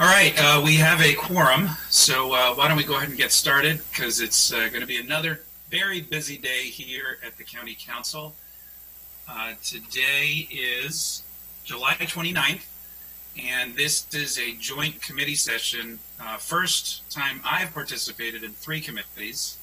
right, we have a quorum, so why don't we go ahead and get started, because it's going to be another very busy day here at the County Council. Today is July 29th, and this is a joint committee session. First time I've participated in 3 committees.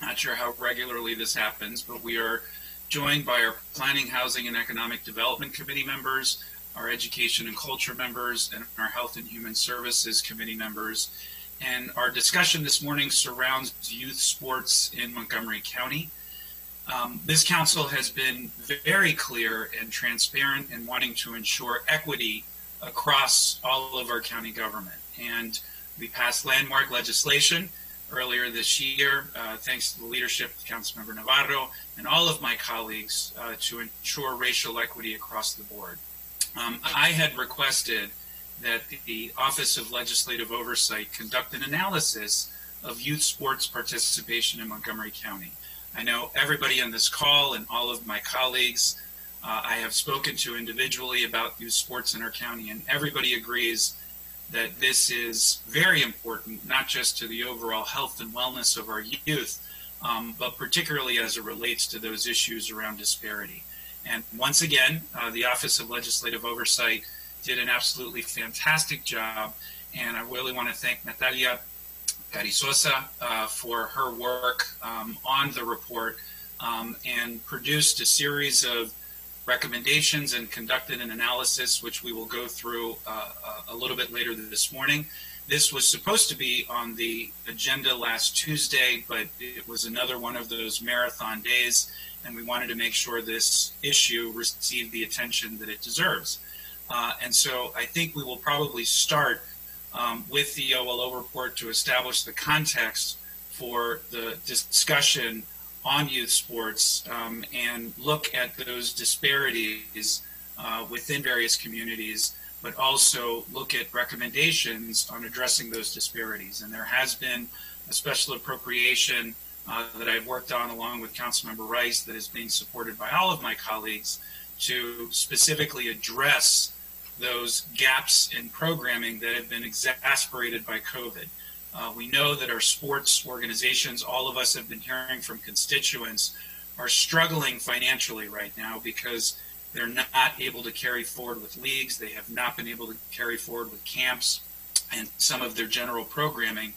Not sure how regularly this happens, but we are joined by our Planning, Housing, and Economic Development Committee members, our Education and Culture members, and our Health and Human Services Committee members. And our discussion this morning surrounds youth sports in Montgomery County. This council has been very clear and transparent in wanting to ensure equity across all of our county government. And we passed landmark legislation earlier this year, thanks to the leadership of Councilmember Navarro and all of my colleagues, to ensure racial equity across the board. I had requested that the Office of Legislative Oversight conduct an analysis of youth sports participation in Montgomery County. I know everybody on this call and all of my colleagues I have spoken to individually about youth sports in our county, and everybody agrees that this is very important, not just to the overall health and wellness of our youth, but particularly as it relates to those issues around disparity. And once again, the Office of Legislative Oversight did an absolutely fantastic job, and I really want to thank Natalia Carizosa for her work on the report, and produced a series of recommendations and conducted an analysis, which we will go through a little bit later this morning. This was supposed to be on the agenda last Tuesday, but it was another one of those marathon days, and we wanted to make sure this issue received the attention that it deserves. And so I think we will probably start with the OLO report to establish the context for the discussion on youth sports, and look at those disparities within various communities, but also look at recommendations on addressing those disparities. And there has been a special appropriation that I've worked on along with Councilmember Rice that is being supported by all of my colleagues to specifically address those gaps in programming that have been exacerbated by COVID. We know that our sports organizations, all of us have been hearing from constituents, are struggling financially right now because they're not able to carry forward with leagues. They have not been able to carry forward with camps and some of their general programming.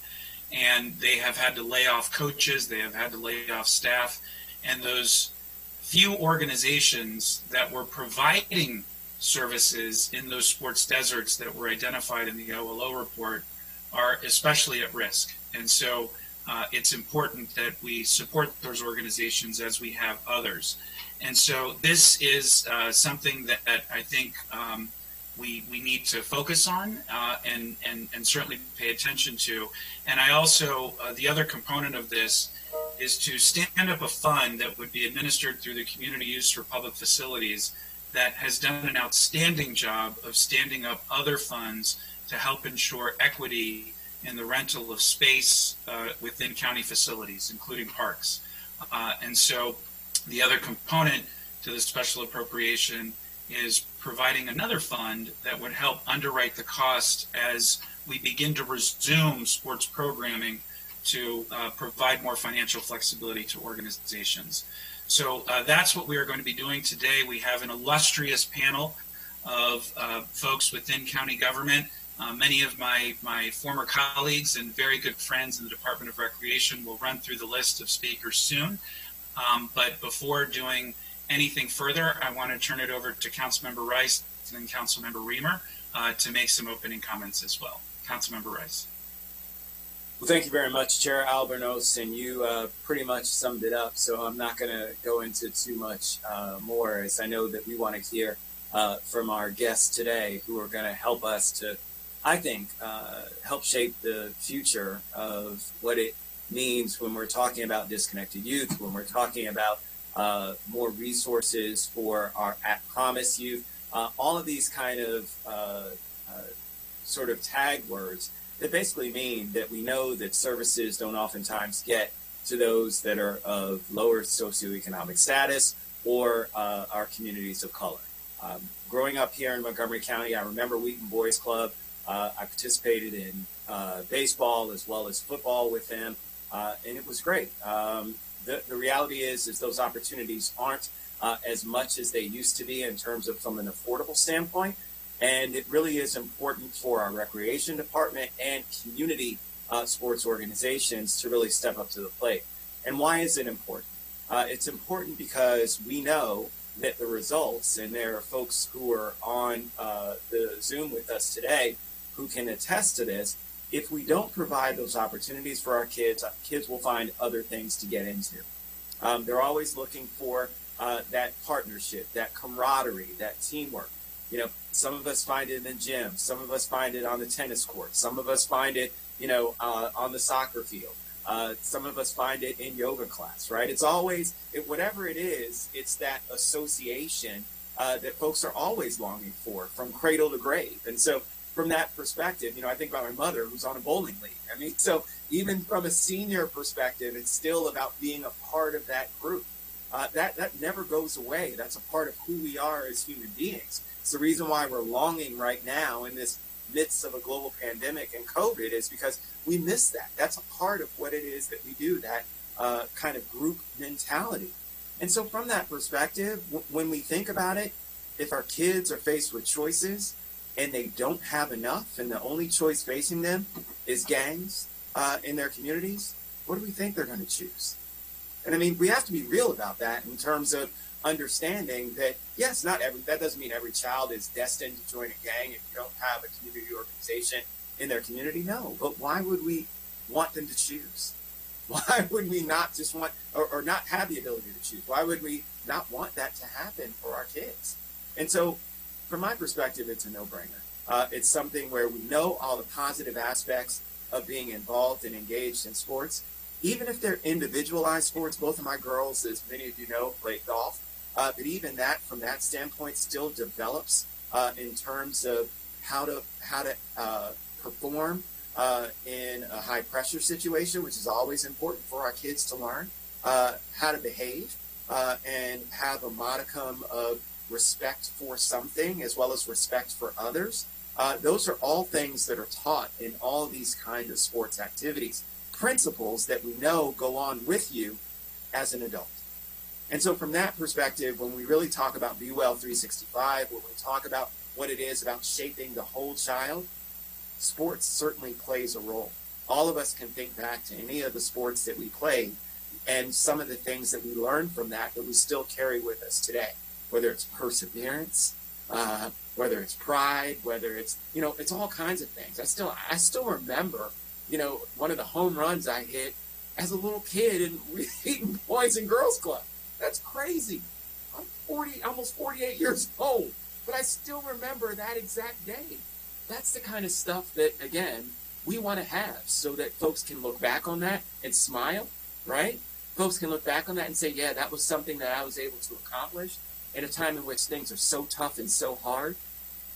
And they have had to lay off coaches, they have had to lay off staff, and those few organizations that were providing services in those sports deserts that were identified in the OLO report are especially at risk. And so it's important that we support those organizations as we have others. And so this is something that I think we need to focus on and certainly pay attention to. And I also, the other component of this is to stand up a fund that would be administered through the Community Use for Public Facilities that has done an outstanding job of standing up other funds to help ensure equity in the rental of space within county facilities, including parks. And so the other component to the special appropriation is providing another fund that would help underwrite the cost as we begin to resume sports programming to provide more financial flexibility to organizations. So that's what we are going to be doing today. We have an illustrious panel of folks within county government. Many of my former colleagues and very good friends in the Department of Recreation will run through the list of speakers soon. But before doing anything further, I want to turn it over to Councilmember Rice and then Councilmember Reamer to make some opening comments as well. Councilmember Rice. Well, thank you very much, Chair Albornoz, and you pretty much summed it up, so I'm not going to go into too much more, as I know that we want to hear from our guests today who are going to help us to, I think, help shape the future of what it means when we're talking about disconnected youth, when we're talking about more resources for our at-promise youth, all of these kind of sort of tag words that basically mean that we know that services don't oftentimes get to those that are of lower socioeconomic status or our communities of color. Growing up here in Montgomery County, I remember Wheaton Boys Club I participated in baseball as well as football with them, and it was great. The reality is those opportunities aren't as much as they used to be in terms of from an affordable standpoint. And it really is important for our recreation department and community sports organizations to really step up to the plate. And why is it important? It's important because we know that the results, and there are folks who are on the Zoom with us today who can attest to this. If we don't provide those opportunities for our kids will find other things to get into. They're always looking for that partnership, that camaraderie, that teamwork. You know, some of us find it in the gym. Some of us find it on the tennis court. Some of us find it, on the soccer field. Some of us find it in yoga class, right? It's always, whatever it is, it's that association that folks are always longing for from cradle to grave. And so from that perspective, I think about my mother who's on a bowling league. I mean, so even from a senior perspective, it's still about being a part of that group. That never goes away. That's a part of who we are as human beings. It's the reason why we're longing right now in this midst of a global pandemic and COVID is because we miss that. That's a part of what it is that we do, that kind of group mentality. And so from that perspective, when we think about it, if our kids are faced with choices and they don't have enough and the only choice facing them is gangs in their communities, what do we think they're going to choose? And I mean, we have to be real about that in terms of understanding that, yes, that doesn't mean every child is destined to join a gang if you don't have a community organization in their community. No, but why would we want them to choose? Why would we not just want, or not have the ability to choose? Why would we not want that to happen for our kids? And so, from my perspective, it's a no-brainer. It's something where we know all the positive aspects of being involved and engaged in sports. Even if they're individualized sports, both of my girls, as many of you know, play golf. But even that, from that standpoint, still develops in terms of how to perform in a high pressure situation, which is always important for our kids to learn, how to behave and have a modicum of respect for something as well as respect for others. Those are all things that are taught in all these kinds of sports activities. Principles that we know go on with you as an adult. And so from that perspective, when we really talk about Be Well 365, when we talk about what it is about shaping the whole child, sports certainly plays a role. All of us can think back to any of the sports that we played and some of the things that we learned from that we still carry with us today, whether it's perseverance, whether it's pride, whether it's, it's all kinds of things. I still remember, one of the home runs I hit as a little kid in Wheaton Boys and Girls Club. That's crazy. I'm almost 48 years old, but I still remember that exact day. That's the kind of stuff that, again, we want to have so that folks can look back on that and smile, right? Folks can look back on that and say, yeah, that was something that I was able to accomplish in a time in which things are so tough and so hard.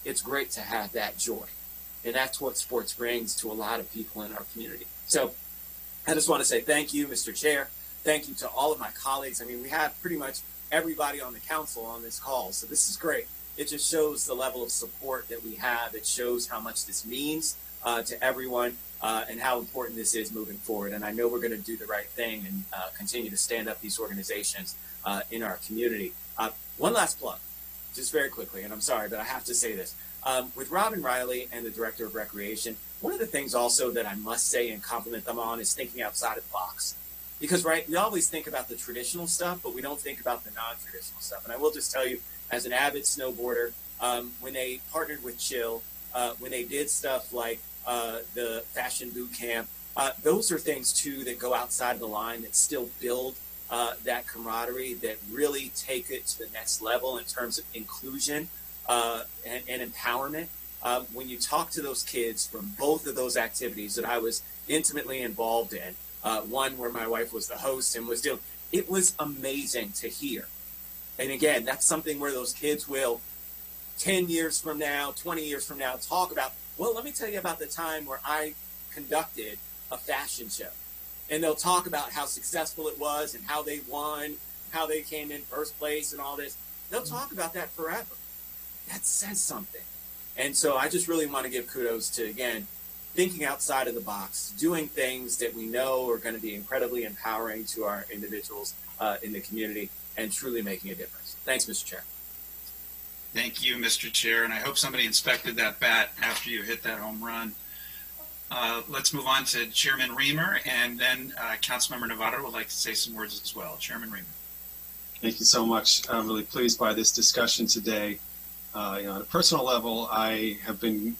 It's great to have that joy. And that's what sports brings to a lot of people in our community. So I just want to say thank you, Mr. Chair. Thank you to all of my colleagues. I mean, we have pretty much everybody on the council on this call, so this is great. It just shows the level of support that we have. It shows how much this means to everyone and how important this is moving forward. And I know we're going to do the right thing and continue to stand up these organizations in our community. One last plug, just very quickly, and I'm sorry, but I have to say this. With Robin Riley and the Director of Recreation, one of the things also that I must say and compliment them on is thinking outside of the box. Because, right, we always think about the traditional stuff, but we don't think about the non-traditional stuff. And I will just tell you, as an avid snowboarder, when they partnered with Chill, when they did stuff like the Fashion Boot Camp, those are things, too, that go outside of the line that still build that camaraderie, that really take it to the next level in terms of inclusion and empowerment. When you talk to those kids from both of those activities that I was intimately involved in, one where my wife was the host and was doing, it was amazing to hear. And again, that's something where those kids will 10 years from now, 20 years from now, talk about, well, let me tell you about the time where I conducted a fashion show. And they'll talk about how successful it was and how they won, how they came in first place and all this. They'll talk about that forever. That says something. And so I just really want to give kudos to, again, thinking outside of the box, doing things that we know are going to be incredibly empowering to our individuals in the community, and truly making a difference. Thanks, Mr. Chair. Thank you, Mr. Chair, and I hope somebody inspected that bat after you hit that home run. Let's move on to Chairman Reamer, and then Councilmember Novato would like to say some words as well. Chairman Reamer. Thank you so much. I'm really pleased by this discussion today. On a personal level, I have been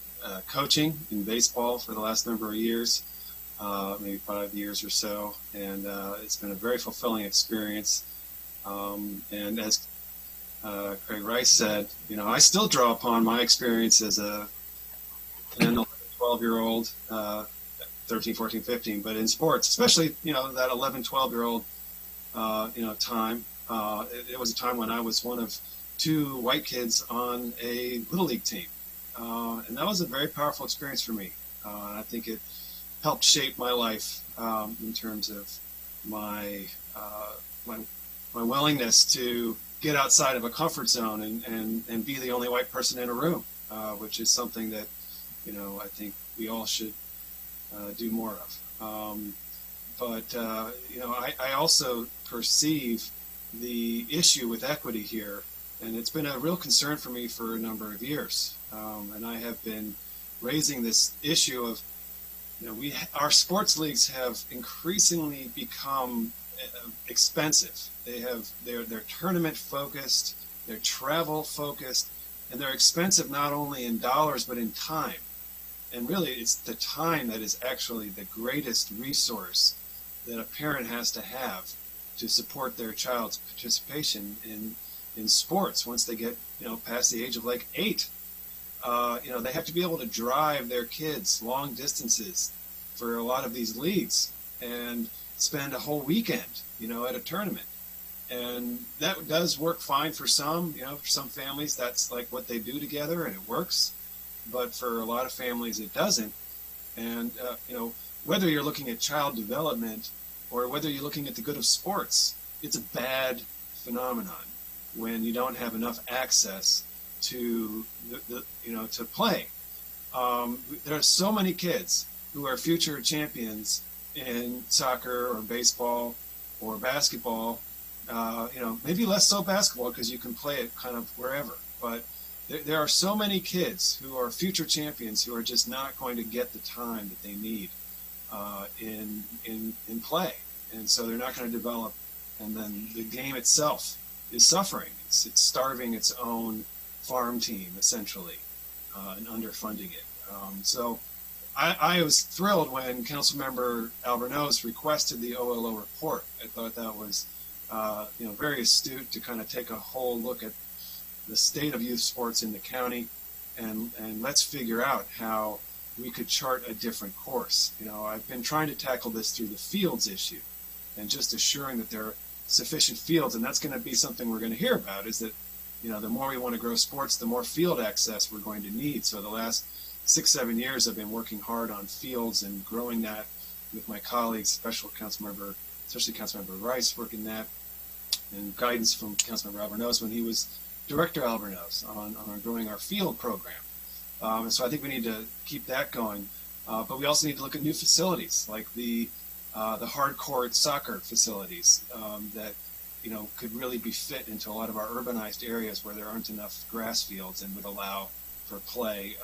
coaching in baseball for the last number of years, maybe 5 years or so, and it's been a very fulfilling experience. And as Craig Rice said, I still draw upon my experience as a 10, 12-year-old, 13, 14, 15, but in sports, especially, that 11, 12-year-old, time. It was a time when I was one of 2 white kids on a Little League team. And that was a very powerful experience for me. I think it helped shape my life in terms of my willingness to get outside of a comfort zone and be the only white person in a room, which is something that, I think we all should do more of. I also perceive the issue with equity here, and it's been a real concern for me for a number of years. And I have been raising this issue of, our sports leagues have increasingly become expensive. They're tournament focused, they're travel focused, and they're expensive not only in dollars but in time. And really, it's the time that is actually the greatest resource that a parent has to have to support their child's participation in sports once they get past the age of 8. They have to be able to drive their kids long distances for a lot of these leagues and spend a whole weekend at a tournament. And that does work fine for some. For some families that's like what they do together and it works, but for a lot of families it doesn't. And whether you're looking at child development or whether you're looking at the good of sports, it's a bad phenomenon when you don't have enough access to to play. There are so many kids who are future champions in soccer or baseball or basketball. Maybe less so basketball because you can play it kind of wherever. But there are so many kids who are future champions who are just not going to get the time that they need in play, and so they're not going to develop. And then the game itself is suffering. It's starving its own farm team essentially, and underfunding it. So I was thrilled when Councilmember Albornoz requested the OLO report. I thought that was very astute to kind of take a whole look at the state of youth sports in the county, and let's figure out how we could chart a different course. I've been trying to tackle this through the fields issue and just assuring that there are sufficient fields, and that's going to be something we're going to hear about, is that the more we want to grow sports, the more field access we're going to need. So the last 6-7 years I've been working hard on fields and growing that with my colleagues, especially Councilmember Rice working that, and guidance from Councilmember Albornoz when he was Director Albornoz on growing our field program. And so I think we need to keep that going. But we also need to look at new facilities like the hard court soccer facilities that could really be fit into a lot of our urbanized areas where there aren't enough grass fields and would allow for play,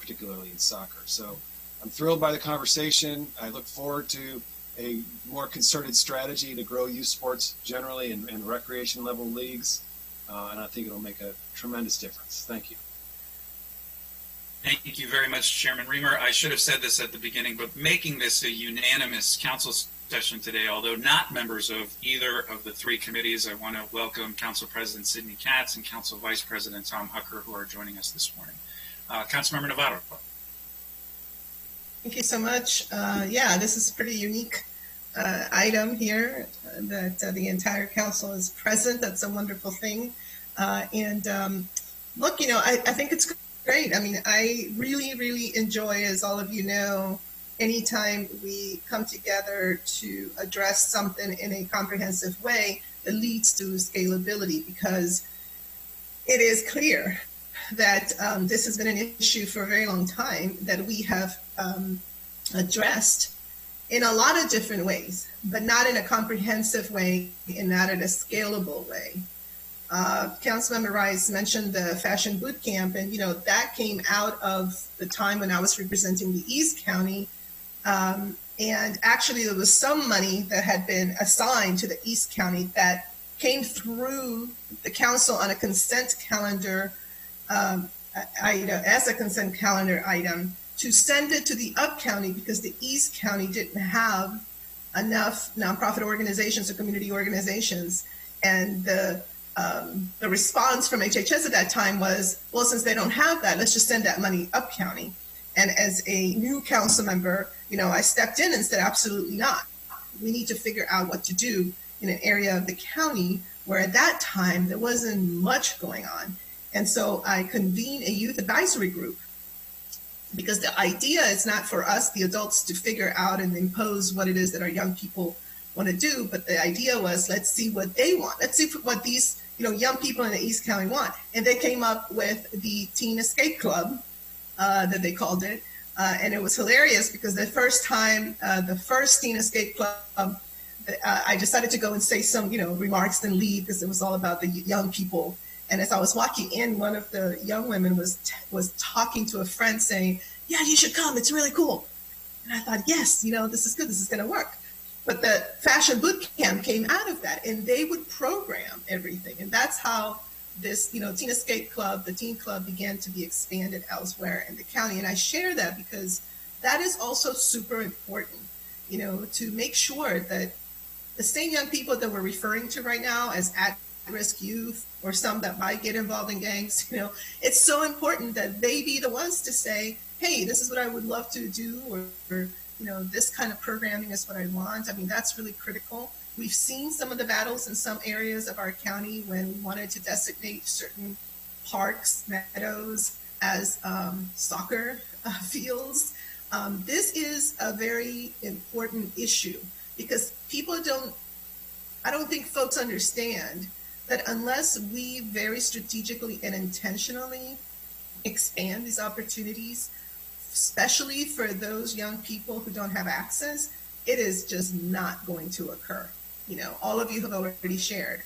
particularly in soccer. So I'm thrilled by the conversation. I look forward to a more concerted strategy to grow youth sports generally and recreation level leagues. And I think it'll make a tremendous difference. Thank you. Thank you very much, Chairman Reamer. I should have said this at the beginning, but making this a unanimous council session today, although not members of either of the 3 committees, I want to welcome Council President Sidney Katz and Council Vice President Tom Hucker, who are joining us this morning. Councilmember Novato. Thank you so much. This is a pretty unique item here that the entire council is present. That's a wonderful thing. Look, I think it's great. I mean, I really, really enjoy, as all of you know, anytime we come together to address something in a comprehensive way that leads to scalability, because it is clear that this has been an issue for a very long time that we have addressed in a lot of different ways, but not in a comprehensive way and not in a scalable way. Councilmember Rice mentioned the fashion boot camp, and that came out of the time when I was representing the East County. And actually, there was some money that had been assigned to the East County that came through the council on a consent calendar as a consent calendar item to send it to the Up County because the East County didn't have enough nonprofit organizations or community organizations. And the response from HHS at that time was, well, since they don't have that, let's just send that money Up County. And as a new council member, I stepped in and said, absolutely not. We need to figure out what to do in an area of the county where at that time there wasn't much going on. And so I convened a youth advisory group because the idea is not for us, the adults, to figure out and impose what it is that our young people want to do. But the idea was, let's see what they want. Let's see what these young people in the East County want. And they came up with the Teen Escape Club, that they called it. And it was hilarious because the first time, the first Teen Escape Club, I decided to go and say some, remarks, then leave because it was all about the young people. And as I was walking in, one of the young women was talking to a friend saying, yeah, you should come. It's really cool. And I thought, yes, this is good. This is going to work. But the fashion boot camp came out of that, and they would program everything. And that's how this, Teen Escape Club, the teen club, began to be expanded elsewhere in the county. And I share that because that is also super important, to make sure that the same young people that we're referring to right now as at-risk youth or some that might get involved in gangs, it's so important that they be the ones to say, hey, this is what I would love to do, or this kind of programming is what I want. I mean, that's really critical. We've seen some of the battles in some areas of our county when we wanted to designate certain parks, meadows as soccer fields. This is a very important issue because I don't think folks understand that unless we very strategically and intentionally expand these opportunities, especially for those young people who don't have access, it is just not going to occur. All of you have already shared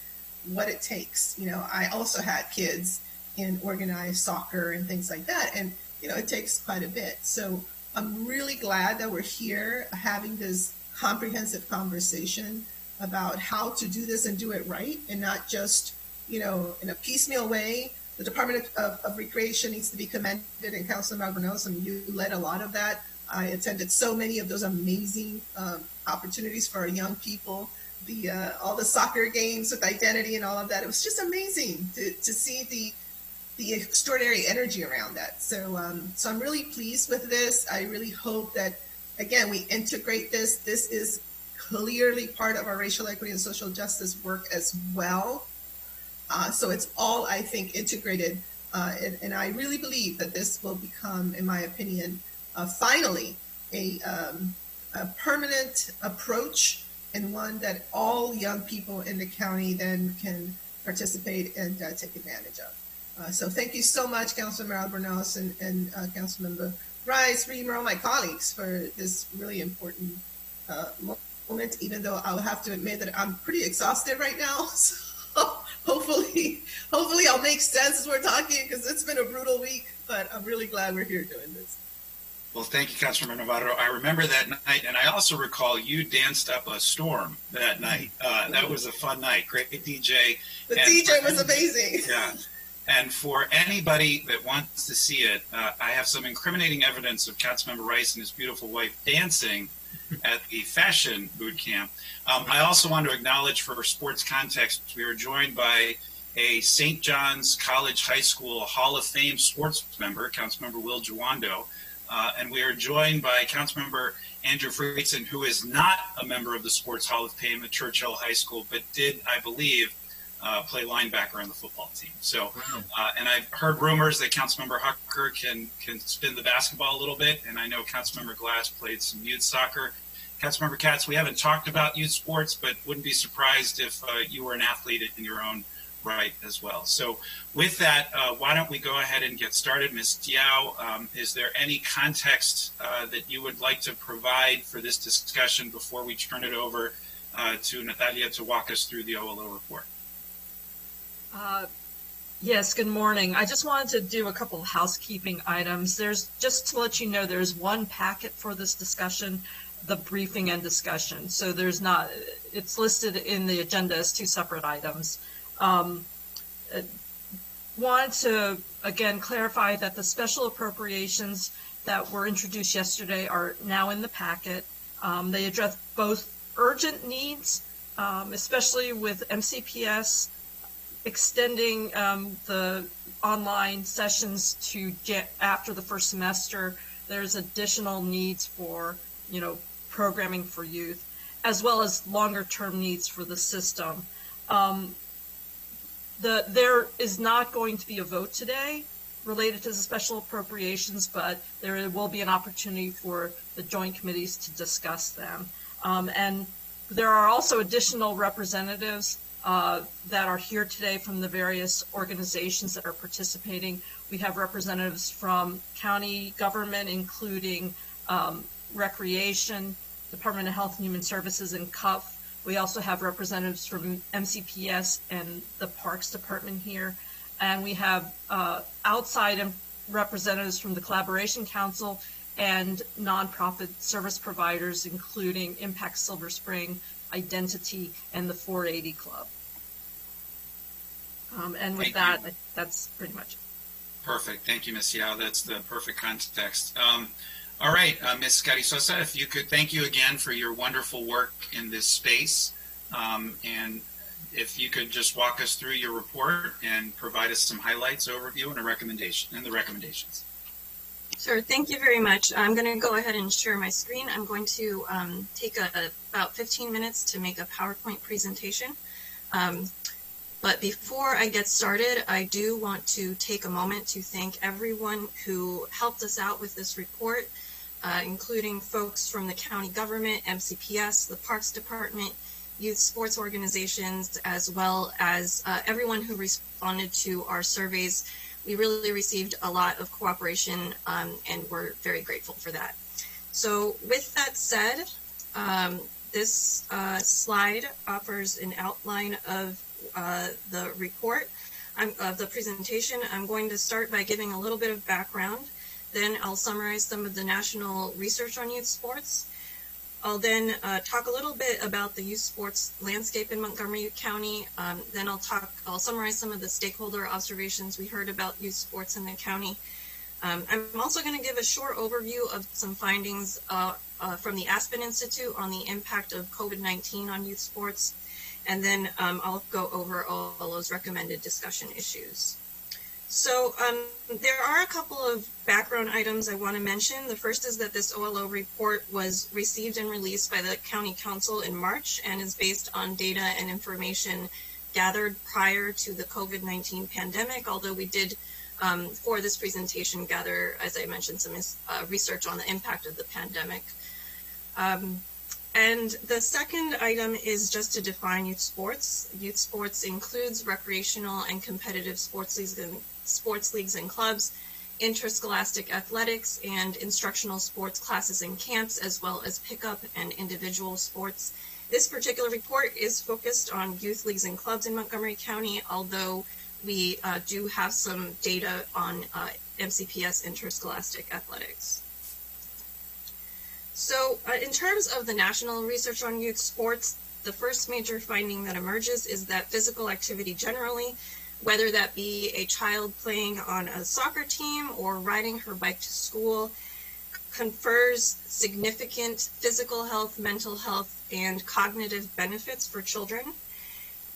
what it takes. I also had kids in organized soccer and things like that, and it takes quite a bit. So I'm really glad that we're here having this comprehensive conversation about how to do this and do it right, and not just in a piecemeal way. The Department of Recreation needs to be commended, and Councilor Malgranosa, you led a lot of that. I attended so many of those amazing opportunities for our young people. All the soccer games with identity and all of that. It was just amazing to see the extraordinary energy around that. So I'm really pleased with this. I really hope that, again, we integrate this. This is clearly part of our racial equity and social justice work as well. So it's all, I think, integrated. And I really believe that this will become, in my opinion, finally a permanent approach, and one that all young people in the county then can participate and take advantage of. So thank you so much, Councilmember Albornoz and Councilmember Rice, Reamer, all my colleagues, for this really important moment, even though I'll have to admit that I'm pretty exhausted right now. So hopefully I'll make sense as we're talking, because it's been a brutal week, but I'm really glad we're here doing this. Well, thank you, Councilmember Navarro. I remember that night, and I also recall you danced up a storm that night. That was a fun night. Great DJ. The DJ was amazing. Yeah. And for anybody that wants to see it, I have some incriminating evidence of Councilmember Rice and his beautiful wife dancing at the fashion boot camp. I also want to acknowledge, for sports context, we are joined by a St. John's College High School Hall of Fame sports member, Councilmember Will Juwando. And we are joined by Councilmember Andrew Friedson, who is not a member of the Sports Hall of Fame at Churchill High School, but did, I believe, play linebacker on the football team. So, and I've heard rumors that Councilmember Hucker can spin the basketball a little bit, and I know Councilmember Glass played some youth soccer. Councilmember Katz, we haven't talked about youth sports, but wouldn't be surprised if you were an athlete in your own right as well. So with that, why don't we go ahead and get started. Ms. Yao, is there any context that you would like to provide for this discussion before we turn it over to Natalia to walk us through the OLO report? Yes, good morning. I just wanted to do a couple of housekeeping items. Just to let you know, there's one packet for this discussion, the briefing and discussion. So it's listed in the agenda as two separate items. Wanted to, again, clarify that the special appropriations that were introduced yesterday are now in the packet. They address both urgent needs, especially with MCPS, extending the online sessions to after the first semester. There's additional needs for, programming for youth, as well as longer term needs for the system. There is not going to be a vote today related to the special appropriations, but there will be an opportunity for the joint committees to discuss them. And there are also additional representatives that are here today from the various organizations that are participating. We have representatives from county government, including Recreation, Department of Health and Human Services, and CUF. We also have representatives from MCPS and the Parks Department here. And we have outside representatives from the Collaboration Council and nonprofit service providers, including Impact Silver Spring, Identity, and the 480 Club. And with that, that's pretty much it. Perfect. Thank you, Ms. Yao. That's the perfect context. All right, Ms. Carizosa, if you could, thank you again for your wonderful work in this space. And if you could just walk us through your report and provide us some highlights, overview, and the recommendations. Sure. Thank you very much. I'm going to go ahead and share my screen. I'm going to take about 15 minutes to make a PowerPoint presentation. But before I get started, I do want to take a moment to thank everyone who helped us out with this report, including folks from the county government, MCPS, the Parks Department, youth sports organizations, as well as everyone who responded to our surveys. We really received a lot of cooperation, and we're very grateful for that. So with that said, this slide offers an outline of the report, of the presentation. I'm going to start by giving a little bit of background. Then I'll summarize some of the national research on youth sports. I'll then talk a little bit about the youth sports landscape in Montgomery County. Then I'll summarize some of the stakeholder observations we heard about youth sports in the county. I'm also going to give a short overview of some findings from the Aspen Institute on the impact of COVID-19 on youth sports. And then I'll go over all those recommended discussion issues. So there are a couple of background items I want to mention. The first is that this OLO report was received and released by the County Council in March and is based on data and information gathered prior to the COVID-19 pandemic, although we did, for this presentation, gather, as I mentioned, some research on the impact of the pandemic. And the second item is just to define youth sports. Youth sports includes recreational and competitive sports leagues and clubs, interscholastic athletics, and instructional sports classes and camps, as well as pickup and individual sports. This particular report is focused on youth leagues and clubs in Montgomery County, although we do have some data on MCPS interscholastic athletics. So in terms of the national research on youth sports, the first major finding that emerges is that physical activity generally, whether that be a child playing on a soccer team or riding her bike to school, confers significant physical health, mental health, and cognitive benefits for children.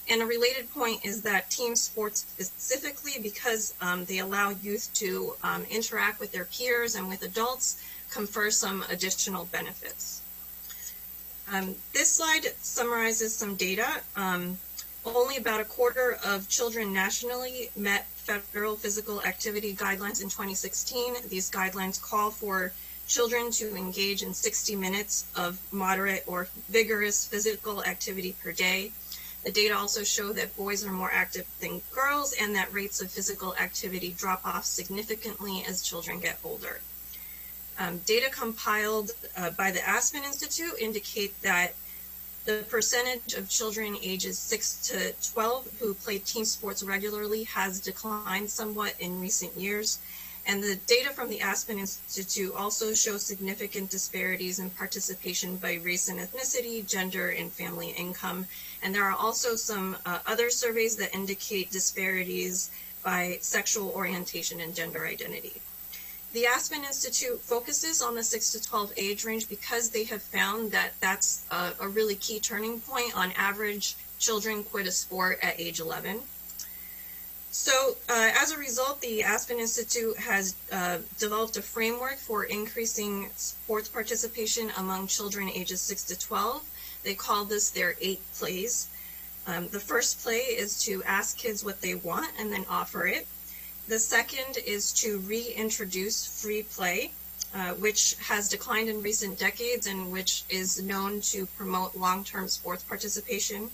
And a related point is that team sports specifically, because they allow youth to interact with their peers and with adults, confer some additional benefits. This slide summarizes some data. Only about a quarter of children nationally met federal physical activity guidelines in 2016. These guidelines call for children to engage in 60 minutes of moderate or vigorous physical activity per day. The data also show that boys are more active than girls and that rates of physical activity drop off significantly as children get older. Data compiled by the Aspen Institute indicate that the percentage of children ages 6 to 12 who play team sports regularly has declined somewhat in recent years. And the data from the Aspen Institute also shows significant disparities in participation by race and ethnicity, gender, and family income. And there are also some other surveys that indicate disparities by sexual orientation and gender identity. The Aspen Institute focuses on the 6 to 12 age range because they have found that that's a really key turning point. On average, children quit a sport at age 11. So as a result, the Aspen Institute has developed a framework for increasing sports participation among children ages 6 to 12. They call this their 8 plays. The first play is to ask kids what they want and then offer it. The second is to reintroduce free play, which has declined in recent decades and which is known to promote long-term sports participation.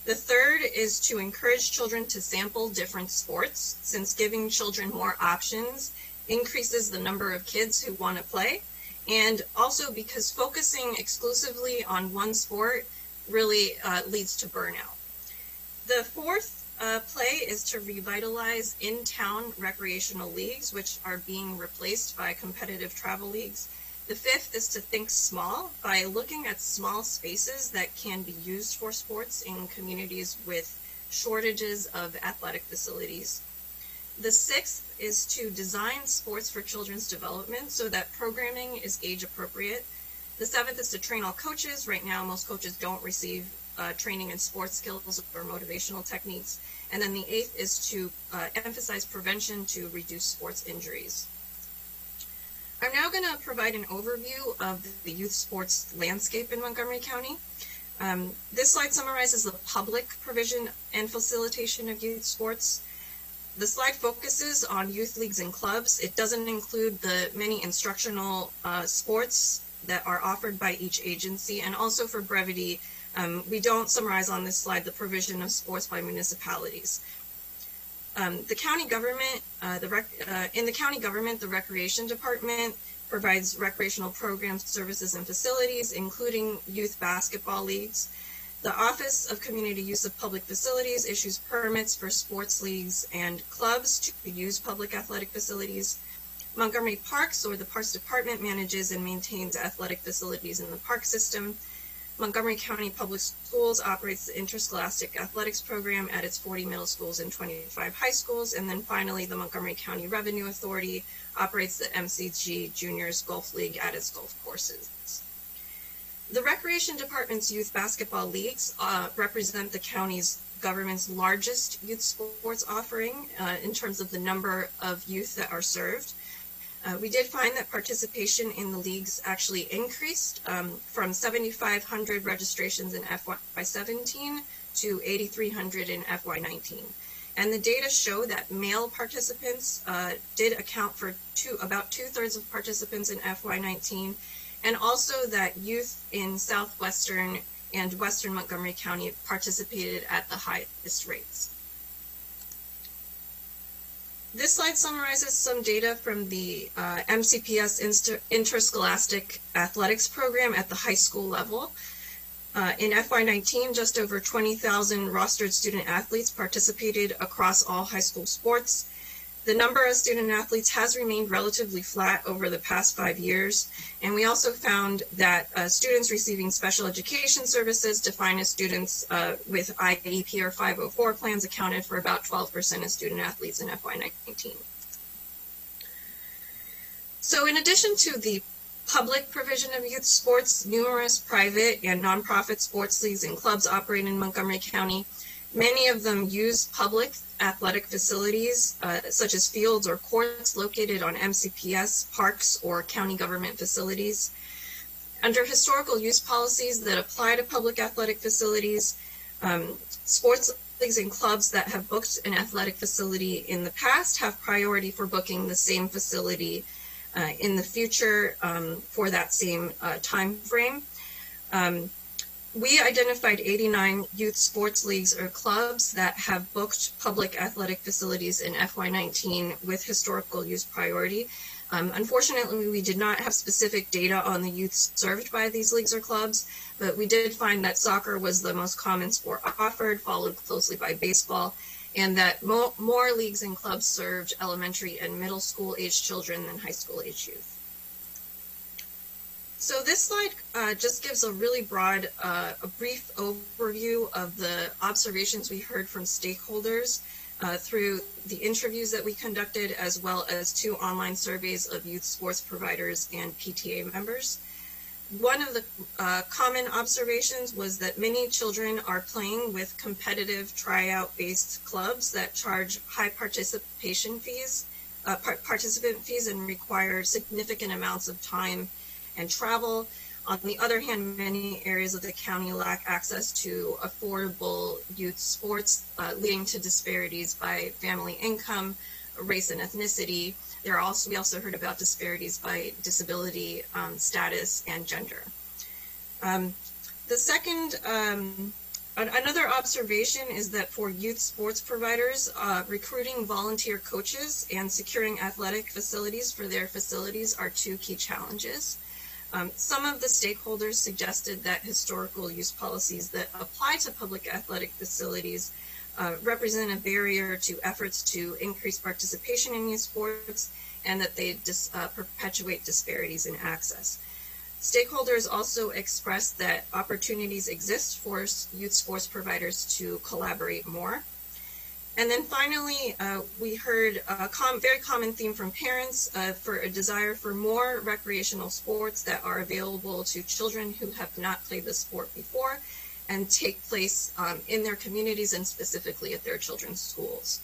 The third is to encourage children to sample different sports, since giving children more options increases the number of kids who want to play, and also because focusing exclusively on one sport really leads to burnout. The fourth play is to revitalize in-town recreational leagues, which are being replaced by competitive travel leagues. The fifth is to think small by looking at small spaces that can be used for sports in communities with shortages of athletic facilities. The sixth is to design sports for children's development so that programming is age appropriate. The seventh is to train all coaches. Right now, most coaches don't receive training in sports skills or motivational techniques. And then the eighth is to emphasize prevention to reduce sports injuries. I'm now going to provide an overview of the youth sports landscape in Montgomery County. This slide summarizes the public provision and facilitation of youth sports. The slide focuses on youth leagues and clubs. It doesn't include the many instructional sports that are offered by each agency, and also for brevity, we don't summarize on this slide the provision of sports by municipalities. The county government, in the county government, the recreation department provides recreational programs, services, and facilities, including youth basketball leagues. The Office of Community Use of Public Facilities issues permits for sports leagues and clubs to use public athletic facilities. Montgomery Parks, or the Parks Department, manages and maintains athletic facilities in the park system. Montgomery County Public Schools operates the interscholastic athletics program at its 40 middle schools and 25 high schools. And then finally, the Montgomery County Revenue Authority operates the MCG Juniors Golf League at its golf courses. The Recreation Department's youth basketball leagues represent the county's government's largest youth sports offering in terms of the number of youth that are served. We did find that participation in the leagues actually increased from 7,500 registrations in FY17 to 8,300 in FY19. And the data show that male participants did account for about 2/3 of participants in FY19, and also that youth in southwestern and western Montgomery County participated at the highest rates. This slide summarizes some data from the MCPS Interscholastic Athletics Program at the high school level. In FY19, just over 20,000 rostered student athletes participated across all high school sports. The number of student athletes has remained relatively flat over the past 5 years, and we also found that students receiving special education services, defined as students with IEP or 504 plans, accounted for about 12% of student athletes in FY19. So in addition to the public provision of youth sports, numerous private and nonprofit sports leagues and clubs operate in Montgomery County. Many of them use public athletic facilities, such as fields or courts located on MCPS, parks, or county government facilities. Under historical use policies that apply to public athletic facilities, sports leagues and clubs that have booked an athletic facility in the past have priority for booking the same facility in the future for that same time frame. We identified 89 youth sports leagues or clubs that have booked public athletic facilities in FY19 with historical use priority. Unfortunately, we did not have specific data on the youth served by these leagues or clubs, but we did find that soccer was the most common sport offered, followed closely by baseball, and that more leagues and clubs served elementary and middle school age children than high school age youth. So this slide just gives a really broad, a brief overview of the observations we heard from stakeholders through the interviews that we conducted, as well as 2 online surveys of youth sports providers and PTA members. One of the common observations was that many children are playing with competitive tryout-based clubs that charge high participant fees and require significant amounts of time and travel. On the other hand, many areas of the county lack access to affordable youth sports, leading to disparities by family income, race, and ethnicity. We also heard about disparities by disability status and gender. The second, another observation is that for youth sports providers, recruiting volunteer coaches and securing athletic facilities for their facilities are 2 key challenges. Some of the stakeholders suggested that historical use policies that apply to public athletic facilities represent a barrier to efforts to increase participation in youth sports, and that they perpetuate disparities in access. Stakeholders also expressed that opportunities exist for youth sports providers to collaborate more. And then finally, we heard a very common theme from parents for a desire for more recreational sports that are available to children who have not played the sport before and take place in their communities and specifically at their children's schools.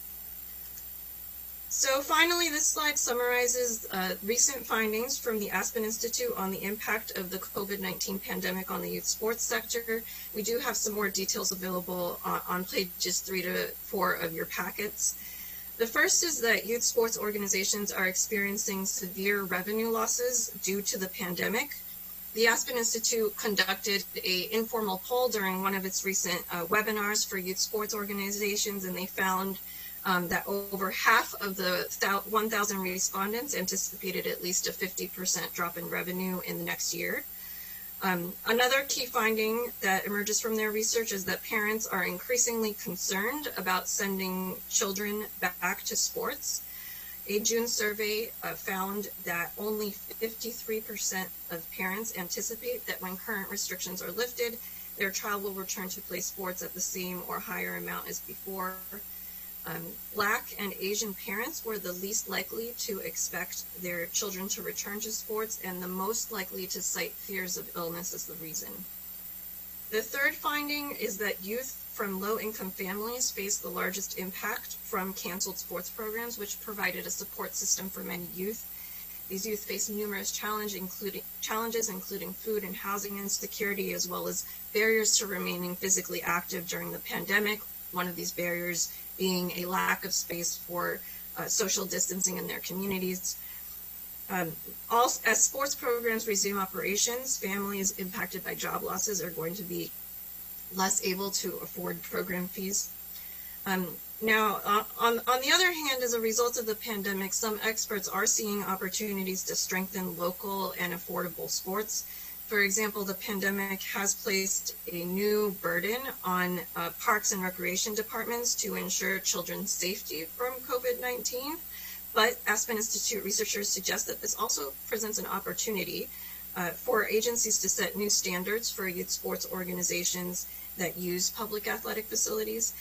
So finally, this slide summarizes recent findings from the Aspen Institute on the impact of the COVID-19 pandemic on the youth sports sector. We do have some more details available on pages 3 to 4 of your packets. The first is that youth sports organizations are experiencing severe revenue losses due to the pandemic. The Aspen Institute conducted an informal poll during one of its recent webinars for youth sports organizations, and they found that over half of the 1,000 respondents anticipated at least a 50% drop in revenue in the next year. Another key finding that emerges from their research is that parents are increasingly concerned about sending children back to sports. A June survey found that only 53% of parents anticipate that when current restrictions are lifted, their child will return to play sports at the same or higher amount as before. Black and Asian parents were the least likely to expect their children to return to sports and the most likely to cite fears of illness as the reason. The third finding is that youth from low-income families face the largest impact from canceled sports programs, which provided a support system for many youth. These youth face numerous challenges, including food and housing insecurity, as well as barriers to remaining physically active during the pandemic. One of these barriers being a lack of space for social distancing in their communities. As sports programs resume operations, families impacted by job losses are going to be less able to afford program fees. Now, on the other hand, as a result of the pandemic, some experts are seeing opportunities to strengthen local and affordable sports. For example, the pandemic has placed a new burden on parks and recreation departments to ensure children's safety from COVID-19. But Aspen Institute researchers suggest that this also presents an opportunity for agencies to set new standards for youth sports organizations that use public athletic facilities.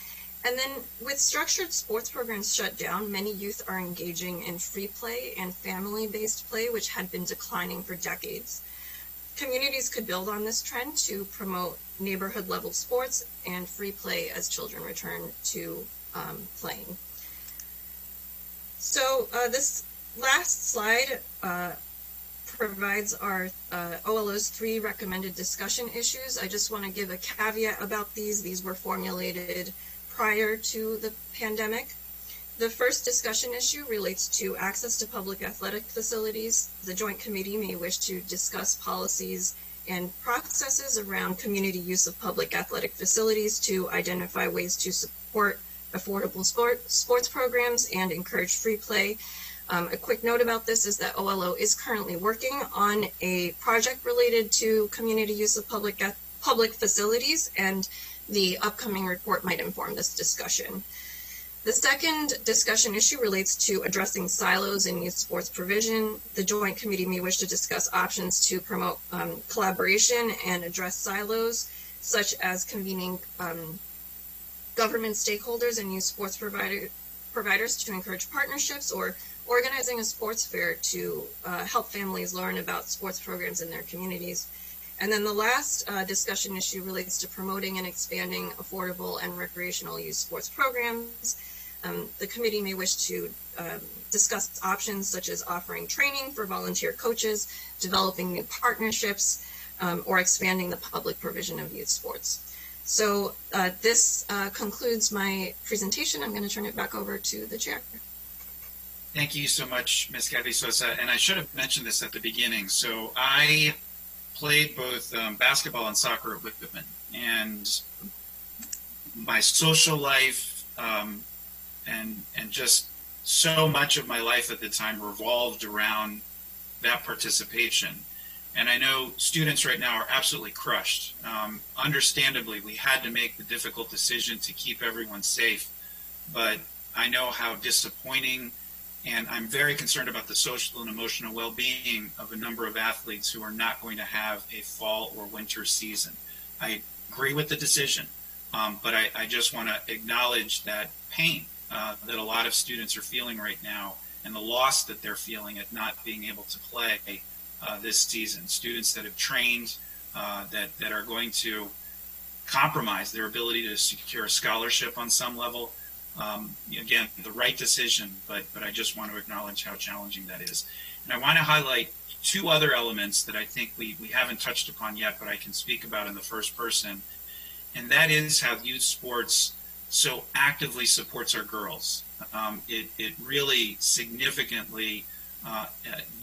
And then with structured sports programs shut down, many youth are engaging in free play and family-based play, which had been declining for decades. Communities could build on this trend to promote neighborhood-level sports and free play as children return to playing. So this last slide provides our OLO's 3 recommended discussion issues. I just want to give a caveat about these. These were formulated prior to the pandemic. The first discussion issue relates to access to public athletic facilities. The Joint Committee may wish to discuss policies and processes around community use of public athletic facilities to identify ways to support affordable sports programs and encourage free play. A quick note about this is that OLO is currently working on a project related to community use of public facilities, and the upcoming report might inform this discussion. The second discussion issue relates to addressing silos in youth sports provision. The Joint Committee may wish to discuss options to promote collaboration and address silos, such as convening government stakeholders and youth sports providers to encourage partnerships, or organizing a sports fair to help families learn about sports programs in their communities. And then the last discussion issue relates to promoting and expanding affordable and recreational youth sports programs. The committee may wish to discuss options such as offering training for volunteer coaches, developing new partnerships, or expanding the public provision of youth sports. So this concludes my presentation. I'm going to turn it back over to the chair. Thank you so much, Ms. Gabby Sosa. And I should have mentioned this at the beginning. So I played both basketball and soccer at Whitman, and my social life and just so much of my life at the time revolved around that participation. And I know students right now are absolutely crushed. Understandably, we had to make the difficult decision to keep everyone safe, but I know how disappointing, and I'm very concerned about the social and emotional well-being of a number of athletes who are not going to have a fall or winter season. I agree with the decision, but I just want to acknowledge that pain that a lot of students are feeling right now, and the loss that they're feeling at not being able to play this season. Students that have trained, that are going to compromise their ability to secure a scholarship on some level. Again, the right decision, but I just want to acknowledge how challenging that is. And I want to highlight two other elements that I think we haven't touched upon yet, but I can speak about in the first person. And that is how youth sports so actively supports our girls. It really significantly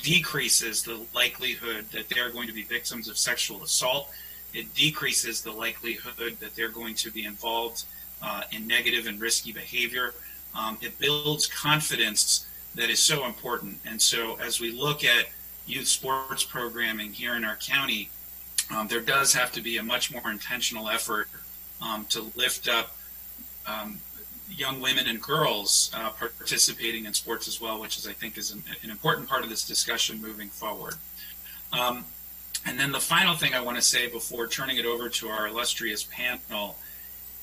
decreases the likelihood that they're going to be victims of sexual assault. It decreases the likelihood that they're going to be involved in negative and risky behavior. It builds confidence that is so important. And so as we look at youth sports programming here in our county, there does have to be a much more intentional effort to lift up young women and girls participating in sports as well, which is, I think, is an important part of this discussion moving forward. And then the final thing I want to say before turning it over to our illustrious panel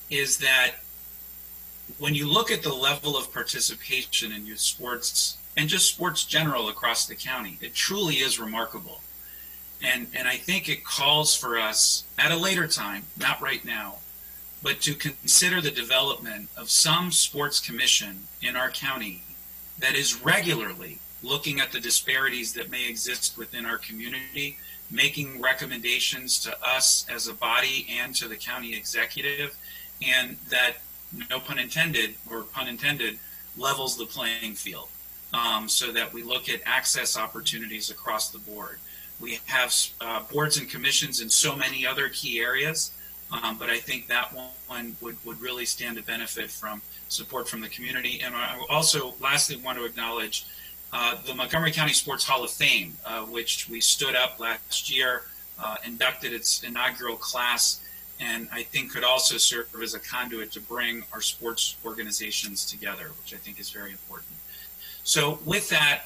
is that when you look at the level of participation in youth sports and just sports general across the county, it truly is remarkable. And I think it calls for us at a later time, not right now, but to consider the development of some sports commission in our county that is regularly looking at the disparities that may exist within our community, making recommendations to us as a body and to the county executive, and that, no pun intended, or pun intended, levels the playing field so that we look at access opportunities across the board. We have boards and commissions in so many other key areas, but I think that one would really stand to benefit from support from the community. And I also, lastly, want to acknowledge the Montgomery County Sports Hall of Fame, which we stood up last year, inducted its inaugural class, and I think could also serve as a conduit to bring our sports organizations together, which I think is very important. So with that,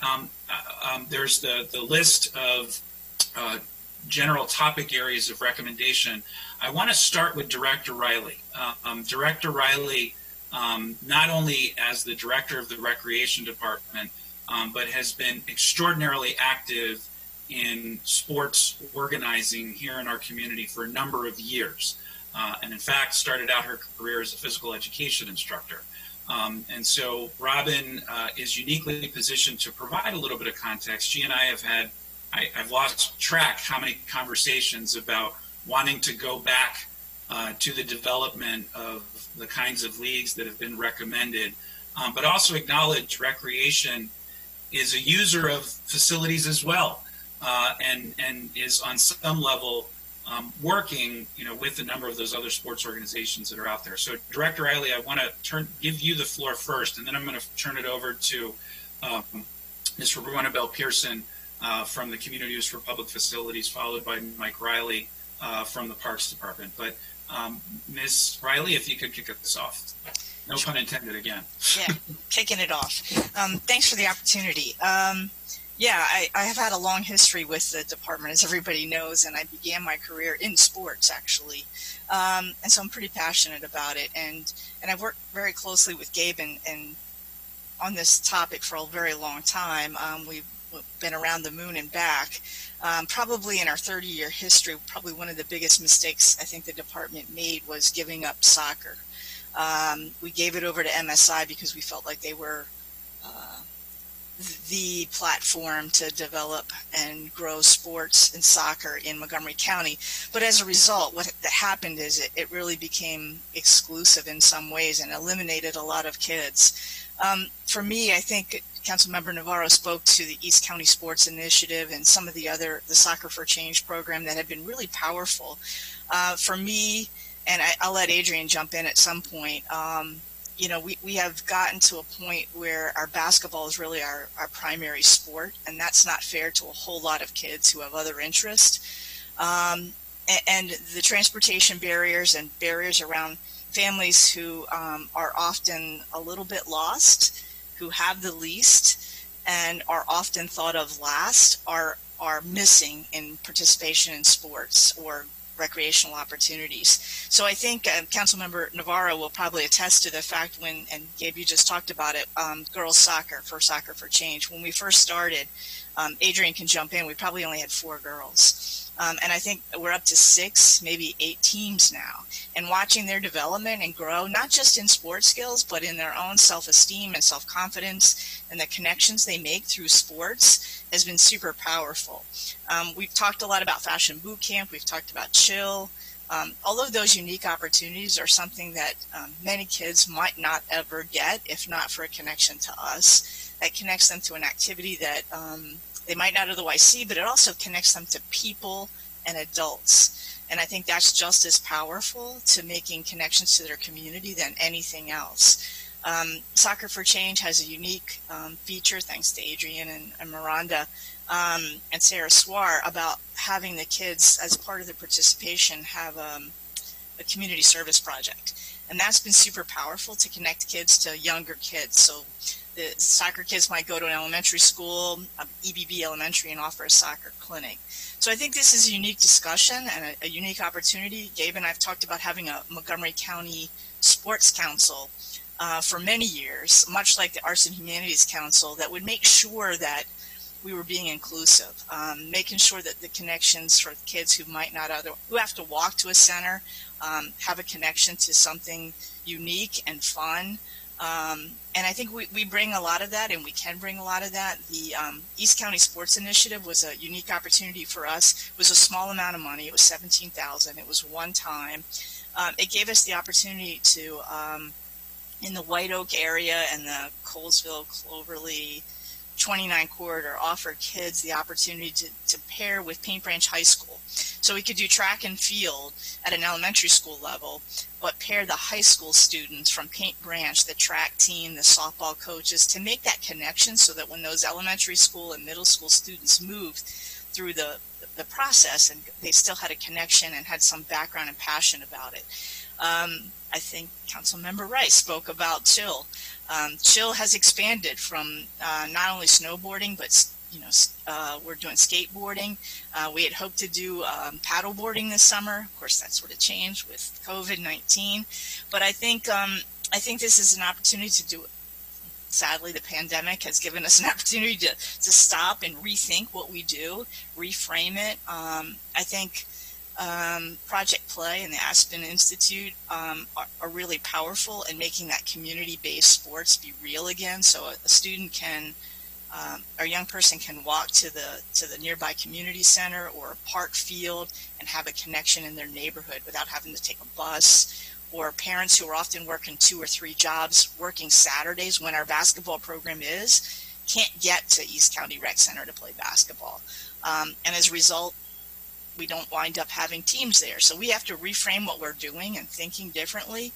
there's the list of general topic areas of recommendation. I want to start with Director Riley. Director Riley, not only as the director of the Recreation Department, but has been extraordinarily active in sports organizing here in our community for a number of years. And in fact, started out her career as a physical education instructor. And so Robin is uniquely positioned to provide a little bit of context. She and I have had, I've lost track how many conversations about wanting to go back to the development of the kinds of leagues that have been recommended, but also acknowledge recreation is a user of facilities as well, and is on some level working, with a number of those other sports organizations that are out there. So, Director Riley, I want to give you the floor first, and then I'm going to turn it over to Ms. Rowena Bell Pearson from the Community Use for Public Facilities, followed by Mike Riley from the Parks Department. But Ms. Riley, if you could kick us off. No pun intended again. Yeah, kicking it off. Thanks for the opportunity. I have had a long history with the department, as everybody knows, and I began my career in sports, actually. And so I'm pretty passionate about it. And I've worked very closely with Gabe and on this topic for a very long time. We've been around the moon and back. Probably in our 30-year history, probably one of the biggest mistakes I think the department made was giving up soccer. We gave it over to MSI because we felt like they were the platform to develop and grow sports and soccer in Montgomery County. But as a result, what happened is it really became exclusive in some ways and eliminated a lot of kids. For me, I think Councilmember Navarro spoke to the East County Sports Initiative and some of the Soccer for Change program that have been really powerful. For me, and I'll let Adrian jump in at some point, we have gotten to a point where our basketball is really our primary sport, and that's not fair to a whole lot of kids who have other interests. And the transportation barriers and barriers around families who are often a little bit lost, who have the least, and are often thought of last, are missing in participation in sports or recreational opportunities. So I think Councilmember Navarro will probably attest to the fact and Gabe, you just talked about it, girls Soccer for Change. When we first started, Adrian can jump in, we probably only had 4 girls. And I think we're up to 6, maybe 8 teams now. And watching their development and grow, not just in sports skills, but in their own self-esteem and self-confidence and the connections they make through sports has been super powerful. We've talked a lot about Fashion Boot Camp. We've talked about Chill. All of those unique opportunities are something that many kids might not ever get if not for a connection to us. That connects them to an activity that they might not otherwise see, but it also connects them to people and adults. And I think that's just as powerful to making connections to their community than anything else. Soccer for Change has a unique feature, thanks to Adrian and Miranda and Sarah Swar, about having the kids, as part of their participation, have a community service project. And that's been super powerful to connect kids to younger kids. So the soccer kids might go to an elementary school, EBB Elementary, and offer a soccer clinic. So I think this is a unique discussion and a unique opportunity. Gabe and I have talked about having a Montgomery County Sports Council for many years, much like the Arts and Humanities Council, that would make sure that we were being inclusive, making sure that the connections for kids who might not who have to walk to a center, have a connection to something unique and fun. And I think we bring a lot of that, and we can bring a lot of that. The East County Sports Initiative was a unique opportunity for us. It was a small amount of money. It was $17,000. It was one time. It gave us the opportunity to, in the White Oak area and the Colesville, Cloverly, 29 corridor, offer kids the opportunity to pair with Paint Branch High School. So we could do track and field at an elementary school level, but pair the high school students from Paint Branch, the track team, the softball coaches, to make that connection so that when those elementary school and middle school students moved through the process, and they still had a connection and had some background and passion about it. I think Councilmember Rice spoke about Chill. Chill has expanded from not only snowboarding, but we're doing skateboarding. We had hoped to do paddleboarding this summer. Of course, that sort of changed with COVID-19. But I think this is an opportunity to do it. Sadly, the pandemic has given us an opportunity to stop and rethink what we do, reframe it. I think Project Play and the Aspen Institute are really powerful in making that community-based sports be real again. So a student can, or a young person can walk to the nearby community center or a park field and have a connection in their neighborhood without having to take a bus. Or parents who are often working 2 or 3 jobs, working Saturdays when our basketball program can't get to East County Rec Center to play basketball. And as a result, we don't wind up having teams there. So we have to reframe what we're doing and thinking differently.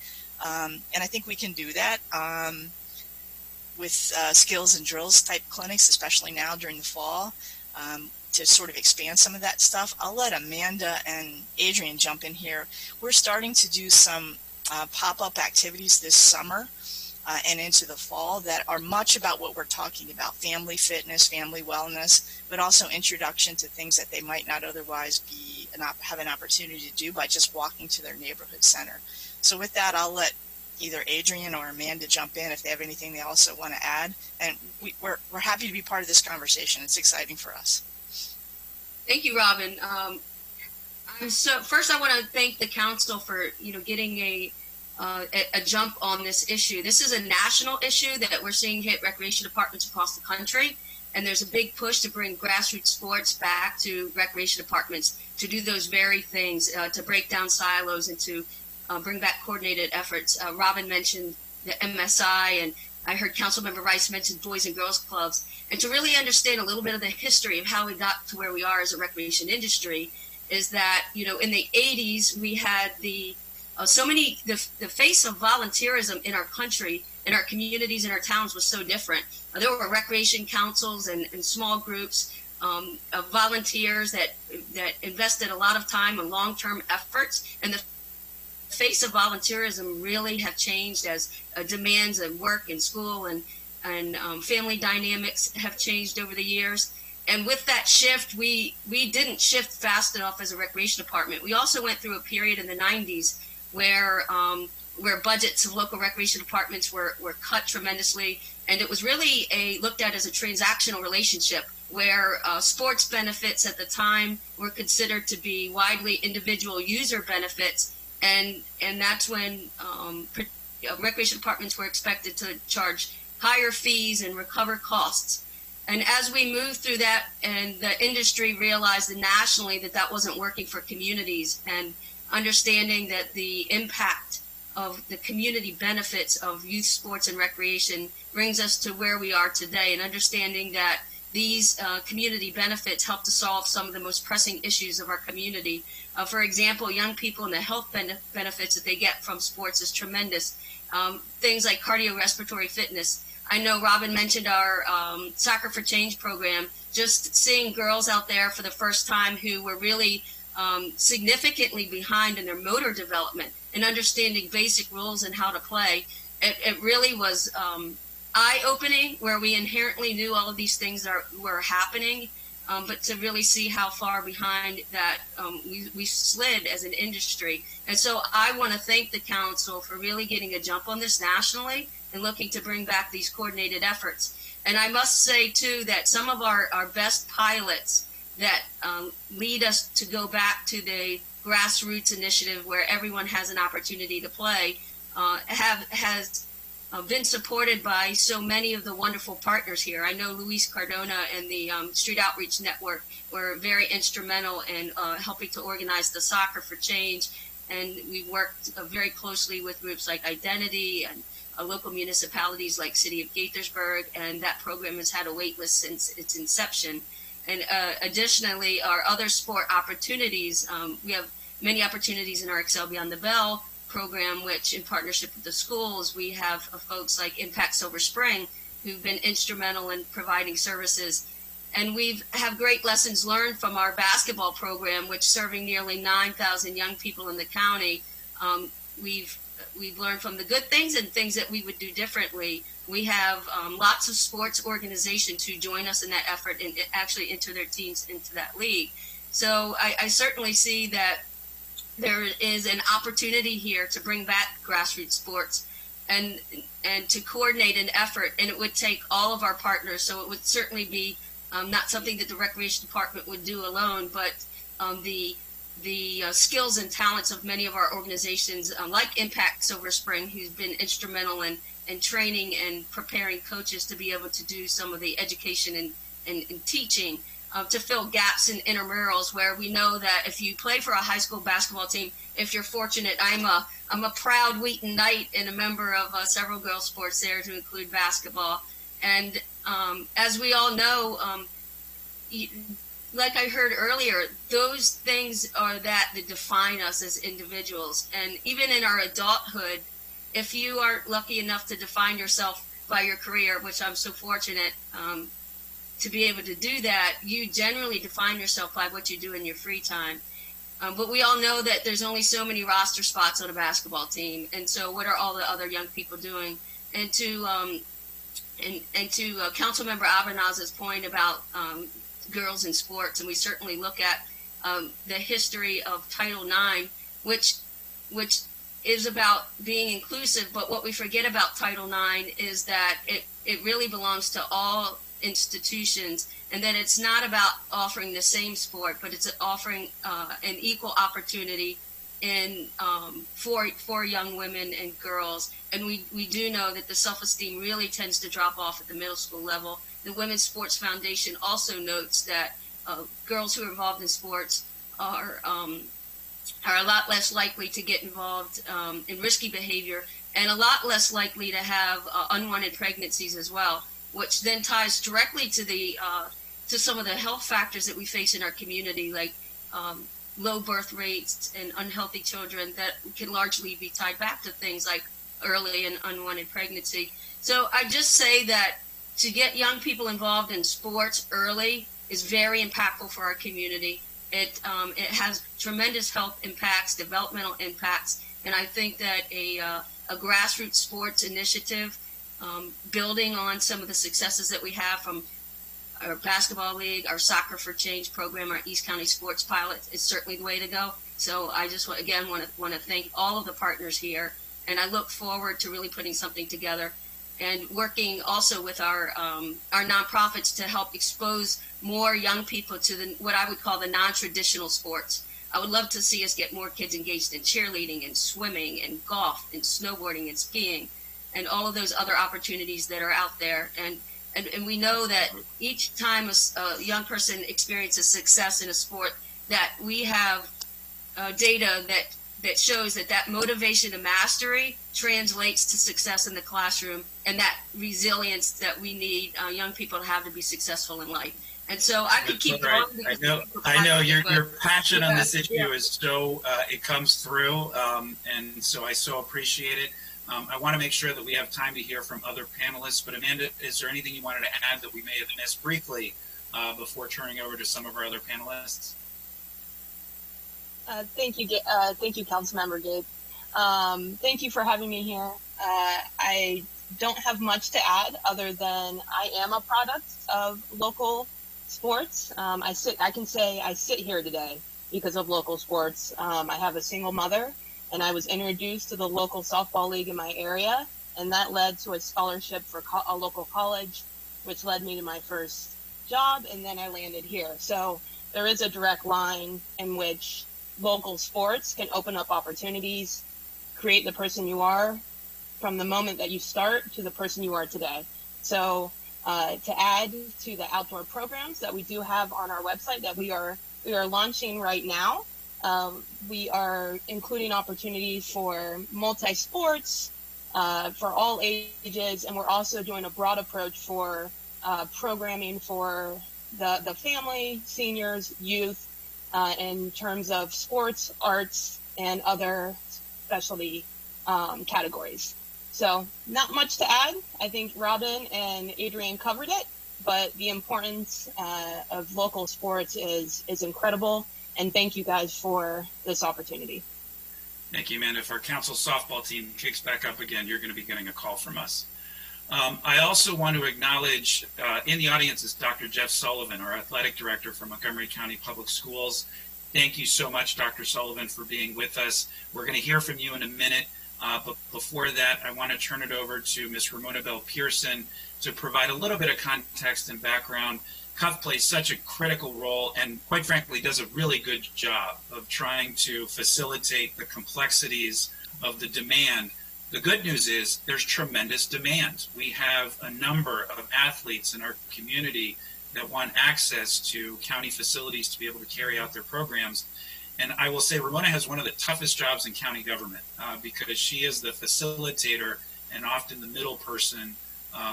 And I think we can do that with skills and drills type clinics, especially now during the fall, to sort of expand some of that stuff. I'll let Amanda and Adrian jump in here. We're starting to do some pop-up activities this summer and into the fall that are much about what we're talking about: family fitness, family wellness, but also introduction to things that they might not otherwise have an opportunity to do by just walking to their neighborhood center. So with that, I'll let either Adrian or Amanda jump in if they have anything they also want to add. And we're happy to be part of this conversation. It's exciting for us. Thank you, Robin. First, I want to thank the council for getting a jump on this issue. This is a national issue that we're seeing hit recreation departments across the country, and there's a big push to bring grassroots sports back to recreation departments to do those very things, to break down silos and to bring back coordinated efforts. Robin mentioned the MSI, and I heard Councilmember Rice mention Boys and Girls Clubs. And to really understand a little bit of the history of how we got to where we are as a recreation industry is that, in the 80s, we had the face of volunteerism in our country, in our communities, in our towns was so different. There were recreation councils and small groups of volunteers that invested a lot of time and long-term efforts, and the face of volunteerism really have changed as demands of work and school and family dynamics have changed over the years. And with that shift, we didn't shift fast enough as a recreation department. We also went through a period in the 90s where budgets of local recreation departments were cut tremendously, and it was really looked at as a transactional relationship where sports benefits at the time were considered to be widely individual user benefits, and that's when recreation departments were expected to charge higher fees and recover costs. And as we moved through that, and the industry realized nationally that wasn't working for communities, and understanding that the impact of the community benefits of youth sports and recreation brings us to where we are today, and understanding that these community benefits help to solve some of the most pressing issues of our community. For example, young people and the health benefits that they get from sports is tremendous. Things like cardiorespiratory fitness. I know Robin mentioned our Soccer for Change program. Just seeing girls out there for the first time who were really significantly behind in their motor development and understanding basic rules and how to play, it really was eye-opening, where we inherently knew all of these things were happening, but to really see how far behind that we slid as an industry. And so I want to thank the council for really getting a jump on this nationally and looking to bring back these coordinated efforts. And I must say, too, that some of our best pilots that lead us to go back to the grassroots initiative where everyone has an opportunity to play has been supported by so many of the wonderful partners here. I know Luis Cardona and the Street Outreach Network were very instrumental in helping to organize the Soccer for Change, and we worked very closely with groups like Identity and local municipalities like City of Gaithersburg, and that program has had a wait list since its inception. And additionally, our other sport opportunities, we have many opportunities in our Excel Beyond the Bell program, which in partnership with the schools, we have folks like Impact Silver Spring who've been instrumental in providing services. And we have great lessons learned from our basketball program, which serving nearly 9,000 young people in the county. We've learned from the good things and things that we would do differently. We have lots of sports organizations who join us in that effort and actually enter their teams into that league. So I certainly see that there is an opportunity here to bring back grassroots sports and to coordinate an effort, and it would take all of our partners. So it would certainly be not something that the Recreation Department would do alone, but the skills and talents of many of our organizations, like Impact Silver Spring, who's been instrumental in training and preparing coaches to be able to do some of the education and teaching, to fill gaps in intramurals, where we know that if you play for a high school basketball team, if you're fortunate, I'm a proud Wheaton Knight and a member of several girls sports there, to include basketball. And as we all know, like I heard earlier, those things are that define us as individuals. And even in our adulthood, if you aren't lucky enough to define yourself by your career, which I'm so fortunate to be able to do that, you generally define yourself by what you do in your free time. But we all know that there's only so many roster spots on a basketball team, and so what are all the other young people doing? And to Councilmember Abenaz's point about girls in sports, and we certainly look at the history of Title IX, which is about being inclusive. But what we forget about Title IX is that it really belongs to all institutions, and that it's not about offering the same sport, but it's offering an equal opportunity in for young women and girls. And we do know that the self-esteem really tends to drop off at the middle school level. The Women's Sports Foundation also notes that girls who are involved in sports are a lot less likely to get involved in risky behavior, and a lot less likely to have unwanted pregnancies as well, which then ties directly to to some of the health factors that we face in our community, like low birth rates and unhealthy children that can largely be tied back to things like early and unwanted pregnancy. So I just say that to get young people involved in sports early is very impactful for our community. It has tremendous health impacts, developmental impacts, and I think that a grassroots sports initiative, building on some of the successes that we have from our basketball league, our Soccer for Change program, our East County Sports Pilot, is certainly the way to go. So I just want to thank all of the partners here, and I look forward to really putting something together and working also with our nonprofits to help expose more young people to what I would call the non-traditional sports. I would love to see us get more kids engaged in cheerleading and swimming and golf and snowboarding and skiing and all of those other opportunities that are out there. And we know that each time a young person experiences success in a sport, that we have data that shows that motivation to mastery translates to success in the classroom, and that resilience that we need young people to have to be successful in life. And so I could keep going. I know your passion on this issue is so it comes through, and so I so appreciate it. I want to make sure that we have time to hear from other panelists. But Amanda, is there anything you wanted to add that we may have missed briefly before turning over to some of our other panelists? Thank you, Councilmember Gabe. Thank you for having me here. I don't have much to add other than I am a product of local sports. I can say I sit here today because of local sports. I have a single mother, and I was introduced to the local softball league in my area, and that led to a scholarship for a local college, which led me to my first job, and then I landed here. So there is a direct line in which local sports can open up opportunities, create the person you are from the moment that you start to the person you are today. So to add to the outdoor programs that we do have on our website that we are launching right now, we are including opportunities for multi-sports for all ages, and we're also doing a broad approach for programming for the family, seniors, youth, in terms of sports, arts, and other specialty categories. So not much to add. I think Robin and Adrienne covered it, but the importance of local sports is incredible. And thank you guys for this opportunity. Thank you, Amanda. If our council softball team kicks back up again, you're going to be getting a call from us. I also want to acknowledge in the audience is Dr. Jeff Sullivan, our athletic director for Montgomery County Public Schools. Thank you so much, Dr. Sullivan, for being with us. We're going to hear from you in a minute. But before that, I want to turn it over to Ms. Ramona Bell Pearson to provide a little bit of context and background. CUF plays such a critical role and, quite frankly, does a really good job of trying to facilitate the complexities of the demand. The good news is there's tremendous demand. We have a number of athletes in our community that want access to county facilities to be able to carry out their programs. And I will say Ramona has one of the toughest jobs in county government because she is the facilitator and often the middle person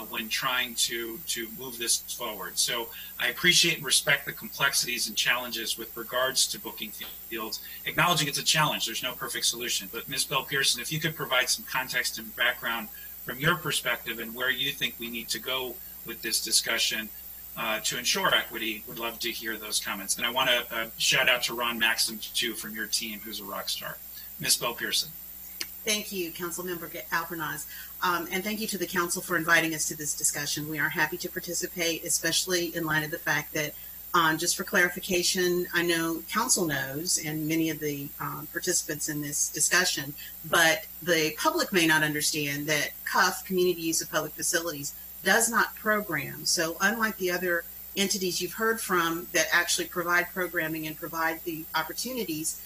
when trying to move this forward. So I appreciate and respect the complexities and challenges with regards to booking fields, acknowledging it's a challenge. There's no perfect solution. But Ms. Bell-Pearson, if you could provide some context and background from your perspective and where you think we need to go with this discussion to ensure equity, would love to hear those comments. And I want to shout out to Ron Maxim, too, from your team, who's a rock star. Ms. Bell-Pearson. Thank you, Councilmember Albornoz. And thank you to the council for inviting us to this discussion. We are happy to participate, especially in light of the fact that, just for clarification, I know council knows, and many of the participants in this discussion, but the public may not understand that CUF, Community Use of Public Facilities, does not program. So unlike the other entities you've heard from that actually provide programming and provide the opportunities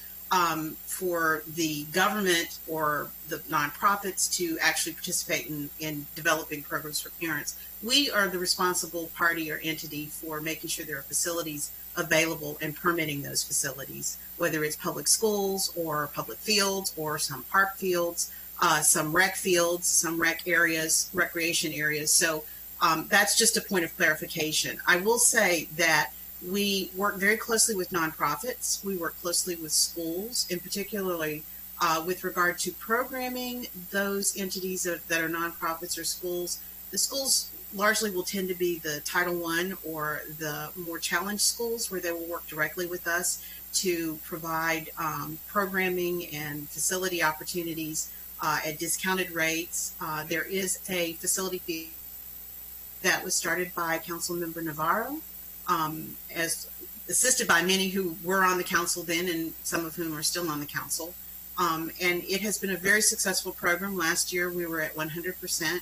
for the government or the nonprofits to actually participate in developing programs for parents, we are the responsible party or entity for making sure there are facilities available and permitting those facilities, whether it's public schools or public fields or some park fields, some rec fields, some rec areas, recreation areas. So that's just a point of clarification. I will say that we work very closely with nonprofits. We work closely with schools, and particularly with regard to programming those entities that are nonprofits or schools. The schools largely will tend to be the Title I or the more challenged schools, where they will work directly with us to provide programming and facility opportunities at discounted rates. There is a facility fee that was started by Councilmember Navarro, as assisted by many who were on the council then and some of whom are still on the council. And it has been a very successful program. Last year we were at 100%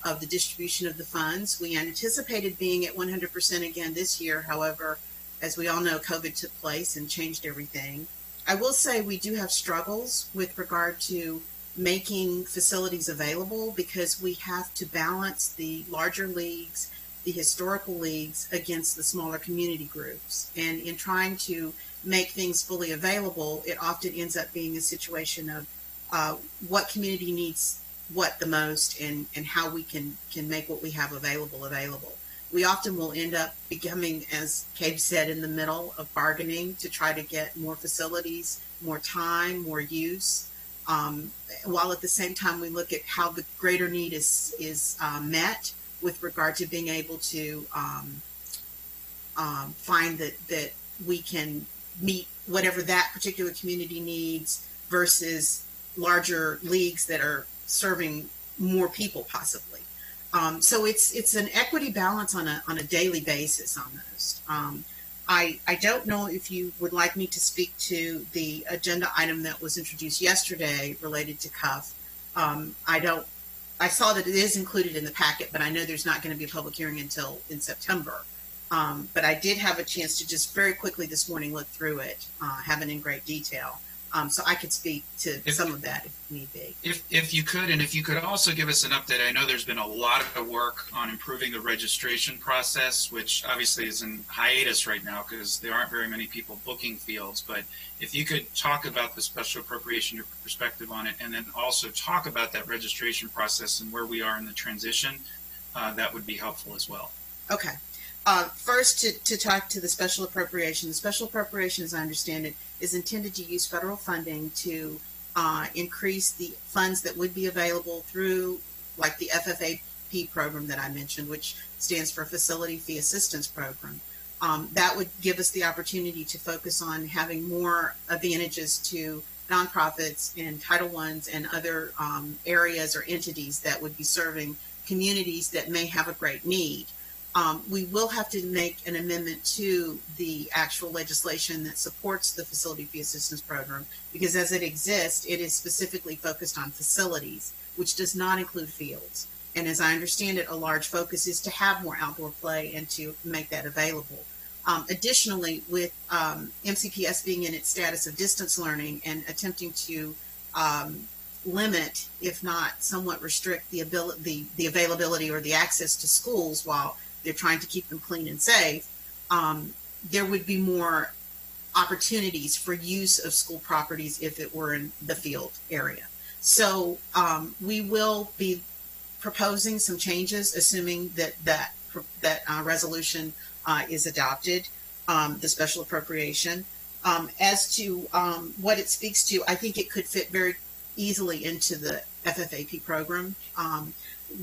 of the distribution of the funds. We anticipated being at 100% again this year. However, as we all know, COVID took place and changed everything. I will say we do have struggles with regard to making facilities available because we have to balance the larger leagues, the historical leagues, against the smaller community groups. And in trying to make things fully available, it often ends up being a situation of what community needs what the most and how we can make what we have available. We often will end up becoming, as Cabe said, in the middle of bargaining to try to get more facilities, more time, more use, while at the same time we look at how the greater need is met with regard to being able to find that we can meet whatever that particular community needs versus larger leagues that are serving more people possibly. So it's an equity balance on a daily basis almost. I don't know if you would like me to speak to the agenda item that was introduced yesterday related to CUF. I saw that it is included in the packet, but I know there's not going to be a public hearing until in September. But I did have a chance to just very quickly this morning look through it, haven't in great detail. So I could speak to some of that if need be. If you could, and if you could also give us an update. I know there's been a lot of work on improving the registration process, which obviously is in hiatus right now because there aren't very many people booking fields. But if you could talk about the special appropriation, your perspective on it, and then also talk about that registration process and where we are in the transition, that would be helpful as well. Okay. First, to talk to the special appropriation. The special appropriation, as I understand it, is intended to use federal funding to increase the funds that would be available through, like the FFAP program that I mentioned, which stands for Facility Fee Assistance Program. That would give us the opportunity to focus on having more advantages to nonprofits and Title I's and other areas or entities that would be serving communities that may have a great need. We will have to make an amendment to the actual legislation that supports the Facility Fee Assistance Program because as it exists, it is specifically focused on facilities, which does not include fields. And as I understand it, a large focus is to have more outdoor play and to make that available. Additionally, with MCPS being in its status of distance learning and attempting to limit, if not somewhat restrict, the availability or the access to schools while they're trying to keep them clean and safe, there would be more opportunities for use of school properties if it were in the field area. So we will be proposing some changes, assuming that resolution is adopted, the special appropriation. As to what it speaks to, I think it could fit very easily into the FFAP program.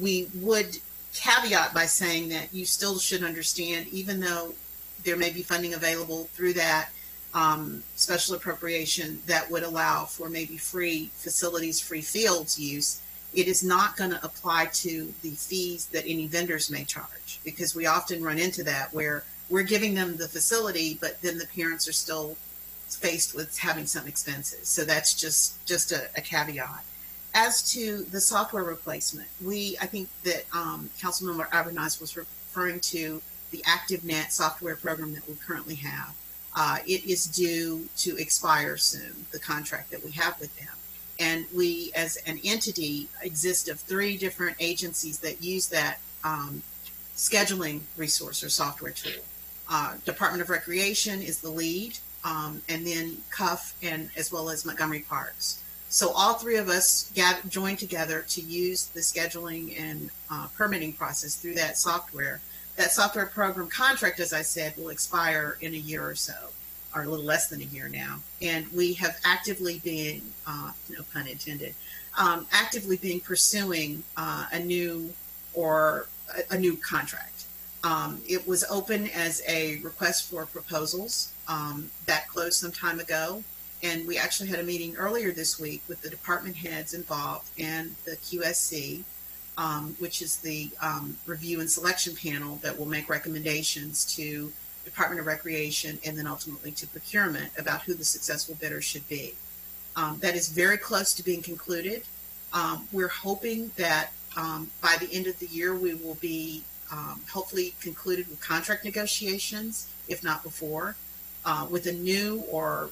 We would caveat by saying that you still should understand, even though there may be funding available through that special appropriation that would allow for maybe free facilities, free fields use, it is not going to apply to the fees that any vendors may charge, because we often run into that where we're giving them the facility, but then the parents are still faced with having some expenses. So that's just a caveat. As to the software replacement, I think that Councilmember Abernathy was referring to the ActiveNet software program that we currently have. It is due to expire soon, the contract that we have with them. And we, as an entity, exist of 3 different agencies that use that scheduling resource or software tool. Department of Recreation is the lead, and then CUF, and as well as Montgomery Parks. So all 3 of us joined together to use the scheduling and permitting process through that software. That software program contract, as I said, will expire in a year or so, or a little less than a year now. And we have actively been, no pun intended, actively been pursuing a new contract. It was open as a request for proposals that closed some time ago. And we actually had a meeting earlier this week with the department heads involved and the QSC, which is the review and selection panel that will make recommendations to Department of Recreation and then ultimately to procurement about who the successful bidder should be. That is very close to being concluded. We're hoping that by the end of the year we will be hopefully concluded with contract negotiations, if not before, with a new or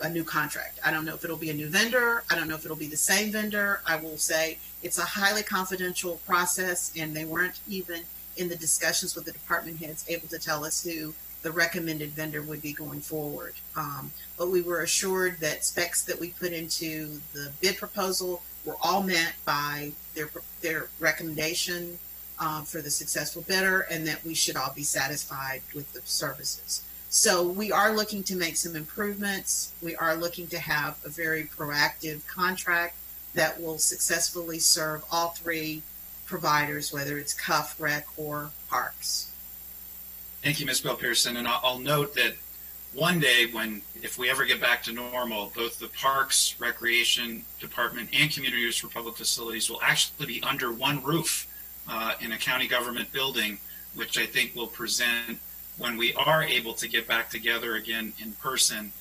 a new contract. I don't know if it'll be a new vendor. I don't know if it'll be the same vendor. I will say it's a highly confidential process, and they weren't even in the discussions with the department heads able to tell us who the recommended vendor would be going forward. But we were assured that specs that we put into the bid proposal were all met by their recommendation for the successful bidder, and that we should all be satisfied with the services. So we are looking to make some improvements. We are looking to have a very proactive contract that will successfully serve all 3 providers, whether it's CUF, REC, or Parks. Thank you, Ms. Bell Pearson. And I'll note that one day if we ever get back to normal, both the Parks, Recreation Department, and Community Use for Public Facilities will actually be under one roof in a county government building, which I think will present, when we are able to get back together again in person,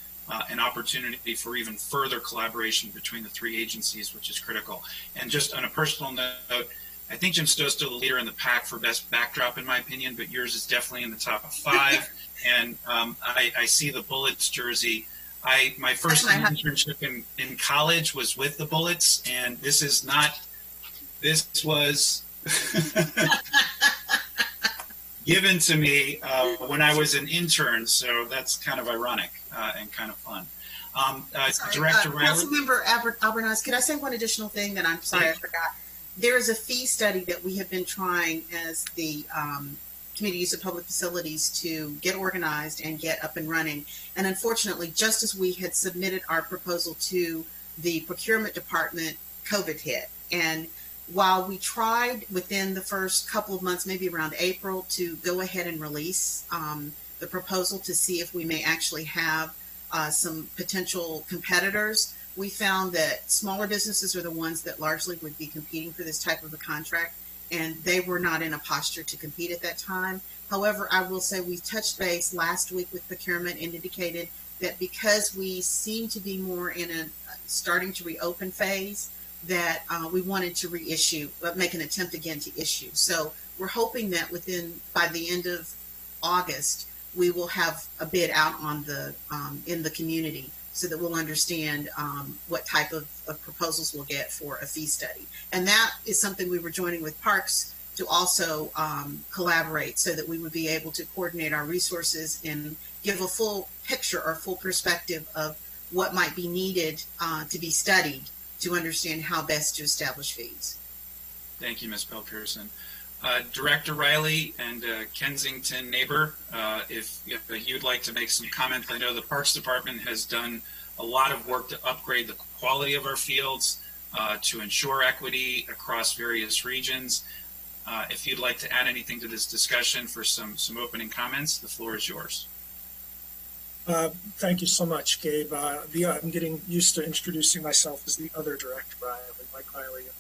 an opportunity for even further collaboration between the 3 agencies, which is critical. And just on a personal note, I think Jim Stowe's still the leader in the pack for best backdrop, in my opinion, but yours is definitely in the top 5. And I see the Bullets jersey. My first internship in college was with the Bullets, and this was given to me when I was an intern, so that's kind of ironic and kind of fun. Director Councilmember Abernathy, could I say one additional thing that I'm sorry I forgot? There is a fee study that we have been trying as the Community Use of Public Facilities to get organized and get up and running. And unfortunately, just as we had submitted our proposal to the procurement department, COVID hit. And while we tried within the first couple of months, maybe around April, to go ahead and release the proposal to see if we may actually have some potential competitors, we found that smaller businesses are the ones that largely would be competing for this type of a contract, and they were not in a posture to compete at that time. However, I will say we touched base last week with procurement and indicated that because we seem to be more in a starting to reopen phase, that we wanted to reissue, but make an attempt again to issue. So we're hoping that by the end of August, we will have a bid out on in the community, so that we'll understand what type of proposals we'll get for a fee study. And that is something we were joining with Parks to also collaborate, so that we would be able to coordinate our resources and give a full picture or full perspective of what might be needed to be studied to understand how best to establish fees. Thank you, Ms. Pell-Pearson. Director Riley and Kensington neighbor, if you'd like to make some comments. I know the Parks Department has done a lot of work to upgrade the quality of our fields, to ensure equity across various regions. If you'd like to add anything to this discussion for some opening comments, the floor is yours. Thank you so much, Gabe. I'm getting used to introducing myself as the other director, Mike Riley of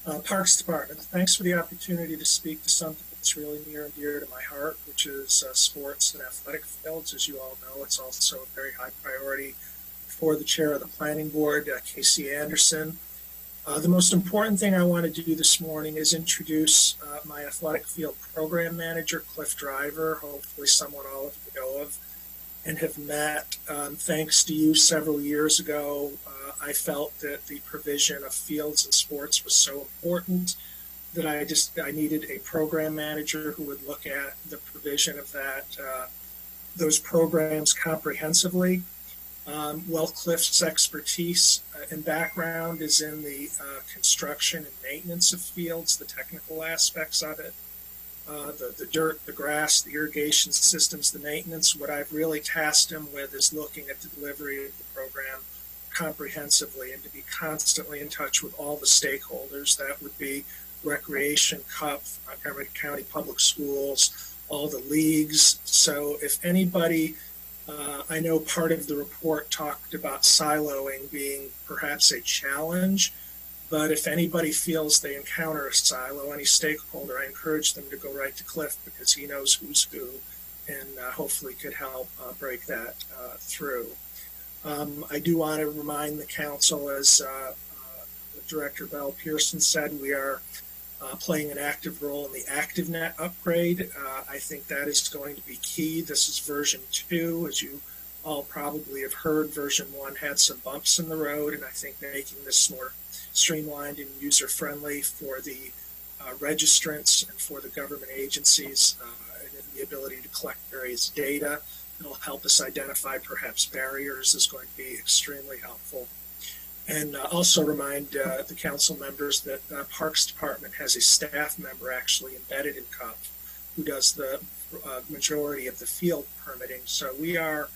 the Parks Department. Thanks for the opportunity to speak to something that's really near and dear to my heart, which is sports and athletic fields. As you all know, it's also a very high priority for the chair of the planning board, Casey Anderson. The most important thing I want to do this morning is introduce my athletic field program manager, Cliff Driver, hopefully someone all of you know of and have met. Thanks to you several years ago, I felt that the provision of fields and sports was so important that I needed a program manager who would look at the provision of those programs comprehensively. Cliff's expertise and background is in the construction and maintenance of fields, the technical aspects of it, the dirt, the grass, the irrigation systems, the maintenance. What I've really tasked him with is looking at the delivery of the program comprehensively and to be constantly in touch with all the stakeholders. That would be Recreation, CUP, Montgomery County Public Schools, all the leagues. So if anybody, I know part of the report talked about siloing being perhaps a challenge, but if anybody feels they encounter a silo, any stakeholder, I encourage them to go right to Cliff because he knows who's who and hopefully could help break that through. I do want to remind the council, as Director Bell-Pearson said, we are playing an active role in the ActiveNet upgrade. I think that is going to be key. This is version 2. As you all probably have heard, version 1 had some bumps in the road, and I think making this more streamlined and user-friendly for the registrants and for the government agencies, and the ability to collect various data. It'll help us identify perhaps barriers is going to be extremely helpful. And also remind the council members that the Parks Department has a staff member actually embedded in CUP who does the majority of the field permitting. So we are,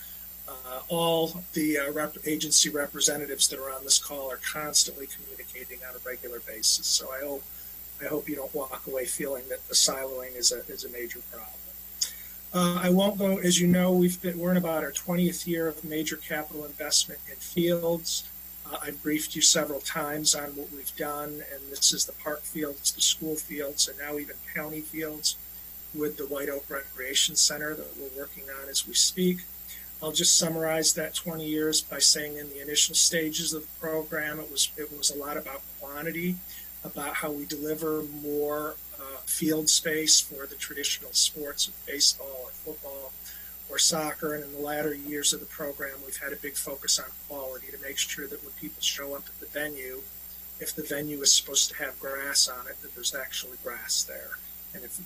all the agency representatives that are on this call are constantly communicating on a regular basis. So I hope you don't walk away feeling that the siloing is a major problem. I won't go, as you know, we're in about our 20th year of major capital investment in fields. I've briefed you several times on what we've done, and this is the park fields, the school fields, and now even county fields with the White Oak Recreation Center that we're working on as we speak. I'll just summarize that 20 years by saying in the initial stages of the program, it was a lot about quantity, about how we deliver more field space for the traditional sports of baseball or football or soccer. And in the latter years of the program, we've had a big focus on quality to make sure that when people show up at the venue, if the venue is supposed to have grass on it, that there's actually grass there, and if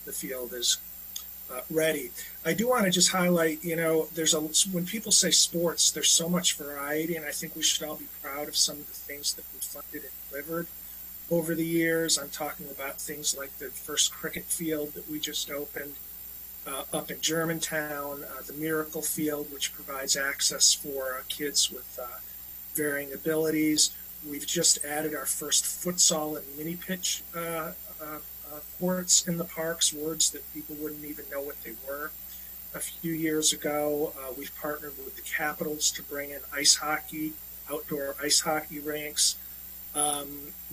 the field is ready. I do want to just highlight, when people say sports, there's so much variety, and I think we should all be proud of some of the things that we funded and delivered over the years. I'm talking about things like the first cricket field that we just opened up in Germantown, the Miracle Field, which provides access for kids with varying abilities. We've just added our first futsal and mini pitch courts in the parks, words that people wouldn't even know what they were. A few years ago, we've partnered with the Capitals to bring in ice hockey, outdoor ice hockey rinks.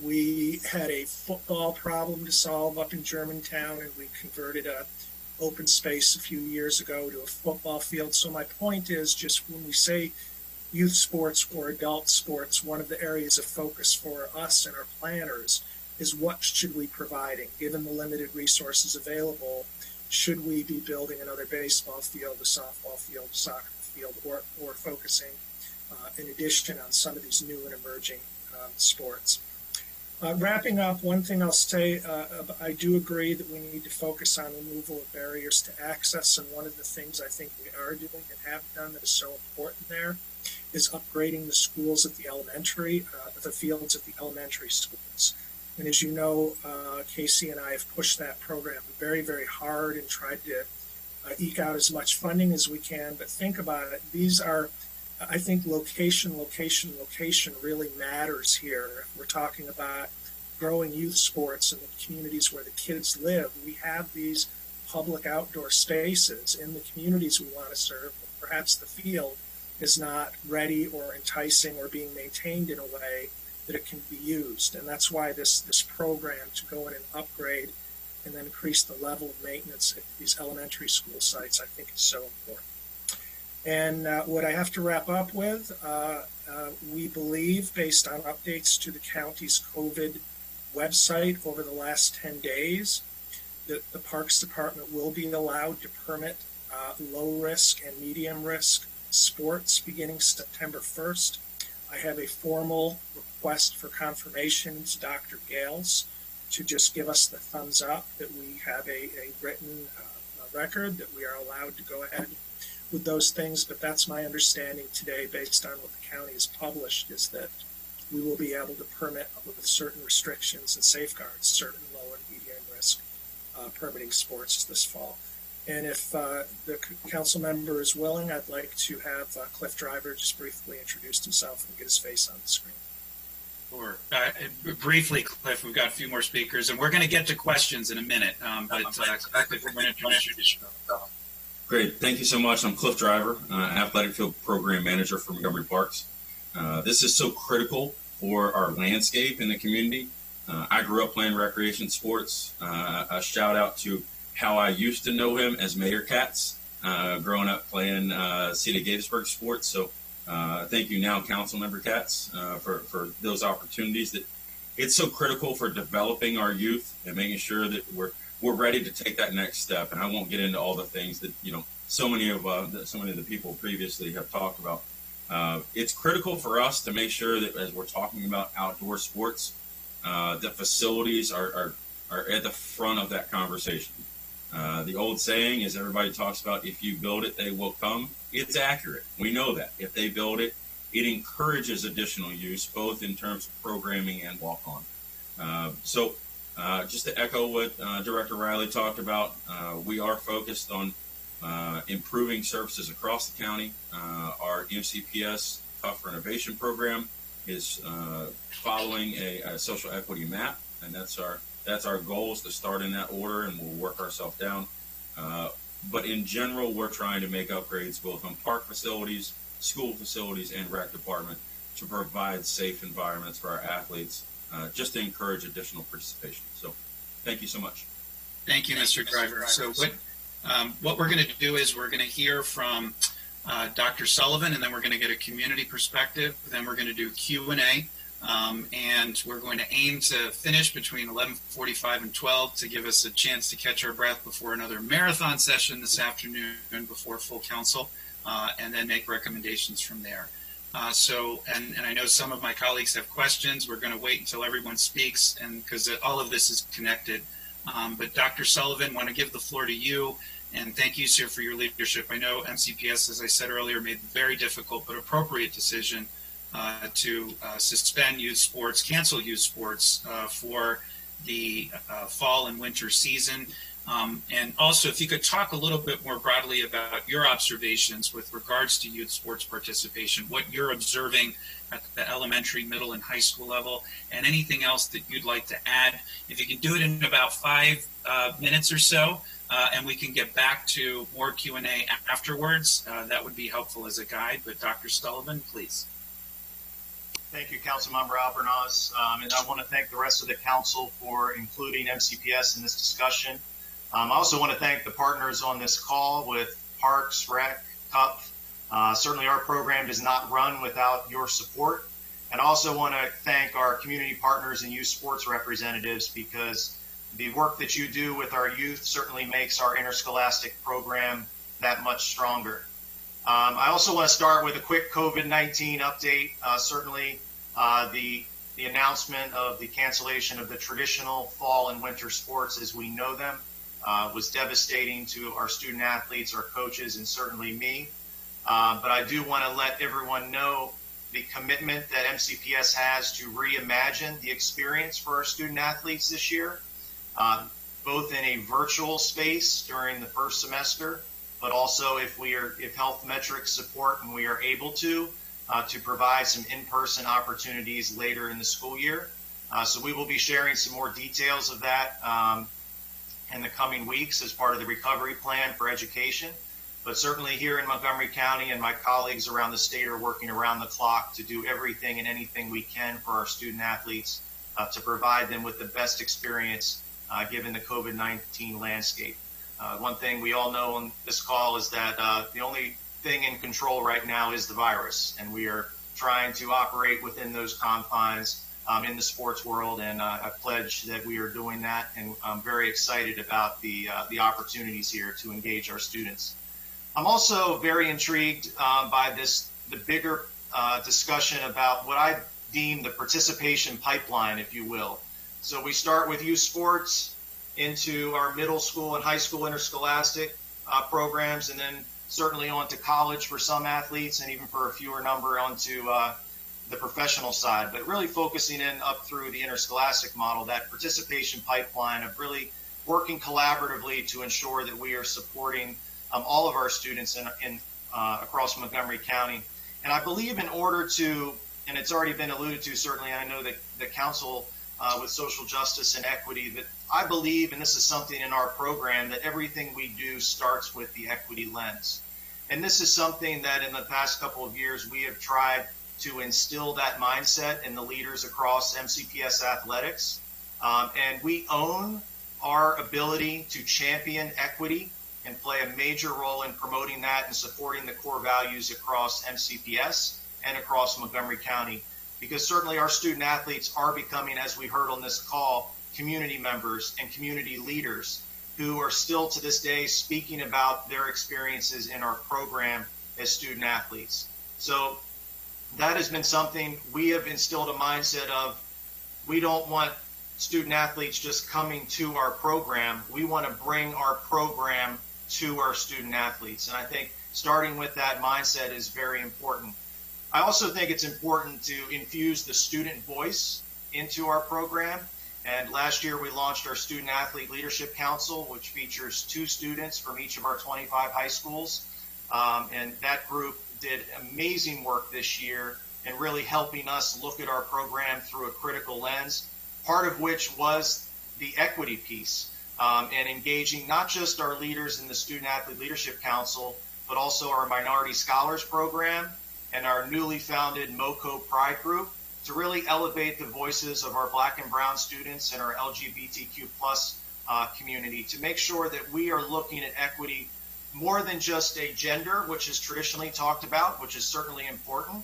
We had a football problem to solve up in Germantown, and we converted a open space a few years ago to a football field. So my point is, just when we say youth sports or adult sports, one of the areas of focus for us and our planners is what should we be providing? Given the limited resources available, should we be building another baseball field, a softball field, a soccer field, or focusing in addition on some of these new and emerging sports? Wrapping up, one thing I'll say, I do agree that we need to focus on removal of barriers to access, and one of the things I think we are doing and have done that is so important there is upgrading the schools at the elementary, the fields at the elementary schools. And as you know, Casey and I have pushed that program very, very hard and tried to eke out as much funding as we can. But think about it. These are, I think, location really matters here. If we're talking about growing youth sports in the communities where the kids live, we have these public outdoor spaces in the communities we want to serve. But perhaps the field is not ready or enticing or being maintained in a way that it can be used. And that's why this program to go in and upgrade and then increase the level of maintenance at these elementary school sites, I think, is so important. And what I have to wrap up with, we believe, based on updates to the county's COVID website over the last 10 days, that the Parks Department will be allowed to permit low risk and medium risk sports beginning September 1st. I have a formal request for confirmation to Dr. Gales to just give us the thumbs up that we have a written record that we are allowed to go ahead with those things. But that's my understanding today, based on what the county has published, is that we will be able to permit with certain restrictions and safeguards certain low and medium risk permitting sports this fall. And if the council member is willing, I'd like to have Cliff Driver just briefly introduce himself and get his face on the screen. Sure. Briefly, Cliff, we've got a few more speakers, and we're going to get to questions in a minute. But Cliff, we're going to introduce you. Great. Thank you so much. I'm Cliff Driver, Athletic Field Program Manager for Montgomery Parks. This is so critical for our landscape in the community. I grew up playing recreation sports. A shout out to how I used to know him as Mayor Katz, growing up playing City of Gettysburg sports. So thank you now, Councilmember Katz, for those opportunities. That it's so critical for developing our youth and making sure that we're ready to take that next step. And I won't get into all the things that so many of the people previously have talked about. It's critical for us to make sure that as we're talking about outdoor sports, the facilities are at the front of that conversation. The old saying is everybody talks about, if you build it, they will come. It's accurate. We know that. If they build it, it encourages additional use, both in terms of programming and walk-on. So just to echo what Director Riley talked about, we are focused on improving services across the county. Our MCPS Tough Renovation Program is following a social equity map, and that's our goal, is to start in that order, and we'll work ourselves down. But in general, we're trying to make upgrades both on park facilities, school facilities, and rec department to provide safe environments for our athletes, just to encourage additional participation. So thank you so much. Thank you, Mr. Driver. So what we're going to do is we're going to hear from Dr. Sullivan, and then we're going to get a community perspective. Then we're going to do Q&A. And we're going to aim to finish between 11:45 and 12 to give us a chance to catch our breath before another marathon session this afternoon before full council, and then make recommendations from there. And I know some of my colleagues have questions. We're going to wait until everyone speaks, and because all of this is connected. But Dr. Sullivan, want to give the floor to you, and thank you, sir, for your leadership. I know MCPS, as I said earlier, made the very difficult but appropriate decision to suspend youth sports, cancel youth sports for the fall and winter season. And also, if you could talk a little bit more broadly about your observations with regards to youth sports participation, what you're observing at the elementary, middle, and high school level, and anything else that you'd like to add. If you can do it in about 5 minutes or so, and we can get back to more Q&A afterwards, that would be helpful as a guide. But Dr. Sullivan, please. Thank you, Councilmember Albornoz, and I want to thank the rest of the council for including MCPS in this discussion. I also want to thank the partners on this call with Parks, Rec, CUP. Certainly our program does not run without your support. And I also want to thank our community partners and youth sports representatives, because the work that you do with our youth certainly makes our interscholastic program that much stronger. I also want to start with a quick COVID-19 update. Certainly, the announcement of the cancellation of the traditional fall and winter sports as we know them was devastating to our student athletes, our coaches, and certainly me. But I do want to let everyone know the commitment that MCPS has to reimagine the experience for our student athletes this year, both in a virtual space during the first semester, but also if health metrics support and we are able to provide some in-person opportunities later in the school year. So we will be sharing some more details of that in the coming weeks as part of the recovery plan for education. But certainly here in Montgomery County and my colleagues around the state are working around the clock to do everything and anything we can for our student athletes to provide them with the best experience given the COVID-19 landscape. One thing we all know on this call is that the only thing in control right now is the virus, and we are trying to operate within those confines in the sports world, and I pledge that we are doing that, and I'm very excited about the opportunities here to engage our students. I'm also very intrigued by the bigger discussion about what I deem the participation pipeline, if you will. So we start with youth sports into our middle school and high school interscholastic programs, and then certainly on to college for some athletes, and even for a fewer number onto the professional side. But really focusing in up through the interscholastic model, that participation pipeline of really working collaboratively to ensure that we are supporting all of our students across Montgomery County. And I believe in order to, and it's already been alluded to, certainly I know that the council with social justice and equity, that I believe, and this is something in our program, that everything we do starts with the equity lens. And this is something that in the past couple of years we have tried to instill that mindset in the leaders across MCPS athletics. And we own our ability to champion equity and play a major role in promoting that and supporting the core values across MCPS and across Montgomery County. Because certainly our student athletes are becoming, as we heard on this call, community members and community leaders who are still to this day speaking about their experiences in our program as student athletes. So that has been something we have instilled a mindset of. We don't want student athletes just coming to our program. We want to bring our program to our student athletes. And I think starting with that mindset is very important. I also think it's important to infuse the student voice into our program. And last year we launched our Student Athlete Leadership Council, which features 2 students from each of our 25 high schools. And that group did amazing work this year in really helping us look at our program through a critical lens, part of which was the equity piece, and engaging not just our leaders in the Student Athlete Leadership Council, but also our Minority Scholars Program and our newly founded MoCo Pride Group to really elevate the voices of our Black and Brown students and our LGBTQ plus community to make sure that we are looking at equity more than just a gender, which is traditionally talked about, which is certainly important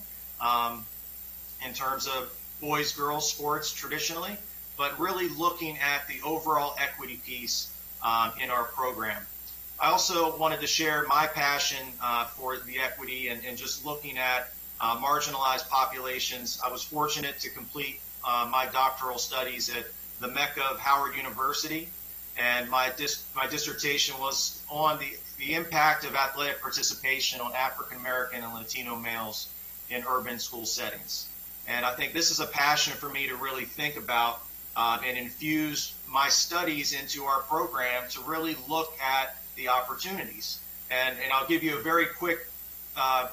in terms of boys, girls sports traditionally, but really looking at the overall equity piece in our program. I also wanted to share my passion for the equity and just looking at marginalized populations. I was fortunate to complete my doctoral studies at the Mecca of Howard University, and my dissertation was on the impact of athletic participation on African American and Latino males in urban school settings. And I think this is a passion for me to really think about and infuse my studies into our program to really look at the opportunities. And I'll give you a very quick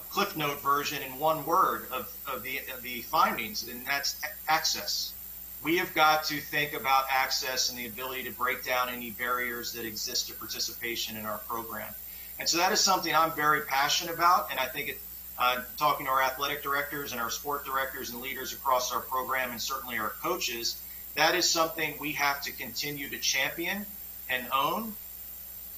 Cliff Note version in one word of the findings, and that's access. We have got to think about access and the ability to break down any barriers that exist to participation in our program. And so that is something I'm very passionate about, and I think talking to our athletic directors and our sport directors and leaders across our program, and certainly our coaches, that is something we have to continue to champion and own.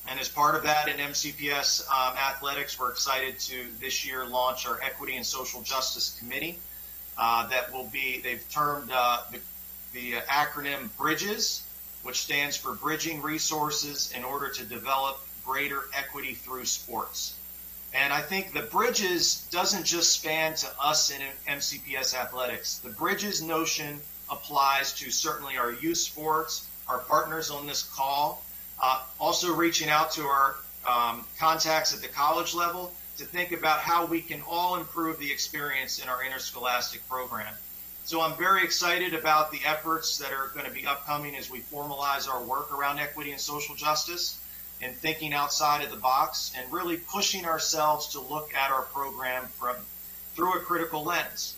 And as part of that in MCPS athletics, we're excited to this year launch our Equity and Social Justice Committee. That will be, they've termed the acronym BRIDGES, which stands for Bridging Resources in Order to Develop Greater Equity Through Sports. And I think the bridges doesn't just span to us in MCPS athletics. The bridges notion applies to certainly our youth sports, our partners on this call, also reaching out to our contacts at the college level to think about how we can all improve the experience in our interscholastic program. So I'm very excited about the efforts that are going to be upcoming as we formalize our work around equity and social justice and thinking outside of the box and really pushing ourselves to look at our program through a critical lens.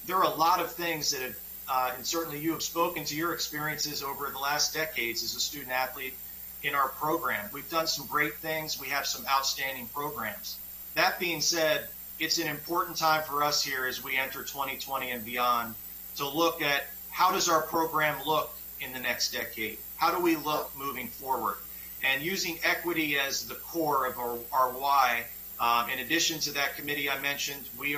There are a lot of things that have, and certainly you have spoken to your experiences over the last decades as a student athlete in our program. We've done some great things. We have some outstanding programs. That being said, it's an important time for us here as we enter 2020 and beyond to look at how does our program look in the next decade? How do we look moving forward? And using equity as the core of our why, in addition to that committee I mentioned, we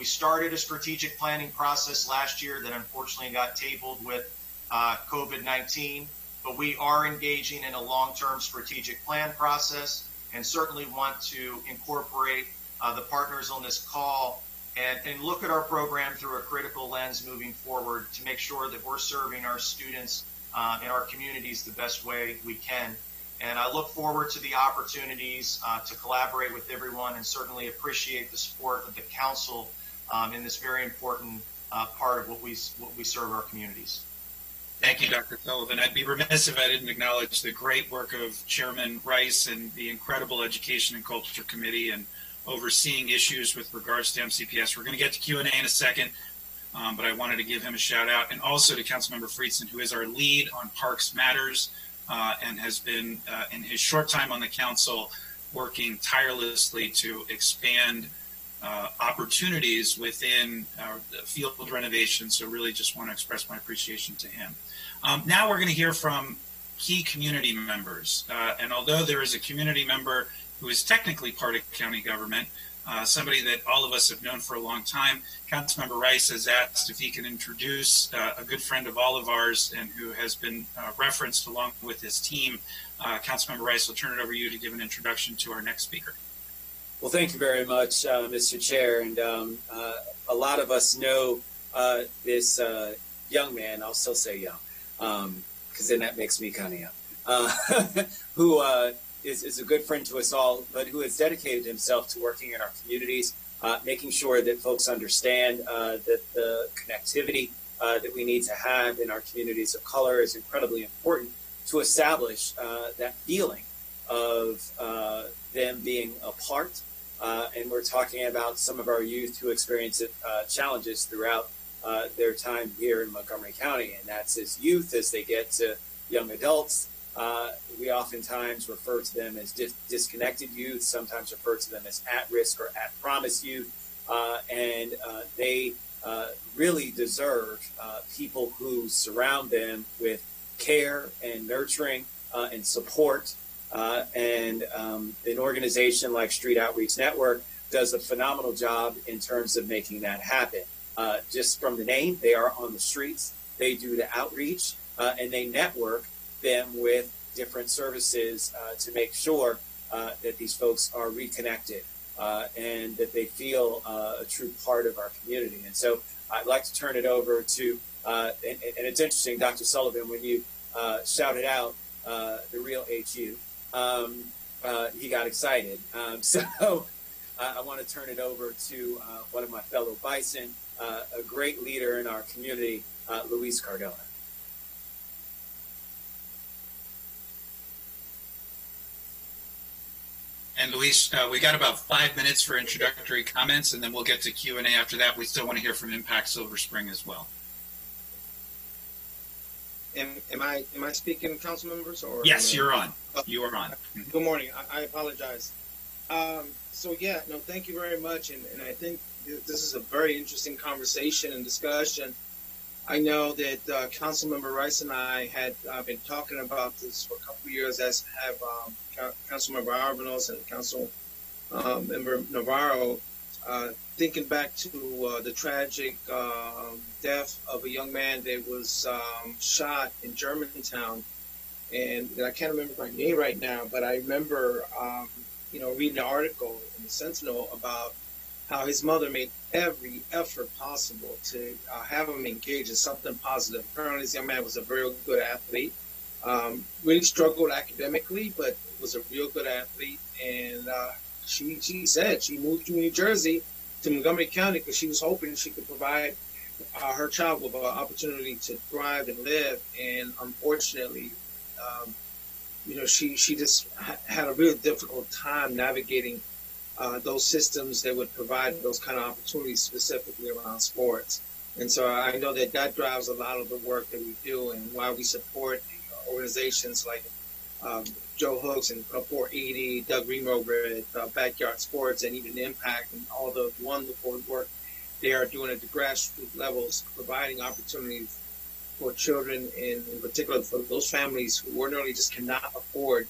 started a strategic planning process last year that unfortunately got tabled with COVID-19, but we are engaging in a long-term strategic plan process and certainly want to incorporate the partners on this call and look at our program through a critical lens moving forward to make sure that we're serving our students and our communities the best way we can. And I look forward to the opportunities to collaborate with everyone and certainly appreciate the support of the council in this very important part of what we serve our communities. Thank you, Dr. Sullivan. I'd be remiss if I didn't acknowledge the great work of Chairman Rice and the incredible Education and Culture Committee and overseeing issues with regards to MCPS. We're going to get to Q&A in a second, but I wanted to give him a shout out, and also to Councilmember Friedson, who is our lead on Parks Matters and has been, in his short time on the council, working tirelessly to expand opportunities within the field renovation. So really just want to express my appreciation to him. Now we're going to hear from key community members. And although there is a community member who is technically part of county government, somebody that all of us have known for a long time, Councilmember Rice has asked if he can introduce a good friend of all of ours and who has been referenced along with his team. Councilmember Rice, I'll turn it over to you to give an introduction to our next speaker. Well, thank you very much, Mr. Chair. And a lot of us know this young man, I'll still say young, because then that makes me kind of young, who is a good friend to us all, but who has dedicated himself to working in our communities, making sure that folks understand that the connectivity that we need to have in our communities of color is incredibly important to establish that feeling of them being a part. And we're talking about some of our youth who experience challenges throughout their time here in Montgomery County, and that's as youth as they get to young adults. We oftentimes refer to them as disconnected youth, sometimes refer to them as at-risk or at-promise youth, and they really deserve people who surround them with care and nurturing and support. And an organization like Street Outreach Network does a phenomenal job in terms of making that happen. Just from the name, they are on the streets, they do the outreach, and they network them with different services to make sure that these folks are reconnected and that they feel a true part of our community. And so I'd like to turn it over to, and it's interesting, Dr. Sullivan, when you shouted out the real HU, he got excited. So I want to turn it over to one of my fellow Bison, a great leader in our community, Luis Cardona. And Luis, we got about 5 minutes for introductory comments, and then we'll get to Q&A after that. We still want to hear from Impact Silver Spring as well. Am I speaking, council members? Or yes, you're on. You are on. Good morning. I apologize. So yeah, no, thank you very much. And I think this is a very interesting conversation and discussion. I know that Councilmember Rice and I had been talking about this for a couple of years, as have Councilmember Arbanos and Councilmember Navarro, thinking back to the tragic death of a young man that was shot in Germantown. And I can't remember my name right now, but I remember, reading an article in the Sentinel about how his mother made every effort possible to have him engage in something positive. Apparently, this young man was a very good athlete, really struggled academically, but was a real good athlete. And she said she moved from New Jersey to Montgomery County because she was hoping she could provide her child with an opportunity to thrive and live. And unfortunately, she just had a real difficult time navigating those systems that would provide those kind of opportunities specifically around sports. And so I know that drives a lot of the work that we do and why we support organizations like Joe Hooks and PHED, Doug Reamer at Backyard Sports, and even Impact, and all the wonderful work they are doing at the grassroots levels, providing opportunities for children, and in particular for those families who ordinarily just cannot afford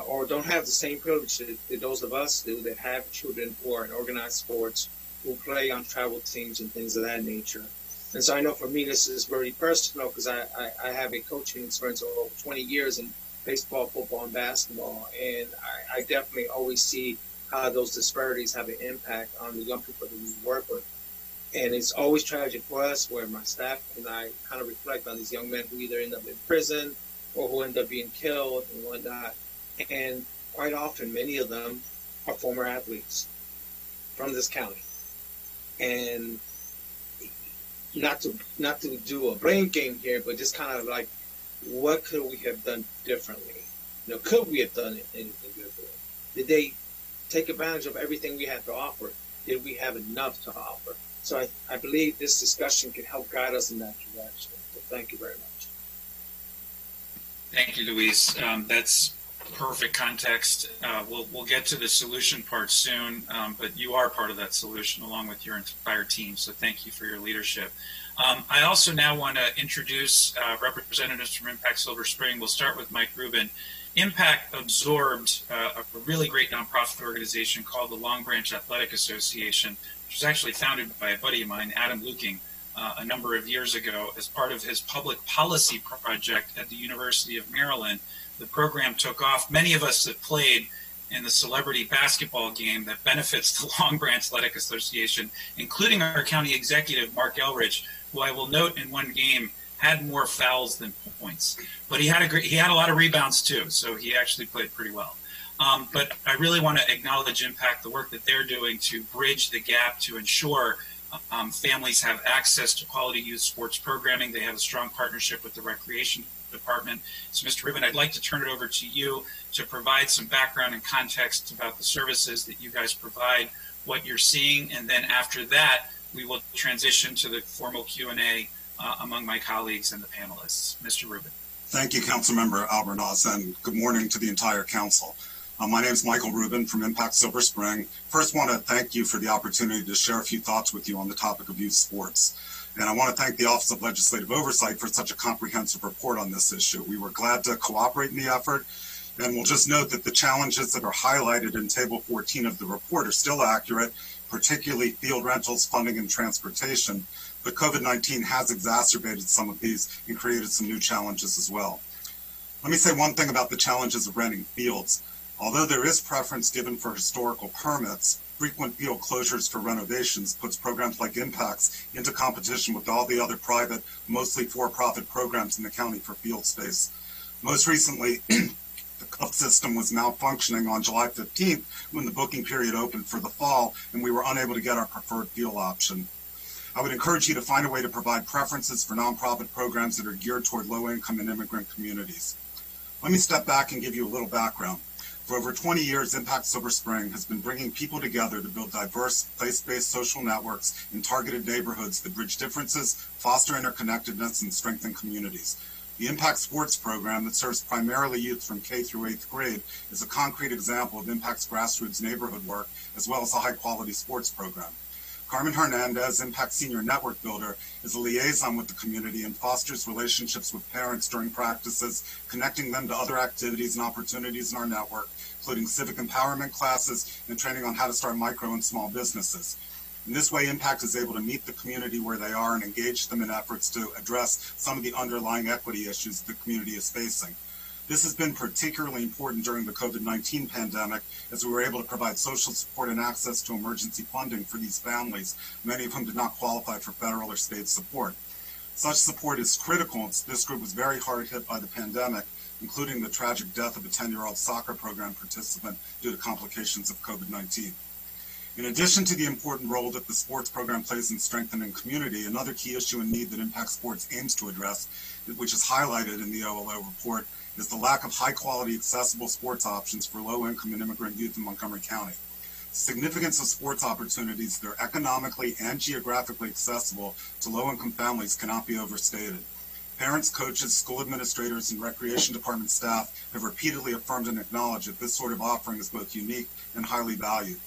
or don't have the same privileges that those of us do that have children who are in organized sports, who play on travel teams and things of that nature. And so I know for me this is very personal because I have a coaching experience of over 20 years in baseball, football, and basketball, and I definitely always see how those disparities have an impact on the young people that we work with. And it's always tragic for us where my staff and I kind of reflect on these young men who either end up in prison or who end up being killed and whatnot. And quite often, many of them are former athletes from this county. And not to do a blame game here, but just kind of like, what could we have done differently? Could we have done anything differently? Did they take advantage of everything we had to offer? Did we have enough to offer? So I believe this discussion can help guide us in that direction. So thank you very much. Thank you, Luis. That's perfect context. We'll get to the solution part soon, but you are part of that solution along with your entire team. So thank you for your leadership. I also now want to introduce representatives from Impact Silver Spring. We'll start with Mike Rubin. Impact absorbed a really great nonprofit organization called the Long Branch Athletic Association, which was actually founded by a buddy of mine, Adam Luking, a number of years ago as part of his public policy project at the University of Maryland. The program took off. Many of us that played in the celebrity basketball game that benefits the Long Branch Athletic Association, including our county executive, Mark Elridge, who I will note in one game had more fouls than points. But he had a lot of rebounds too, so he actually played pretty well. But I really want to acknowledge Impact, the work that they're doing to bridge the gap to ensure families have access to quality youth sports programming. They have a strong partnership with the Recreation Department. So, Mr. Rubin, I'd like to turn it over to you to provide some background and context about the services that you guys provide, what you're seeing, and then after that, we will transition to the formal Q&A among my colleagues and the panelists. Mr. Rubin. Thank you, Councilmember Albornoz, and good morning to the entire council. My name is Michael Rubin from Impact Silver Spring. First, want to thank you for the opportunity to share a few thoughts with you on the topic of youth sports. And I want to thank the Office of Legislative Oversight for such a comprehensive report on this issue. We were glad to cooperate in the effort, and we'll just note that the challenges that are highlighted in Table 14 of the report are still accurate, particularly field rentals, funding, and transportation. But COVID-19 has exacerbated some of these and created some new challenges as well. Let me say one thing about the challenges of renting fields. Although there is preference given for historical permits, frequent field closures for renovations puts programs like Impact's into competition with all the other private, mostly for-profit programs in the county for field space. Most recently, the CUP system was malfunctioning on July 15th when the booking period opened for the fall, and we were unable to get our preferred field option. I would encourage you to find a way to provide preferences for nonprofit programs that are geared toward low-income and immigrant communities. Let me step back and give you a little background. For over 20 years, Impact Silver Spring has been bringing people together to build diverse, place-based social networks in targeted neighborhoods that bridge differences, foster interconnectedness, and strengthen communities. The Impact Sports program that serves primarily youth from K through 8th grade is a concrete example of Impact's grassroots neighborhood work, as well as a high-quality sports program. Carmen Hernandez, Impact Senior Network Builder, is a liaison with the community and fosters relationships with parents during practices, connecting them to other activities and opportunities in our network, including civic empowerment classes and training on how to start micro and small businesses. In this way, Impact is able to meet the community where they are and engage them in efforts to address some of the underlying equity issues the community is facing. This has been particularly important during the COVID-19 pandemic, as we were able to provide social support and access to emergency funding for these families, many of whom did not qualify for federal or state support. Such support is critical, as this group was very hard hit by the pandemic, including the tragic death of a 10-year-old soccer program participant due to complications of COVID-19. In addition to the important role that the sports program plays in strengthening community, another key issue and need that Impact Sports aims to address, which is highlighted in the OLO report, is the lack of high-quality, accessible sports options for low-income and immigrant youth in Montgomery County. The significance of sports opportunities that are economically and geographically accessible to low-income families cannot be overstated. Parents, coaches, school administrators, and recreation department staff have repeatedly affirmed and acknowledged that this sort of offering is both unique and highly valued.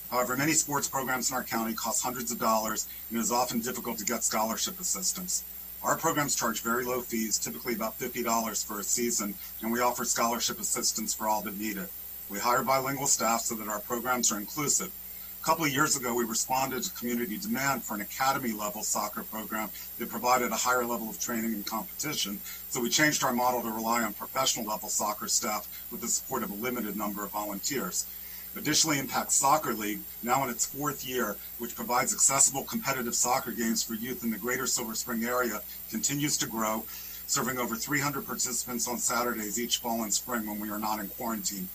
However, many sports programs in our county cost hundreds of dollars, and it is often difficult to get scholarship assistance. Our programs charge very low fees, typically about $50 for a season, and we offer scholarship assistance for all that need it. We hire bilingual staff so that our programs are inclusive. A couple of years ago, we responded to community demand for an academy-level soccer program that provided a higher level of training and competition, so we changed our model to rely on professional-level soccer staff with the support of a limited number of volunteers. Additionally, Impact Soccer League, now in its 4th year, which provides accessible competitive soccer games for youth in the greater Silver Spring area, continues to grow, serving over 300 participants on Saturdays each fall and spring when we are not in quarantine.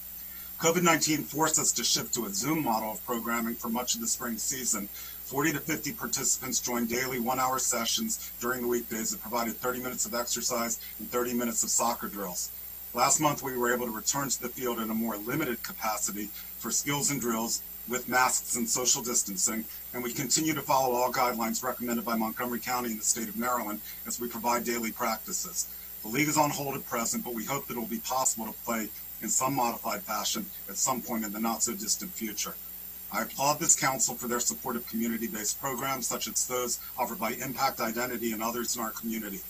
COVID-19 forced us to shift to a Zoom model of programming for much of the spring season. 40 to 50 participants joined daily 1-hour sessions during the weekdays that provided 30 minutes of exercise and 30 minutes of soccer drills. Last month, we were able to return to the field in a more limited capacity for skills and drills with masks and social distancing, and we continue to follow all guidelines recommended by Montgomery County and the state of Maryland as we provide daily practices. The league is on hold at present, but we hope that it will be possible to play in some modified fashion at some point in the not-so-distant future. I applaud this council for their support of community-based programs such as those offered by Impact Identity and others in our community.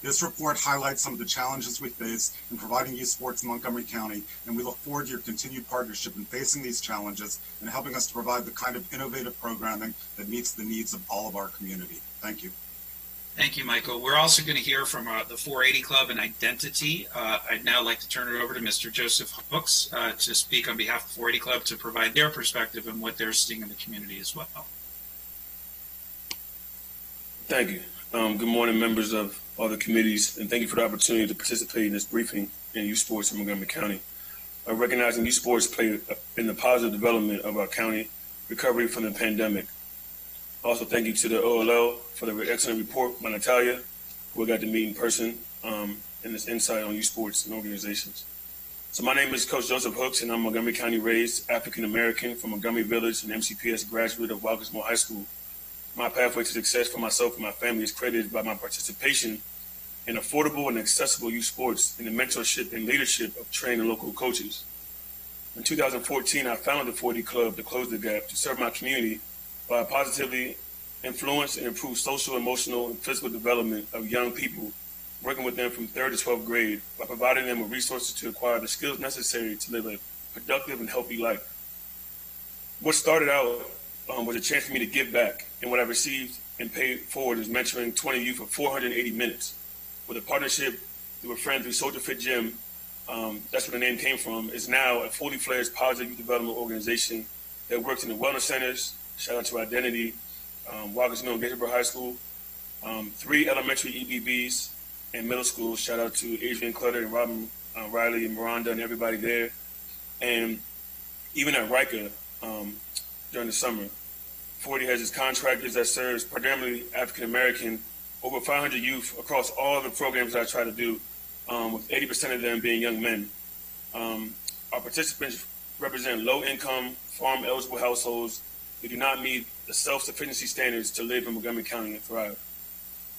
This report highlights some of the challenges we face in providing youth sports in Montgomery County, and we look forward to your continued partnership in facing these challenges and helping us to provide the kind of innovative programming that meets the needs of all of our community. Thank you. Thank you, Michael. We're also going to hear from the 480 Club and Identity. I'd now like to turn it over to Mr. Joseph Hooks to speak on behalf of 480 Club to provide their perspective and what they're seeing in the community as well. Thank you. Good morning, members of all the committees, and thank you for the opportunity to participate in this briefing in youth sports in Montgomery County. Recognizing youth sports play in the positive development of our county recovery from the pandemic. Also, thank you to the OLL for the excellent report by Natalia, who I got to meet in person, and this insight on youth sports and organizations. So my name is Coach Joseph Hooks, and I'm Montgomery County raised African-American from Montgomery Village and MCPS graduate of Walkersville High School. My pathway to success for myself and my family is credited by my participation in affordable and accessible youth sports and the mentorship and leadership of trained and local coaches. In 2014, I founded the 480 Club to close the gap to serve my community by positively influence and improve social, emotional, and physical development of young people, working with them from 3rd to 12th grade by providing them with resources to acquire the skills necessary to live a productive and healthy life. What started out was a chance for me to give back, and what I received and paid forward is mentoring 20 youth for 480 minutes. With a partnership through a friend through Soldier Fit Gym, that's where the name came from, is now a fully fledged positive youth development organization that works in the wellness centers. Shout out to Identity, Walkersville and Gaithersburg High School, 3 elementary EBBs and middle schools. Shout out to Adrian Clutter and Robin Riley and Miranda and everybody there. And even at Riker during the summer, 480 has its contractors that serves predominantly African-American, over 500 youth across all the programs that I try to do, with 80% of them being young men. Our participants represent low-income, farm-eligible households who do not meet the self-sufficiency standards to live in Montgomery County and thrive.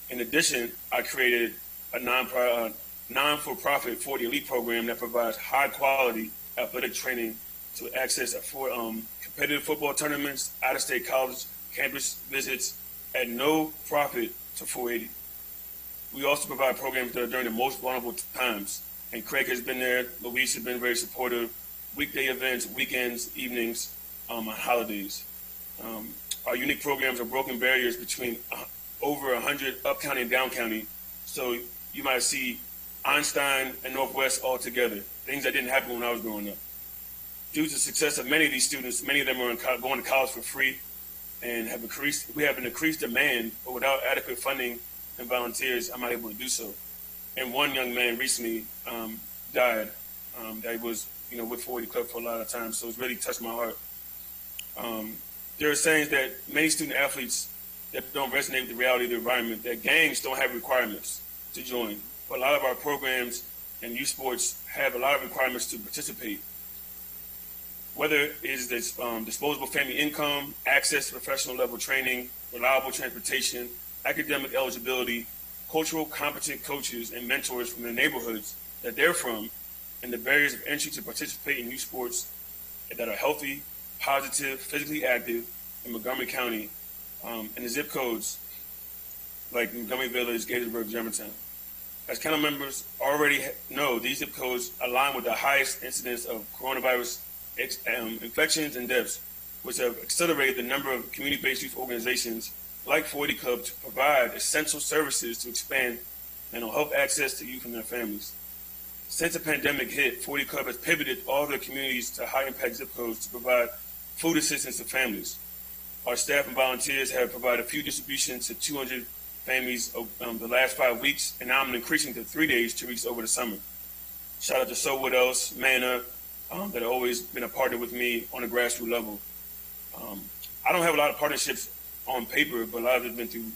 In addition, I created a non-for-profit 480 Elite program that provides high-quality athletic training to access competitive football tournaments, out-of-state college campus visits at no profit to 480. We also provide programs that are during the most vulnerable times, and Craig has been there, Luis has been very supportive, weekday events, weekends, evenings, on holidays. Our unique programs are broken barriers between over 100 up county and down county, so you might see Einstein and Northwest all together, things that didn't happen when I was growing up. Due to the success of many of these students, many of them are going to college for free and we have an increased demand, but without adequate funding and volunteers, I'm not able to do so. And one young man recently died. That was, with 480 Club for a lot of time, so it's really touched my heart. There are sayings that many student athletes that don't resonate with the reality of the environment, that gangs don't have requirements to join. But a lot of our programs and youth sports have a lot of requirements to participate. Whether it is this disposable family income, access to professional level training, reliable transportation, academic eligibility, cultural competent coaches and mentors from the neighborhoods that they're from, and the barriers of entry to participate in youth sports that are healthy, positive, physically active in Montgomery County, and the zip codes like Montgomery Village, Gaithersburg, Germantown. As council members already know, these zip codes align with the highest incidence of coronavirus infections and deaths, which have accelerated the number of community-based youth organizations like 480 Club to provide essential services to expand mental health access to youth and their families. Since the pandemic hit, 480 Club has pivoted all their communities to high-impact zip codes to provide food assistance to families. Our staff and volunteers have provided food distribution to 200 families the last 5 weeks, and now I'm increasing to 3 days to reach over the summer. Shout out to So What Else, Manna, that have always been a partner with me on a grassroots level. I don't have a lot of partnerships on paper, but a lot of it's been through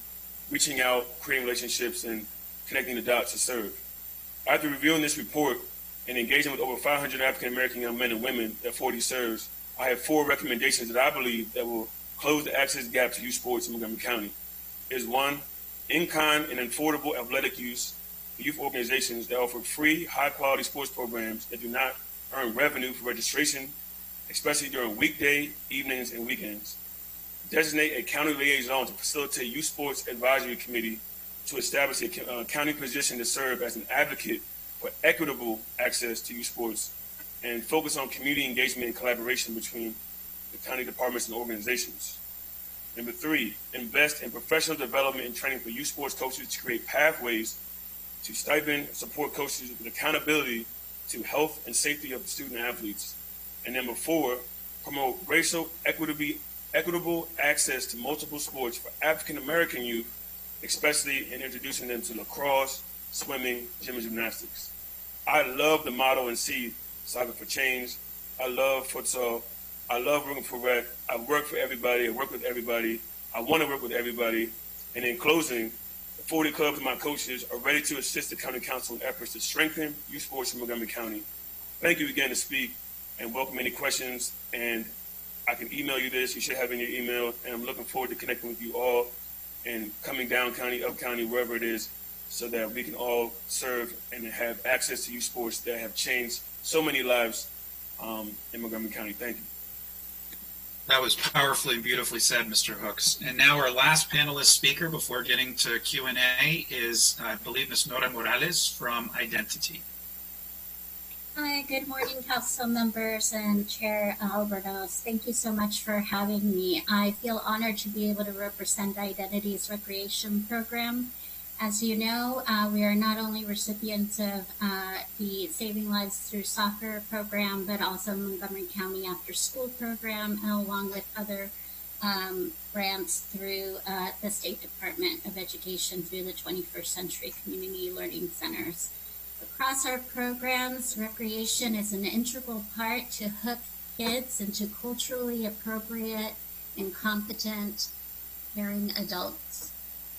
reaching out, creating relationships, and connecting the dots to serve. After reviewing this report and engaging with over 500 African-American young men and women that 480 serves, I have 4 recommendations that I believe that will close the access gap to youth sports in Montgomery County. Is 1, in-kind and affordable athletic use for youth organizations that offer free, high-quality sports programs that do not earn revenue for registration, especially during weekday, evenings, and weekends. Designate a county liaison to facilitate youth sports advisory committee to establish a county position to serve as an advocate for equitable access to youth sports, and focus on community engagement and collaboration between the county departments and organizations. Number 3, invest in professional development and training for youth sports coaches to create pathways to stipend support coaches with accountability to health and safety of the student athletes. And number 4, promote racial equitable access to multiple sports for African American youth, especially in introducing them to lacrosse, swimming, gym and gymnastics. I love the motto and see Soccer for Change. I love futsal. I love working for rec. I work for everybody. I work with everybody. I want to work with everybody. And in closing, the 480 Clubs and my coaches are ready to assist the county council in efforts to strengthen youth sports in Montgomery County. Thank you again to speak, and welcome any questions. And I can email you this. You should have in your email. And I'm looking forward to connecting with you all and coming down county, up county, wherever it is, so that we can all serve and have access to youth sports that have changed so many lives in Montgomery County. Thank you. That was powerfully and beautifully said, Mr. Hooks. And now our last panelist speaker before getting to Q&A is, I believe, Ms. Nora Morales from Identity. Hi, good morning, council members and Chair Albertos. Thank you so much for having me. I feel honored to be able to represent Identity's recreation program. As you know, we are not only recipients of the Saving Lives Through Soccer program, but also Montgomery County After School program, and along with other grants through the State Department of Education through the 21st Century Community Learning Centers. Across our programs, recreation is an integral part to hook kids into culturally appropriate and competent, caring adults.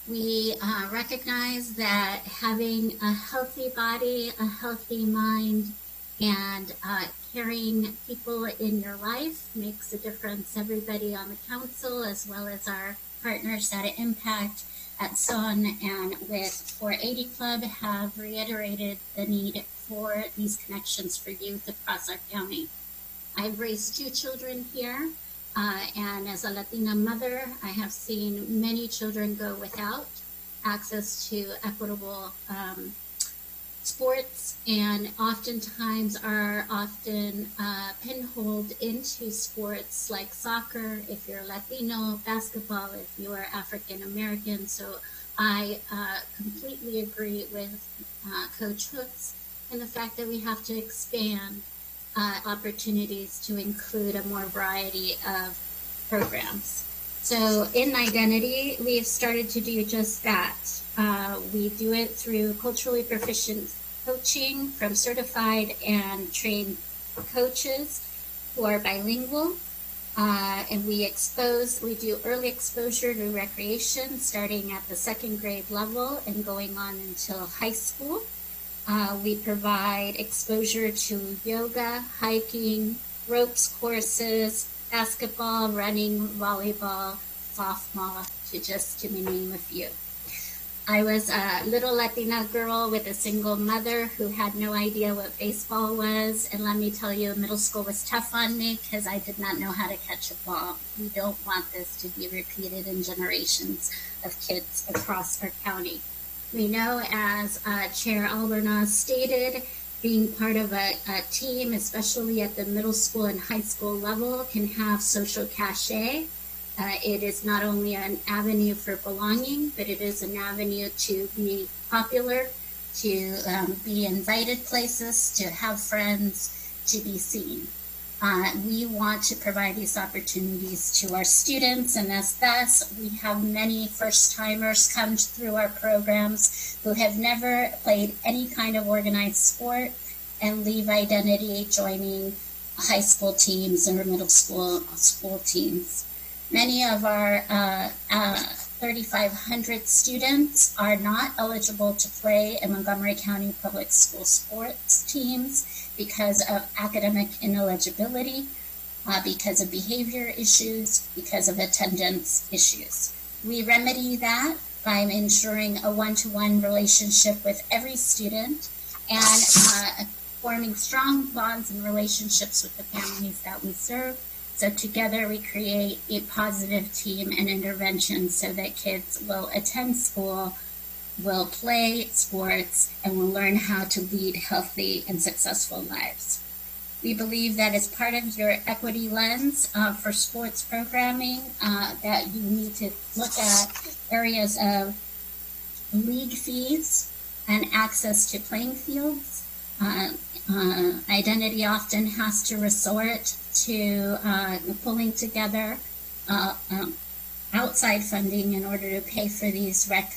We recognize that having a healthy body, a healthy mind, and caring people in your life makes a difference. Everybody on the council, as well as our partners at Impact, at SON, and with 480 Club, have reiterated the need for these connections for youth across our county. I've raised 2 children here. And as a Latina mother, I have seen many children go without access to equitable sports, and oftentimes are pinholed into sports like soccer if you're Latino, basketball if you're African American. So I completely agree with Coach Hooks in the fact that we have to expand opportunities to include a more variety of programs. So in Identity, we have started to do just that. We do it through culturally proficient coaching from certified and trained coaches who are bilingual. And we do early exposure to recreation starting at the second grade level and going on until high school. We provide exposure to yoga, hiking, ropes courses, basketball, running, volleyball, softball, to name a few. I was a little Latina girl with a single mother who had no idea what baseball was. And let me tell you, middle school was tough on me because I did not know how to catch a ball. We don't want this to be repeated in generations of kids across our county. We know, as Chair Albornoz stated, being part of a team, especially at the middle school and high school level, can have social cachet. It is not only an avenue for belonging, but it is an avenue to be popular, to be invited places, to have friends, to be seen. We want to provide these opportunities to our students, and as thus, we have many first-timers come through our programs who have never played any kind of organized sport and leave identity joining high school teams or middle school teams. Many of our 3,500 students are not eligible to play in Montgomery County Public School sports teams because of academic ineligibility, because of behavior issues, because of attendance issues. We remedy that by ensuring a one-to-one relationship with every student and forming strong bonds and relationships with the families that we serve. So together we create a positive team and intervention so that kids will attend school, will play sports, and will learn how to lead healthy and successful lives. We believe that as part of your equity lens for sports programming, that you need to look at areas of league fees and access to playing fields. Identity often has to resort to pulling together outside funding in order to pay for these rec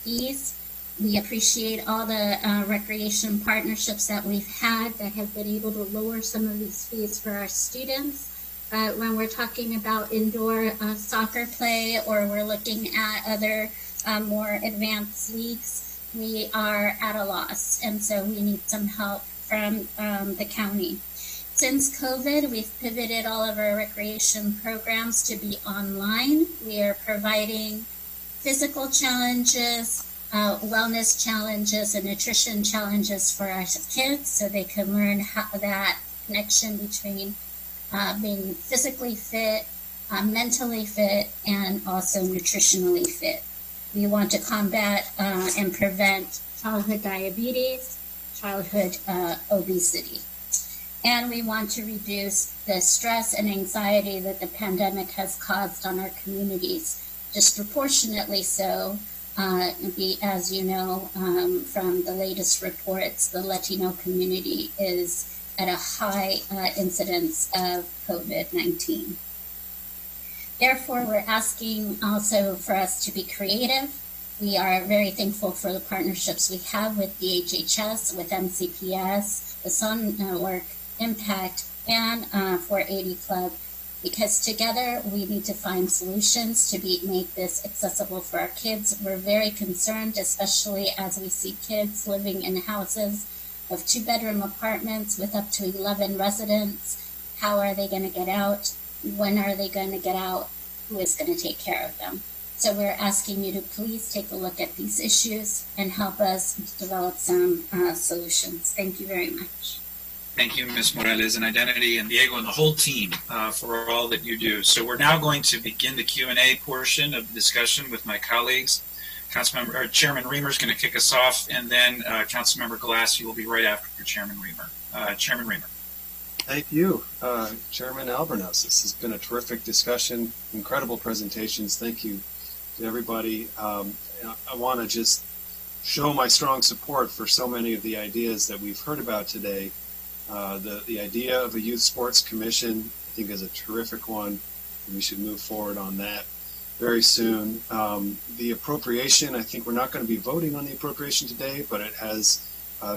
fees. We appreciate all the recreation partnerships that we've had that have been able to lower some of these fees for our students. But when we're talking about indoor soccer play, or we're looking at other more advanced leagues, we are at a loss, and so we need some help from the county. Since COVID, we've pivoted all of our recreation programs to be online. We are providing physical challenges, wellness challenges, and nutrition challenges for our kids so they can learn how that connection between being physically fit, mentally fit, and also nutritionally fit. We want to combat and prevent childhood diabetes, childhood obesity. And we want to reduce the stress and anxiety that the pandemic has caused on our communities, disproportionately so. As you know from the latest reports, the Latino community is at a high incidence of COVID-19. Therefore, we're asking also for us to be creative. We are very thankful for the partnerships we have with the HHS, with MCPS, the Sun Network, Impact, and 480 Club, because together we need to find solutions to make this accessible for our kids. We're very concerned, especially as we see kids living in houses of 2-bedroom apartments with up to 11 residents. How are they going to get out? When are they going to get out? Who is going to take care of them? So we're asking you to please take a look at these issues and help us develop some solutions. Thank you very much. Thank you, Ms. Morales, and Identity, and Diego, and the whole team for all that you do. So we're now going to begin the Q&A portion of the discussion with my colleagues. Chairman Reamer is going to kick us off, and then Councilmember Glass, you will be right after Chairman Reamer. Chairman Reamer. Thank you, Chairman Albornoz. This has been a terrific discussion, incredible presentations. Thank you to everybody. I want to just show my strong support for so many of the ideas that we've heard about today. The idea of a youth sports commission, I think, is a terrific one, and we should move forward on that very soon. The appropriation, I think we're not going to be voting on the appropriation today, but it has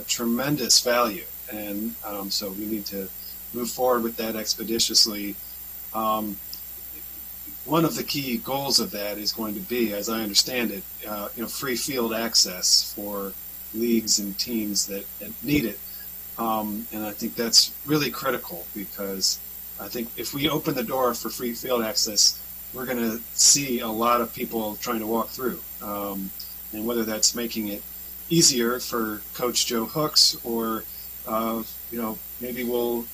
tremendous value. And so we need to move forward with that expeditiously. One of the key goals of that is going to be, as I understand it, free field access for leagues and teams that need it. And I think that's really critical, because I think if we open the door for free field access, we're going to see a lot of people trying to walk through. And whether that's making it easier for Coach Joe Hooks, or maybe we'll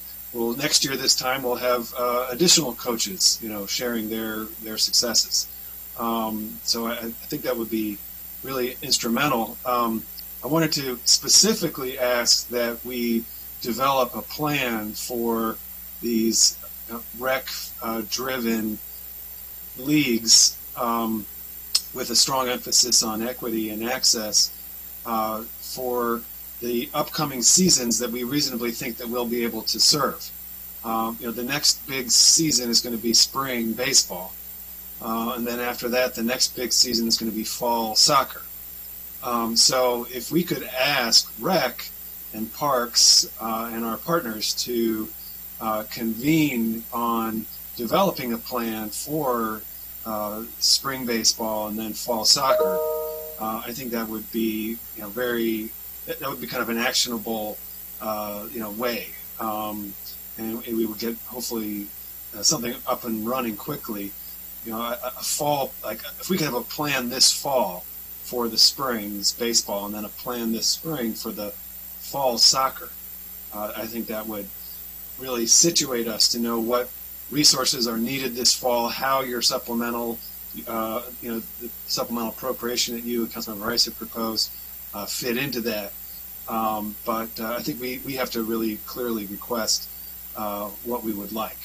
next year this time we'll have additional coaches sharing their successes. So I think that would be really instrumental. I wanted to specifically ask that we develop a plan for these rec-driven leagues with a strong emphasis on equity and access for the upcoming seasons that we reasonably think that we'll be able to serve. The next big season is going to be spring baseball. And then after that, the next big season is going to be fall soccer. So if we could ask Rec and Parks and our partners to convene on developing a plan for spring baseball and then fall soccer, I think that would be that would be kind of an actionable way, and we would get hopefully something up and running quickly. A fall, like if we could have a plan this fall for the spring's baseball, and then a plan this spring for the fall soccer, I think that would really situate us to know what resources are needed this fall, how your supplemental, the supplemental appropriation that you and Councilmember Rice have proposed fit into that. But I think we have to really clearly request what we would like.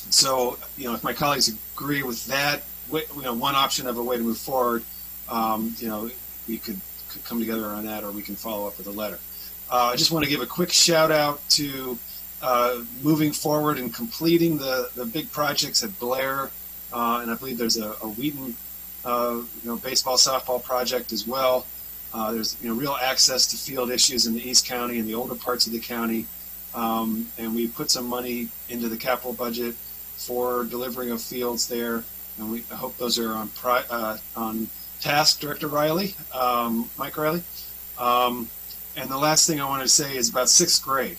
So, if my colleagues agree with that, one option of a way to move forward, we could come together on that, or we can follow up with a letter. I just want to give a quick shout out to moving forward and completing the big projects at Blair, and I believe there's a Wheaton, baseball softball project as well. There's real access to field issues in the East County and the older parts of the county, and we put some money into the capital budget for delivering of fields there, and I hope those are on task, Director Riley, Mike Riley. And the last thing I want to say is about sixth grade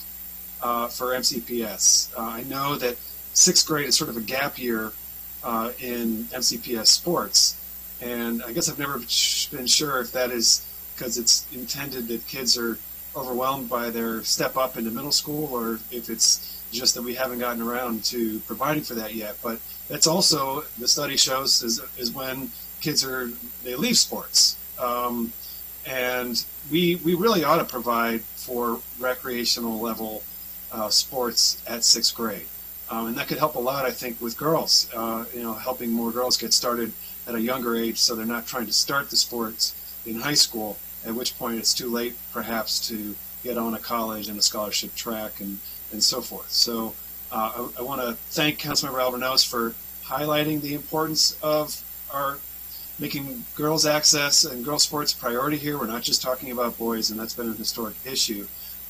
for MCPS. I know that sixth grade is sort of a gap year in MCPS sports, and I guess I've never been sure if that is because it's intended that kids are overwhelmed by their step up into middle school, or if it's just that we haven't gotten around to providing for that yet. But that's also, the study shows, is when kids they leave sports. And we really ought to provide for recreational level sports at sixth grade. And that could help a lot, I think, with girls, helping more girls get started at a younger age, so they're not trying to start the sports in high school, at which point it's too late perhaps to get on a college and a scholarship track and so forth. So I want to thank Councilmember Albornoz for highlighting the importance of our making girls access and girls sports a priority here. We're not just talking about boys, and that's been a historic issue.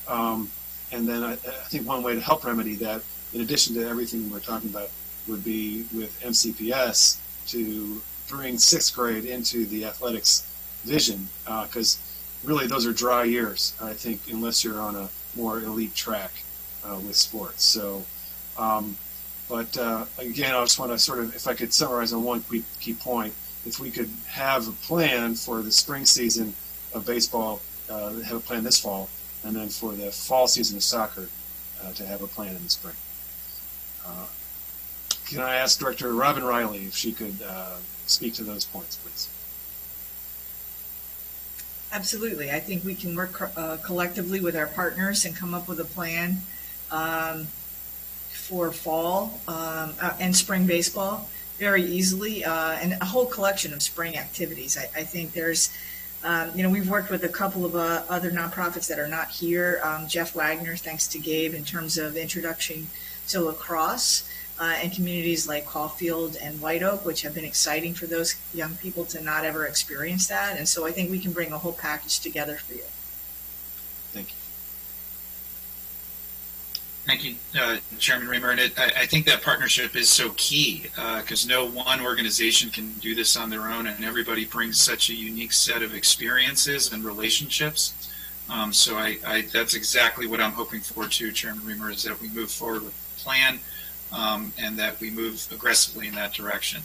And then I think one way to help remedy that, in addition to everything we're talking about, would be with MCPS to bring sixth grade into the athletics vision, because really those are dry years, I think, unless you're on a more elite track with sports. So, but again, I just want to sort of, if I could summarize on one key point, if we could have a plan for the spring season of baseball, have a plan this fall, and then for the fall season of soccer, to have a plan in the spring. Can I ask Director Robin Riley if she could speak to those points, please? Absolutely. I think we can work collectively with our partners and come up with a plan for fall and spring baseball very easily, and a whole collection of spring activities. I think there's, we've worked with a couple of other nonprofits that are not here. Jeff Wagner, thanks to Gabe, in terms of introduction to lacrosse and communities like Caulfield and White Oak, which have been exciting for those young people to not ever experience that. And so I think we can bring a whole package together for you. Thank you. Thank you, Chairman Reamer. And I think that partnership is so key because no one organization can do this on their own, and everybody brings such a unique set of experiences and relationships. So that's exactly what I'm hoping for too, Chairman Reamer, is that we move forward with the plan and that we move aggressively in that direction.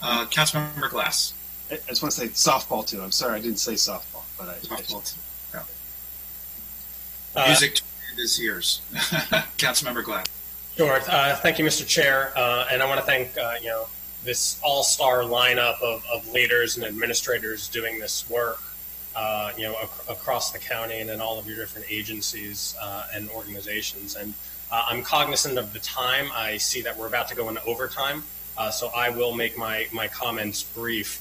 Councilmember Glass. I just want to say softball too. I'm sorry I didn't say softball, but softball too. Yeah. Music to this year's. Councilmember Glass. Sure. Thank you, Mr. Chair, and I want to thank this all-star lineup of leaders and administrators doing this work, across the county and in all of your different agencies and organizations. And I'm cognizant of the time. I see that we're about to go into overtime, so I will make my comments brief.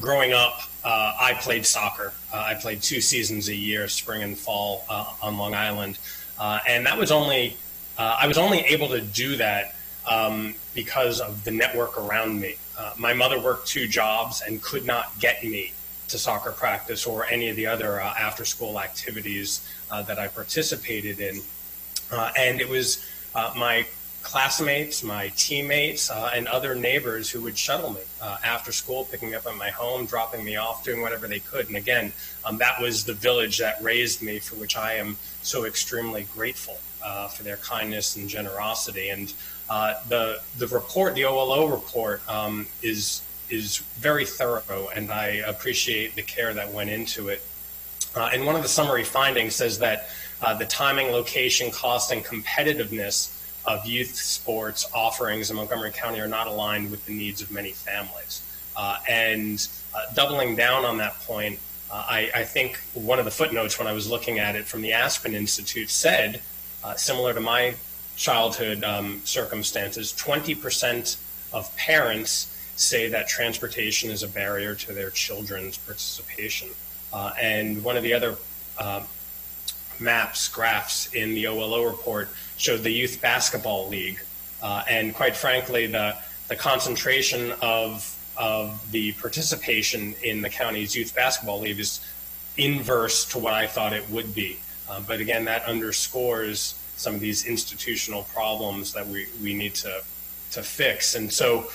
Growing up, I played soccer. I played 2 seasons a year, spring and fall, on Long Island, and that was only I was only able to do that because of the network around me. My mother worked 2 jobs and could not get me to soccer practice or any of the other after-school activities that I participated in, and it was my classmates, my teammates, and other neighbors who would shuttle me after school, picking me up at my home, dropping me off, doing whatever they could. And again, that was the village that raised me, for which I am so extremely grateful for their kindness and generosity. And the report, the OLO report, is very thorough, and I appreciate the care that went into it. And one of the summary findings says that the timing, location, cost, and competitiveness of youth sports offerings in Montgomery County are not aligned with the needs of many families. And doubling down on that point, I think one of the footnotes when I was looking at it from the Aspen Institute said, similar to my childhood circumstances, 20% of parents say that transportation is a barrier to their children's participation. And one of the other graphs in the OLO report showed the Youth Basketball League. And quite frankly, the concentration of the participation in the county's Youth Basketball League is inverse to what I thought it would be. But again, that underscores some of these institutional problems that we need to fix. And so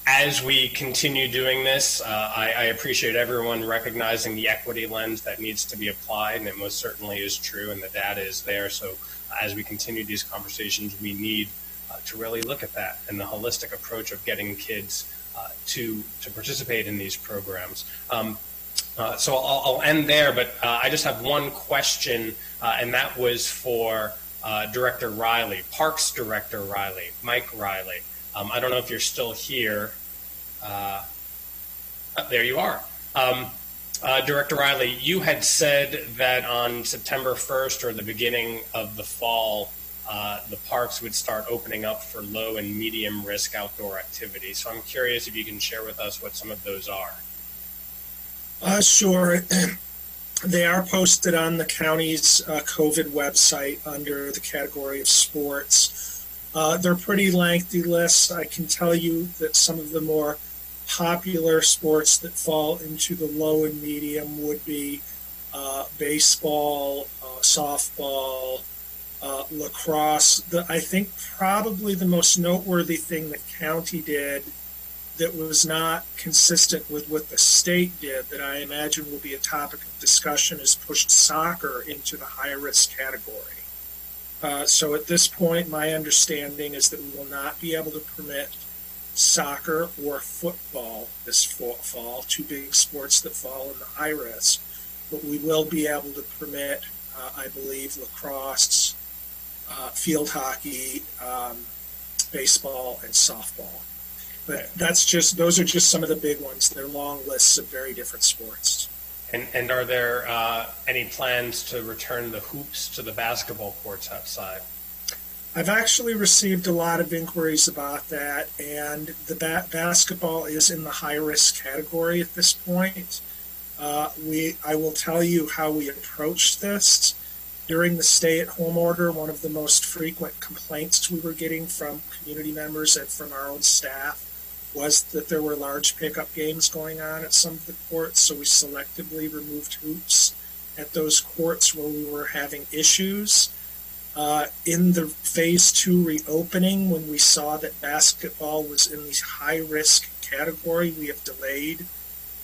as we continue doing this, I appreciate everyone recognizing the equity lens that needs to be applied, and it most certainly is true, and the data is there. So as we continue these conversations, we need to really look at that and the holistic approach of getting kids to participate in these programs. So I'll end there, but I just have one question, and that was for Director Riley, Parks Director Riley, Mike Riley. I don't know if you're still here. There you are. Director Riley, you had said that on September 1st or the beginning of the fall, the parks would start opening up for low and medium risk outdoor activities. So I'm curious if you can share with us what some of those are. Sure. They are posted on the county's COVID website under the category of sports. They're pretty lengthy lists. I can tell you that some of the more popular sports that fall into the low and medium would be baseball, softball, lacrosse. I think probably the most noteworthy thing the county did that was not consistent with what the state did, that I imagine will be a topic of discussion, is pushed soccer into the high-risk category. So at this point, my understanding is that we will not be able to permit soccer or football this fall, 2 big sports that fall in the high risk, but we will be able to permit, I believe, lacrosse, field hockey, baseball, and softball. But those are just some of the big ones. They're long lists of very different sports. And are there any plans to return the hoops to the basketball courts outside? I've actually received a lot of inquiries about that, and the basketball is in the high-risk category at this point. I will tell you how we approached this. During the stay-at-home order, one of the most frequent complaints we were getting from community members and from our own staff was that there were large pickup games going on at some of the courts, so we selectively removed hoops at those courts where we were having issues. In the phase 2 reopening, when we saw that basketball was in the high-risk category, we have delayed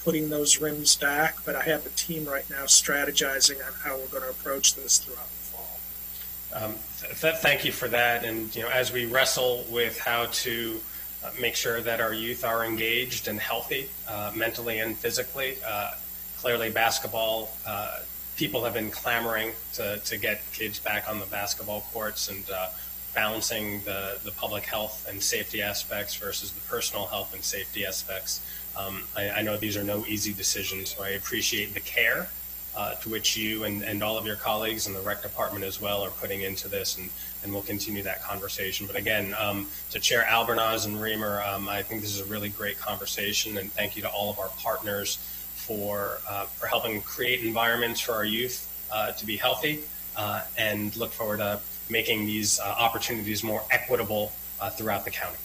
putting those rims back, but I have a team right now strategizing on how we're going to approach this throughout the fall. Thank you for that. And as we wrestle with how to make sure that our youth are engaged and healthy, mentally and physically, clearly basketball, people have been clamoring to get kids back on the basketball courts, and balancing the public health and safety aspects versus the personal health and safety aspects. I know these are no easy decisions, so I appreciate the care to which you and all of your colleagues in the rec department as well are putting into this, and we'll continue that conversation. But again, to Chair Albornoz and Reamer, I think this is a really great conversation, and thank you to all of our partners for helping create environments for our youth to be healthy, and look forward to making these opportunities more equitable throughout the county.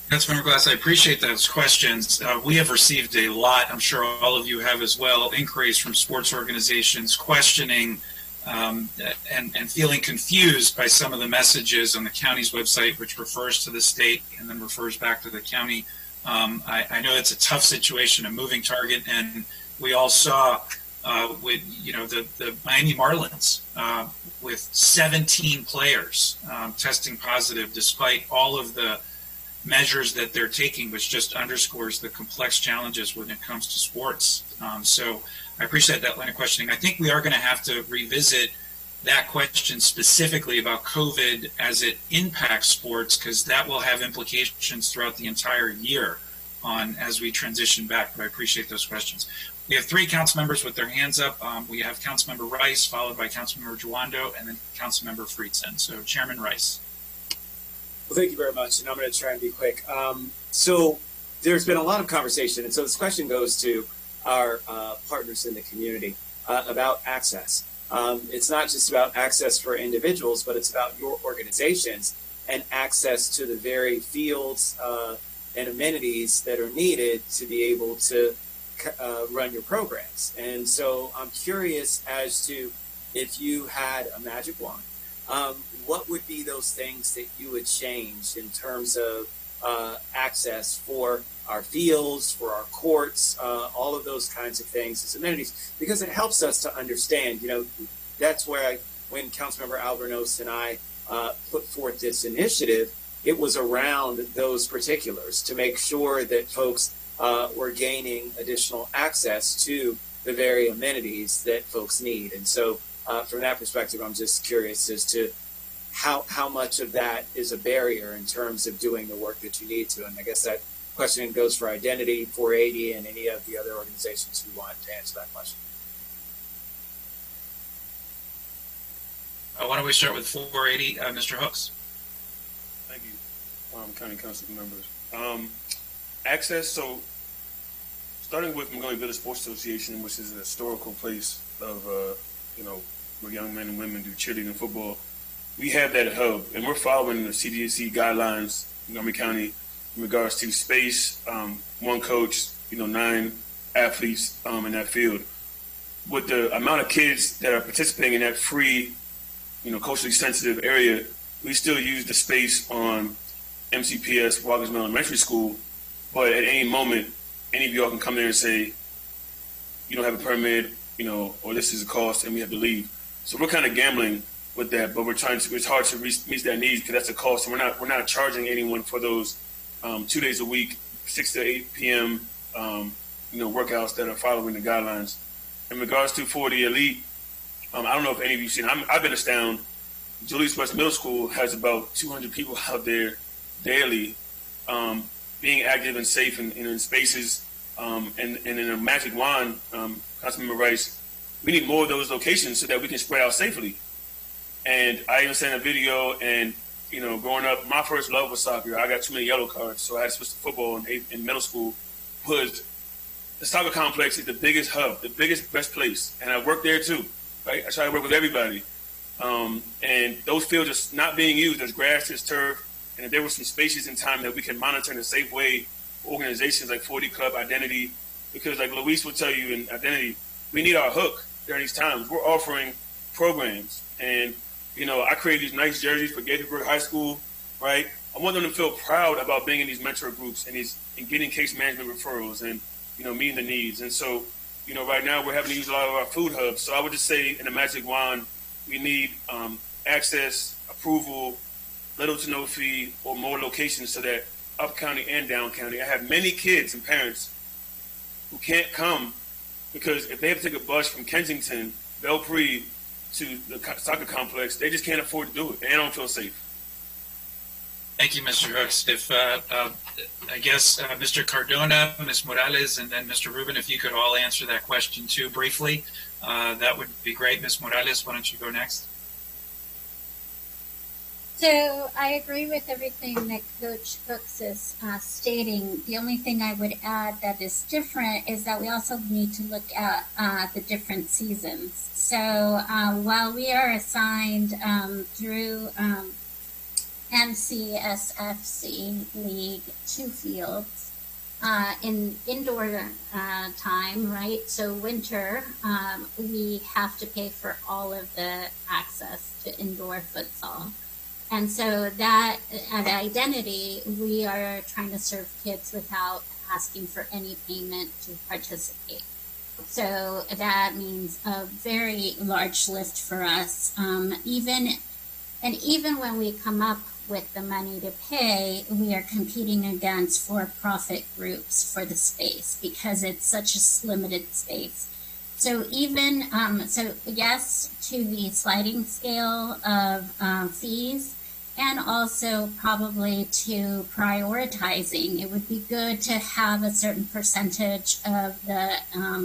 Councilmember Glass, I appreciate those questions. We have received a lot, I'm sure all of you have as well, inquiries from sports organizations questioning and feeling confused by some of the messages on the county's website, which refers to the state and then refers back to the county. I know it's a tough situation, a moving target, and we all saw with the Miami Marlins with 17 players testing positive, despite all of the measures that they're taking, which just underscores the complex challenges when it comes to sports. So I appreciate that line of questioning. I think we are going to have to revisit that question specifically about COVID as it impacts sports, because that will have implications throughout the entire year on as we transition back. But I appreciate those questions. We have 3 council members with their hands up. We have Councilmember Rice, followed by Councilmember Juando, and then Councilmember Friedson. So Chairman Rice. Well, thank you very much, and I'm going to try and be quick. So there's been a lot of conversation, and so this question goes to our partners in the community about access. It's not just about access for individuals, but it's about your organizations and access to the very fields and amenities that are needed to be able to run your programs. And so I'm curious as to if you had a magic wand, what would be those things that you would change in terms of access for our fields, for our courts, all of those kinds of things as amenities, because it helps us to understand, that's where when Councilmember Albornoz and I put forth this initiative, it was around those particulars to make sure that folks were gaining additional access to the very amenities that folks need. And so from that perspective, I'm just curious as to how much of that is a barrier in terms of doing the work that you need to. And I guess that question goes for Identity, 480, and any of the other organizations who want to answer that question. Why don't we start with 480, Mr. Hooks? Thank you, County Council members. Access, so starting with Montgomery Village Sports Association, which is a historical place of, where young men and women do cheerleading and football. We have that hub, and we're following the CDC guidelines in Montgomery County in regards to space, 1 coach, 9 athletes in that field. With the amount of kids that are participating in that free, culturally sensitive area, we still use the space on MCPS Walkersville Elementary School, but at any moment, any of y'all can come there and say, you don't have a permit, or this is a cost, and we have to leave. So we're kind of gambling with that, but it's hard to meet that need because that's a cost, and we're not charging anyone for those 2 days a week, 6 to 8 p.m. Workouts that are following the guidelines. In regards to 4D Elite, I don't know if any of you've seen. I've been astounded. Julius West Middle School has about 200 people out there daily, being active and safe in spaces, and in a magic wand, Councilmember Rice, we need more of those locations so that we can spread out safely. And I even sent a video, and growing up, my first love was soccer. I got too many yellow cards, so I had to switch to football in middle school. Was the soccer complex is the biggest hub, the best place, and I worked there too. Right, I try to work with everybody, and those fields are not being used. There's grass, there's turf, and if there were some spaces in time that we can monitor in a safe way organizations like 40 Club, Identity, because like Luis will tell you in Identity, we need our hook during these times. We're offering programs, and I created these nice jerseys for Gaithersburg High School, right? I want them to feel proud about being in these mentor groups and getting case management referrals and meeting the needs. And so right now we're having to use a lot of our food hubs. So I would just say in a magic wand, we need access, approval, little to no fee, or more locations so that up county and down county. I have many kids and parents who can't come because if they have to take a bus from Kensington, Belpre to the soccer complex, they just can't afford to do it. They don't feel safe. Thank you, Mr. Hooks. If I guess Mr. Cardona, Ms. Morales, and then Mr. Rubin, if you could all answer that question too briefly, that would be great. Ms. Morales, why don't you go next? So I agree with everything that Coach Hooks is stating. The only thing I would add that is different is that we also need to look at the different seasons. So while we are assigned through NCSFC League 2 fields in indoor time, right? So winter, we have to pay for all of the access to indoor futsal. And so that at Identity, we are trying to serve kids without asking for any payment to participate. So that means a very large lift for us. Even when we come up with the money to pay, we are competing against for-profit groups for the space because it's such a limited space. So yes to the sliding scale of fees, and also probably to prioritizing. It would be good to have a certain percentage of the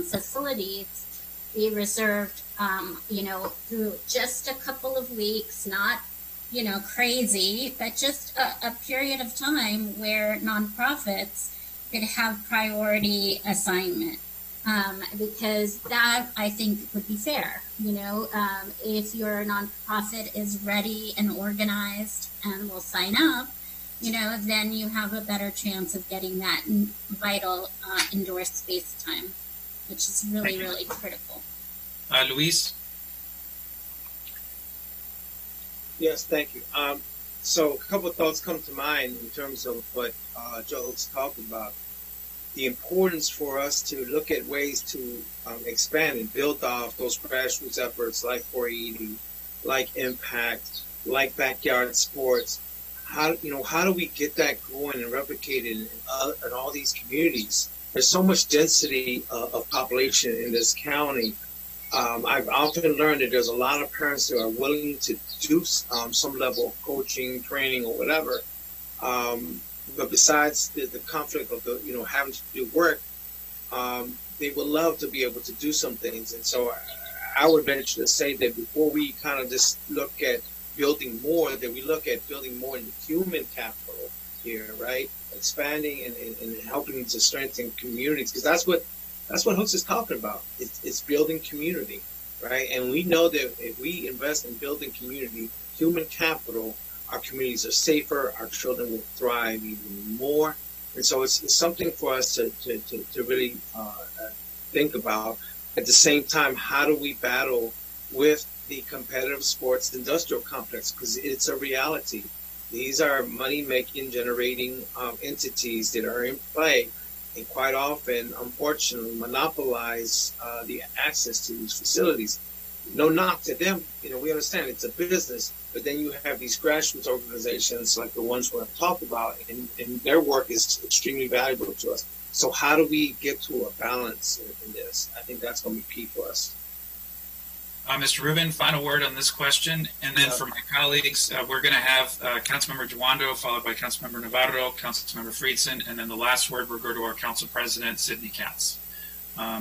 facilities be reserved, through just a couple of weeks, not, crazy, but just a period of time where nonprofits could have priority assignment. Because that, I think, would be fair. If your nonprofit is ready and organized and will sign up, then you have a better chance of getting that vital indoor space time, which is really, really critical. Luis? Yes, thank you. So a couple of thoughts come to mind in terms of what Joe Hooks talked about. The importance for us to look at ways to expand and build off those grassroots efforts like 480, like Impact, like backyard sports. How do we get that going and replicated in all these communities? There's so much density of population in this county. I've often learned that there's a lot of parents who are willing to do some level of coaching, training, or whatever. But besides the conflict of having to do work, they would love to be able to do some things. And so I would venture to say that before we kind of just look at building more, that we look at building more in the human capital here, right? Expanding and helping to strengthen communities, because that's what Hooks is talking about. It's building community, right? And we know that if we invest in building community, human capital, our communities are safer, our children will thrive even more. And so it's something for us to really think about. At the same time, how do we battle with the competitive sports industrial complex? Because it's a reality. These are money-making, generating entities that are in play, and quite often, unfortunately, monopolize the access to these facilities. No knock to them. We understand it's a business, but then you have these grassroots organizations like the ones we have talked about, and their work is extremely valuable to us. So how do we get to a balance in this? I think that's going to be key for us. Mr. Rubin, final word on this question. And then for my colleagues, we're going to have Councilmember Duando, followed by Councilmember Navarro, Councilmember Friedson, and then the last word will go to our Council President, Sidney Katz.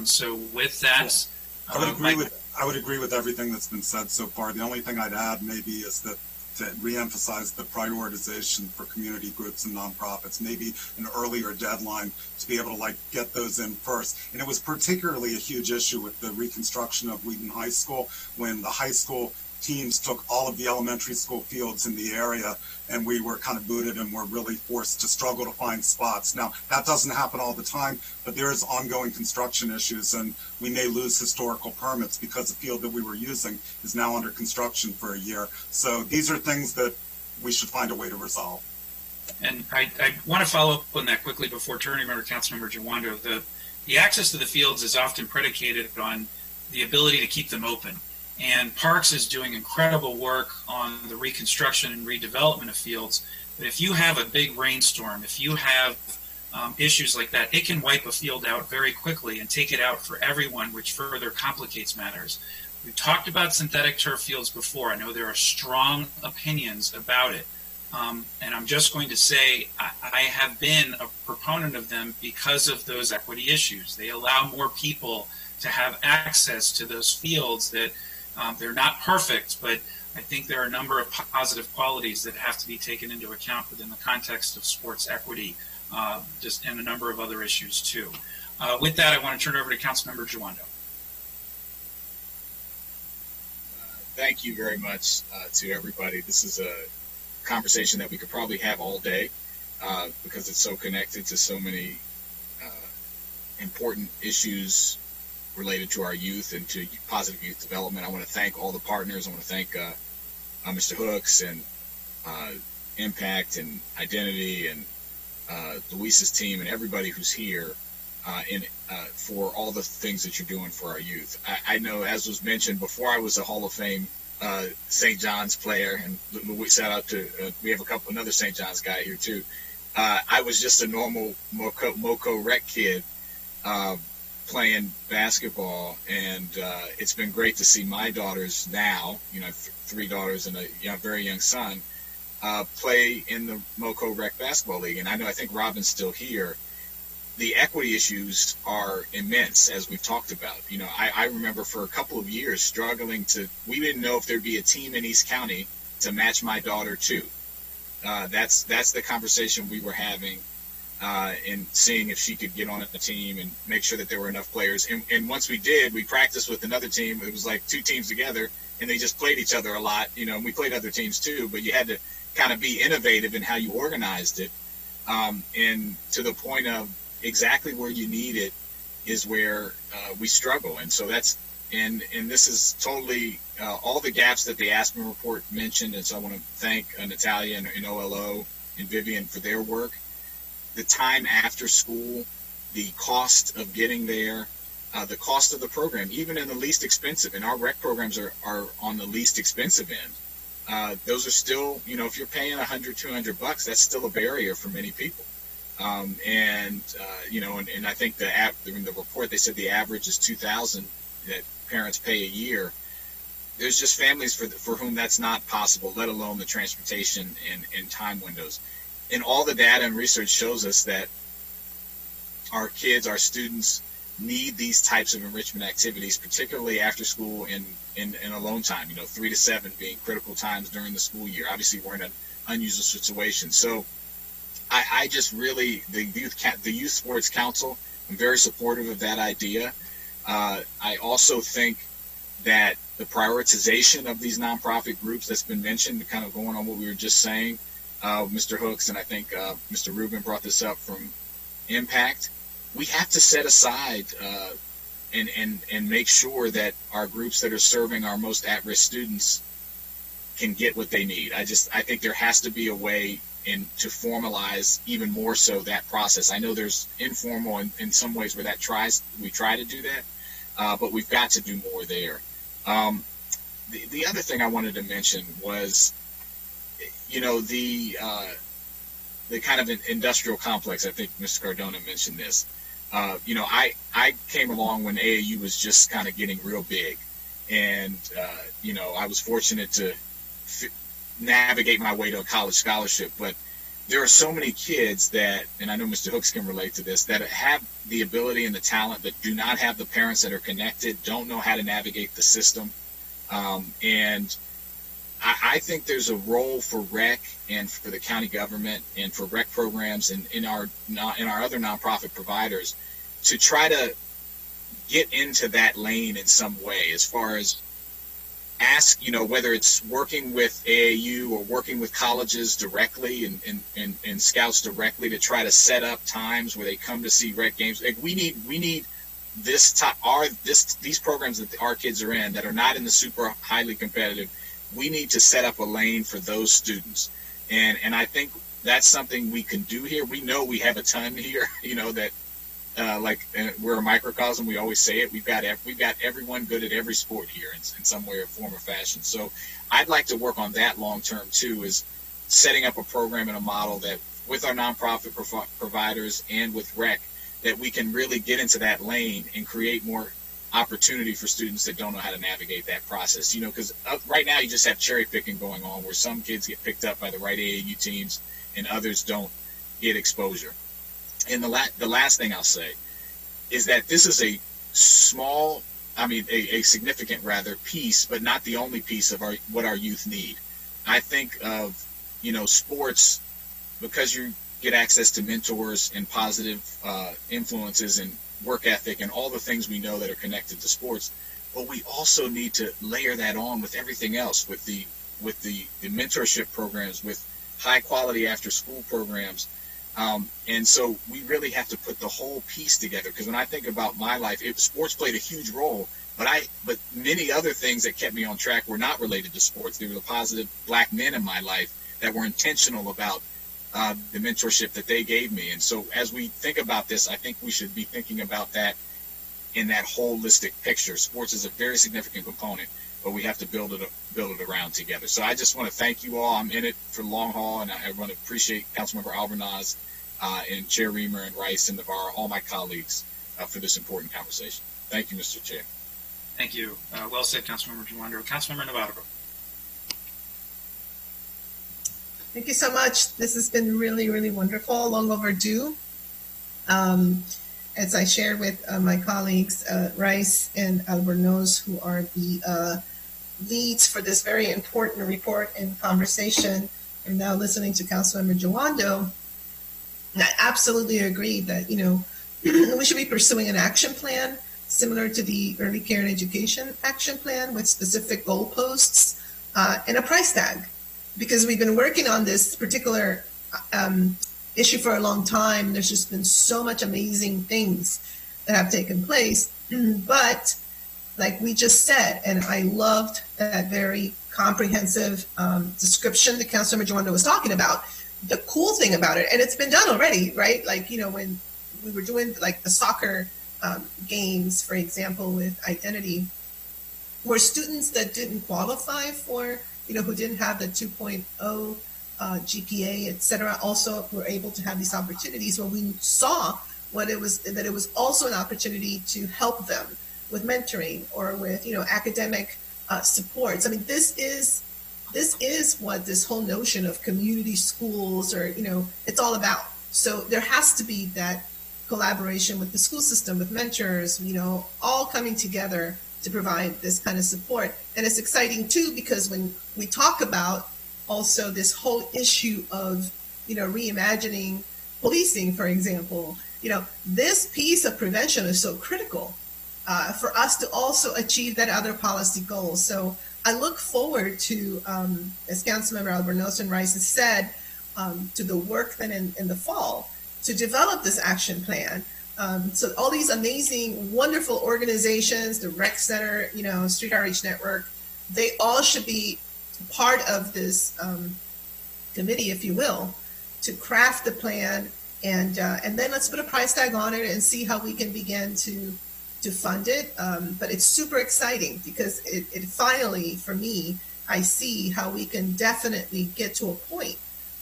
So with that, I would agree with everything that's been said so far. The only thing I'd add maybe is that to reemphasize the prioritization for community groups and nonprofits, maybe an earlier deadline to be able to get those in first. And it was particularly a huge issue with the reconstruction of Wheaton High School when the high school teams took all of the elementary school fields in the area, and we were kind of booted and were really forced to struggle to find spots. Now, that doesn't happen all the time, but there is ongoing construction issues, and we may lose historical permits because the field that we were using is now under construction for a year. So these are things that we should find a way to resolve. And I want to follow up on that quickly before turning over to Councilmember Jawando. The access to the fields is often predicated on the ability to keep them open. And Parks is doing incredible work on the reconstruction and redevelopment of fields. But if you have a big rainstorm, if you have issues like that, it can wipe a field out very quickly and take it out for everyone, which further complicates matters. We've talked about synthetic turf fields before. I know there are strong opinions about it. And I'm just going to say I have been a proponent of them because of those equity issues. They allow more people to have access to those fields that they're not perfect, but I think there are a number of positive qualities that have to be taken into account within the context of sports equity, and a number of other issues too. With that, I want to turn over to Councilmember Jawando. Thank you very much to everybody. This is a conversation that we could probably have all day because it's so connected to so many important issues related to our youth and to positive youth development. I want to thank all the partners. I want to thank Mr. Hooks and Impact and Identity and Luis's team and everybody who's here for all the things that you're doing for our youth. I know, as was mentioned before, I was a Hall of Fame St. John's player, and shout out to we have another St. John's guy here too. I was just a normal Moco rec kid playing basketball, and it's been great to see my daughters now, 3 daughters and a very young son, play in the Moco Rec Basketball League. And I think Robin's still here. The equity issues are immense, as we've talked about. I remember for a couple of years struggling we didn't know if there'd be a team in East County to match my daughter too. That's the conversation we were having and seeing if she could get on a team and make sure that there were enough players. And once we did, we practiced with another team. It was like 2 teams together, and they just played each other a lot. And we played other teams too, but you had to kind of be innovative in how you organized it. And to the point of exactly where you need it is where we struggle. And so and this is totally all the gaps that the Aspen report mentioned. And so I want to thank Natalia and OLO and Vivian for their work. The time after school, the cost of getting there, the cost of the program, even in the least expensive, and our rec programs are on the least expensive end. Those are still, if you're paying $100, $200, that's still a barrier for many people. And I think in the report, they said the average is $2,000 that parents pay a year. There's just families for whom that's not possible, let alone the transportation and time windows. And all the data and research shows us that our kids, our students, need these types of enrichment activities, particularly after school and alone time, 3 to 7 being critical times during the school year. Obviously, we're in an unusual situation. So I just really, the Youth Sports Council, I'm very supportive of that idea. I also think that the prioritization of these nonprofit groups that's been mentioned, kind of going on what we were just saying, Mr. Hooks, and I think Mr. Rubin brought this up from Impact, we have to set aside and make sure that our groups that are serving our most at-risk students can get what they need. I think there has to be a way to formalize even more so that process. I know there's informal in some ways where we try to do that, but we've got to do more there. The other thing I wanted to mention was, the kind of industrial complex. I think Mr. Cardona mentioned this. I came along when AAU was just kind of getting real big, and I was fortunate to navigate my way to a college scholarship. But there are so many kids that, and I know Mr. Hooks can relate to this, that have the ability and the talent, but do not have the parents that are connected, don't know how to navigate the system, and I think there's a role for rec and for the county government and for rec programs and in our other nonprofit providers to try to get into that lane in some way, as far as ask, whether it's working with AAU or working with colleges directly and scouts directly to try to set up times where they come to see rec games. Like we need these programs that our kids are in that are not in the super highly competitive. We need to set up a lane for those students, and I think that's something we can do here. We know we have a ton here, that. We're a microcosm. We always say it. We've got everyone good at every sport here in some way or form or fashion. So I'd like to work on that long term too, is setting up a program and a model that with our nonprofit providers and with rec, that we can really get into that lane and create more opportunity for students that don't know how to navigate that process. Because right now you just have cherry picking going on where some kids get picked up by the right AAU teams and others don't get exposure. And the last thing I'll say is that this is a significant rather piece, but not the only piece of what our youth need. I think of, sports, because you get access to mentors and positive influences and work ethic and all the things we know that are connected to sports, but we also need to layer that on with everything else, with the mentorship programs, with high quality after school programs. And so we really have to put the whole piece together, because when I think about my life, sports played a huge role, but many other things that kept me on track were not related to sports. There were the positive black men in my life that were intentional about the mentorship that they gave me. And so as we think about this, I think we should be thinking about that in that holistic picture. Sports is a very significant component, but we have to build it around together. So I just want to thank you all. I'm in it for the long haul, and I want to appreciate Councilmember Albornoz and Chair Reamer and Rice and Navarro, all my colleagues, for this important conversation. Thank you, Mr. Chair. Thank you. Well said, Councilmember Juando. Councilmember Navarro. Thank you so much. This has been really, really wonderful, long overdue. As I shared with my colleagues, Rice and Albornoz, who are the leads for this very important report and conversation, and now listening to Councilmember Juando, I absolutely agree that, we should be pursuing an action plan similar to the Early Care and Education Action Plan with specific goalposts and a price tag, because we've been working on this particular issue for a long time. There's just been so much amazing things that have taken place. But like we just said, and I loved that very comprehensive description that Councilmember Juando was talking about, the cool thing about it, and it's been done already, right? Like, when we were doing like the soccer games, for example, with identity, where students that didn't qualify for, who didn't have the 2.0 GPA, et cetera, also were able to have these opportunities where we saw that it was also an opportunity to help them with mentoring or with, academic supports. I mean, this is what this whole notion of community schools or, it's all about. So there has to be that collaboration with the school system, with mentors, all coming together to provide this kind of support. And it's exciting too, because when we talk about also this whole issue of, reimagining policing, for example, this piece of prevention is so critical for us to also achieve that other policy goal. So I look forward to, as Councilmember Albornoz and Rice has said, to the work then in the fall to develop this action plan. So all these amazing, wonderful organizations, the Rec Center, Street Outreach Network, they all should be part of this committee, if you will, to craft the plan, and then let's put a price tag on it and see how we can begin to fund it. But it's super exciting because it finally, for me, I see how we can definitely get to a point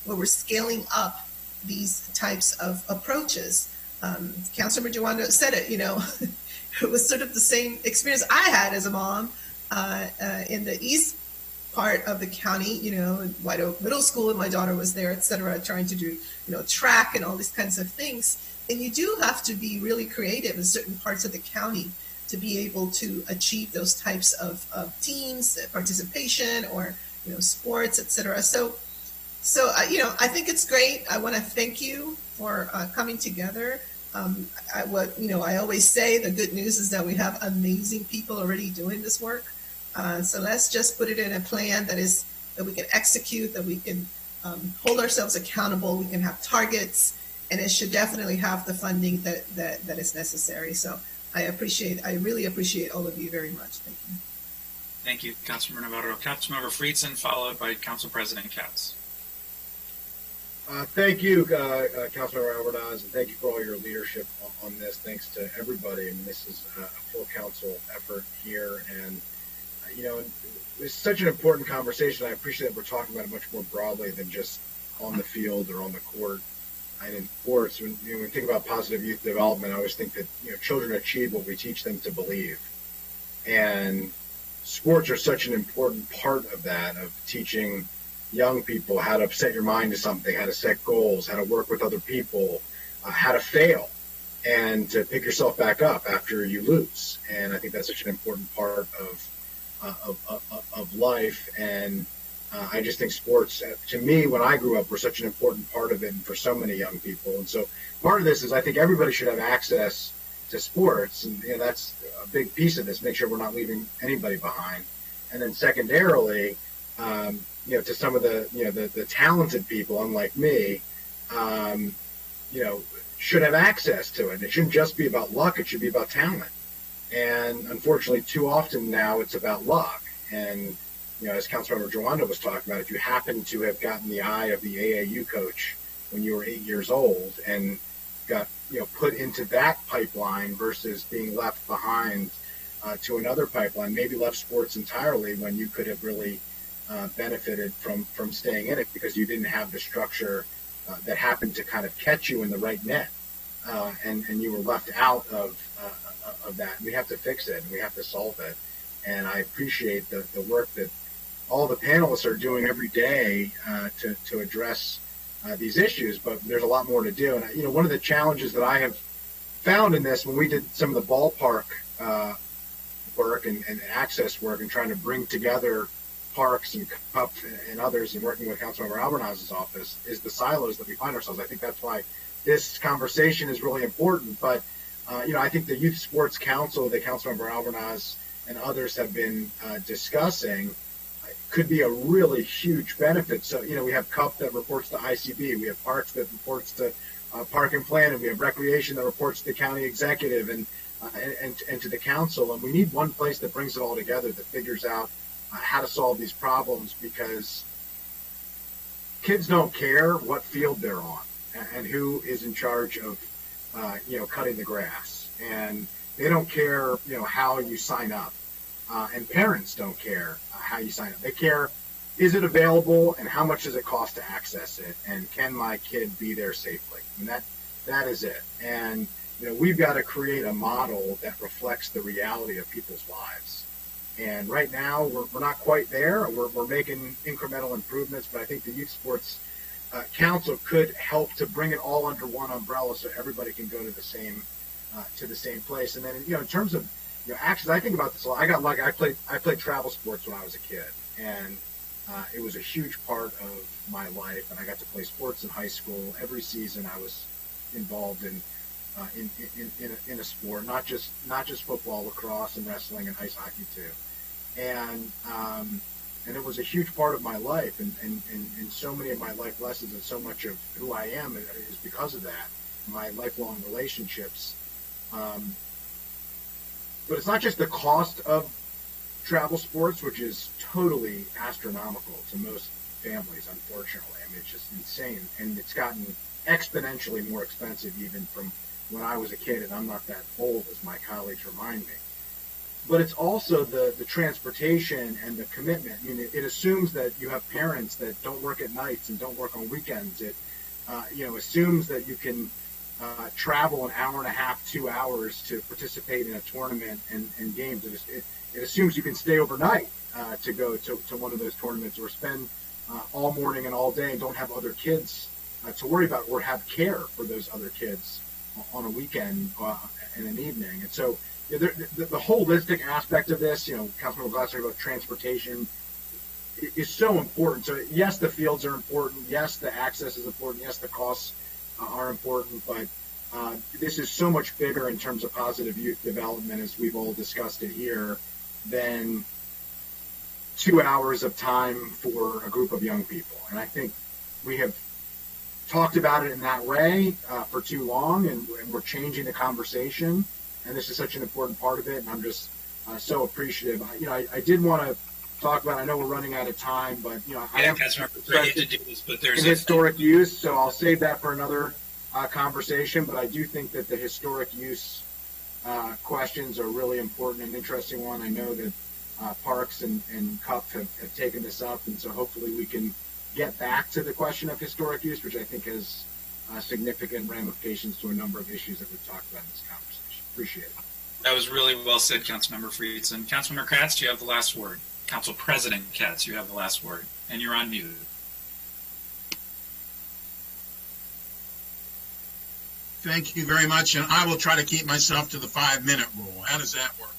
where we're scaling up these types of approaches. Councilmember Juando said it, it was sort of the same experience I had as a mom in the east part of the county, White Oak Middle School, and my daughter was there, et cetera, trying to do, track and all these kinds of things. And you do have to be really creative in certain parts of the county to be able to achieve those types of teams, participation, or, sports, et cetera. So, I think it's great. I want to thank you for coming together. I always say the good news is that we have amazing people already doing this work. So let's just put it in a plan that we can execute, that we can hold ourselves accountable, we can have targets, and it should definitely have the funding that is necessary. So I really appreciate all of you very much. Thank you. Thank you, Councilmember Navarro. Councilmember Friedson, followed by Council President Katz. Thank you, Councilmember Alvarez, and thank you for all your leadership on this. Thanks to everybody. I mean, this is a full council effort here, and it's such an important conversation. I appreciate that we're talking about it much more broadly than just on the field or on the court. And in sports, when we think about positive youth development, I always think that children achieve what we teach them to believe, and sports are such an important part of that, of teaching young people how to set your mind to something, how to set goals, how to work with other people, how to fail, and to pick yourself back up after you lose. And I think that's such an important part of life. And I just think sports, to me, when I grew up, were such an important part of it, and for so many young people. And so part of this is I think everybody should have access to sports, and that's a big piece of this. Make sure we're not leaving anybody behind. And then secondarily, to some of the talented people, unlike me, should have access to it. It shouldn't just be about luck; it should be about talent. And unfortunately, too often now it's about luck. And as Councilmember Joanda was talking about, if you happen to have gotten the eye of the AAU coach when you were 8 years old and got put into that pipeline versus being left behind to another pipeline, maybe left sports entirely when you could have really benefited from staying in it because you didn't have the structure that happened to kind of catch you in the right net, and you were left out of that. We have to fix it, and we have to solve it. And I appreciate the work that all the panelists are doing every day to address these issues, but there's a lot more to do. And one of the challenges that I have found in this, when we did some of the ballpark work and access work and trying to bring together parks and CUP and others and working with Councilmember Albernaz's office, is the silos that we find ourselves. I think that's why this conversation is really important. But I think the Youth Sports Council that Councilmember Albernaz and others have been discussing could be a really huge benefit. So, we have CUP that reports to ICB, we have Parks that reports to Park and Plan, and we have Recreation that reports to the county executive and to the council. And we need one place that brings it all together, that figures out how to solve these problems, because kids don't care what field they're on and who is in charge of, cutting the grass. And they don't care, how you sign up. And parents don't care how you sign up. They care, is it available and how much does it cost to access it? And can my kid be there safely? And that is it. And, we've got to create a model that reflects the reality of people's lives. And right now, we're not quite there. We're making incremental improvements, but I think the Youth Sports Council could help to bring it all under one umbrella so everybody can go to the same place. And then, in terms of actually, I think about this a lot. I got lucky. I played travel sports when I was a kid, and it was a huge part of my life. And I got to play sports in high school. Every season, I was involved in a sport, not just football, lacrosse, and wrestling, and ice hockey too. And it was a huge part of my life, and so many of my life lessons and so much of who I am is because of that. My lifelong relationships. But it's not just the cost of travel sports, which is totally astronomical to most families, unfortunately. I mean, it's just insane. And it's gotten exponentially more expensive even from when I was a kid, and I'm not that old, as my colleagues remind me. But it's also the transportation and the commitment. I mean, it assumes that you have parents that don't work at nights and don't work on weekends. It assumes that you can travel an hour and a half, 2 hours to participate in a tournament and games. It assumes you can stay overnight to go to one of those tournaments, or spend all morning and all day and don't have other kids to worry about, or have care for those other kids on a weekend and an evening. And so the holistic aspect of this, Councilman Glass talked about transportation, is so important. So yes, the fields are important. Yes, the access is important. Yes, the costs are important, but this is so much bigger in terms of positive youth development, as we've all discussed it here, than 2 hours of time for a group of young people. And I think we have talked about it in that way for too long, and we're changing the conversation. And this is such an important part of it, and I'm just so appreciative. I did want to talk about, I know we're running out of time, but I am to do this, but there's historic use, so I'll save that for another conversation. But I do think that the historic use questions are really important and interesting one. I know that Parks and CUP have taken this up, and so hopefully we can get back to the question of historic use, which I think has significant ramifications to a number of issues that we've talked about in this conversation. Appreciate it. That was really well said, Councilmember Friedson. Councilmember Katz, you have the last word. Council President Katz, you have the last word, and you're on mute. Thank you very much, and I will try to keep myself to the 5-minute rule. How does that work?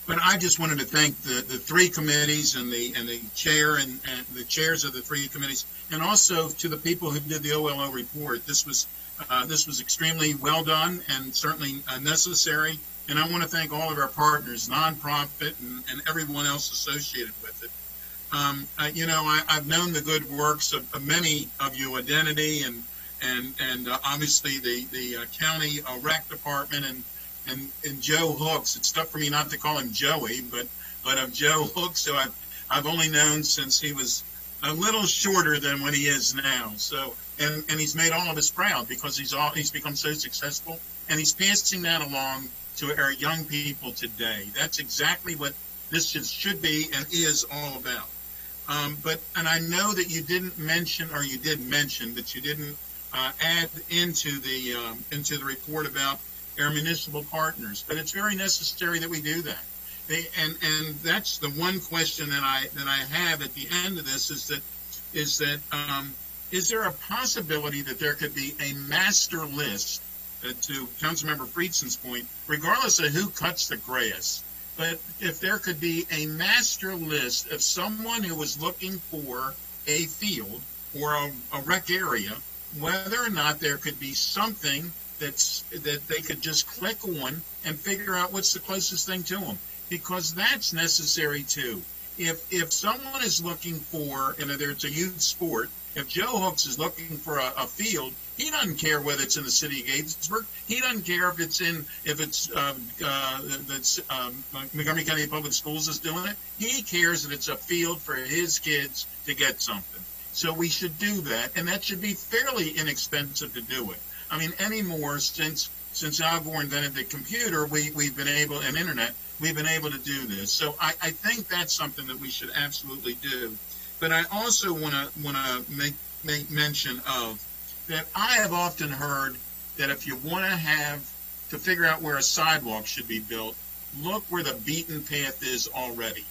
But I just wanted to thank the three committees and the chair and the chairs of the three committees, and also to the people who did the OLO report. This was extremely well done and certainly necessary. And I want to thank all of our partners, nonprofit and everyone else associated with it. I've known the good works of many of you, Identity and obviously the county rec department and Joe Hooks. It's tough for me not to call him Joey, but of Joe Hooks, who I've only known since he was a little shorter than what he is now. So and he's made all of us proud because he's become so successful, and he's passing that along to our young people today. That's exactly what this should be and is all about. And I know that you didn't mention, or you did mention, but you didn't add into the report about our municipal partners. But it's very necessary that we do that. And that's the one question that I have at the end of this is there a possibility that there could be a master list, to Councilmember Friedson's point, regardless of who cuts the grass, but if there could be a master list of someone who was looking for a field or a rec area, whether or not there could be something that they could just click on and figure out what's the closest thing to them, because that's necessary too. If someone is looking for, and whether it's a youth sport, if Joe Hooks is looking for a field, he doesn't care whether it's in the city of Gaithersburg. He doesn't care if it's Montgomery County Public Schools is doing it. He cares that it's a field for his kids to get something. So we should do that, and that should be fairly inexpensive to do it. I mean, anymore since Al Gore invented the computer, we've been able, and internet, we've been able to do this. So I think that's something that we should absolutely do. But I also want to make mention of that I have often heard that if you want to figure out where a sidewalk should be built, look where the beaten path is already.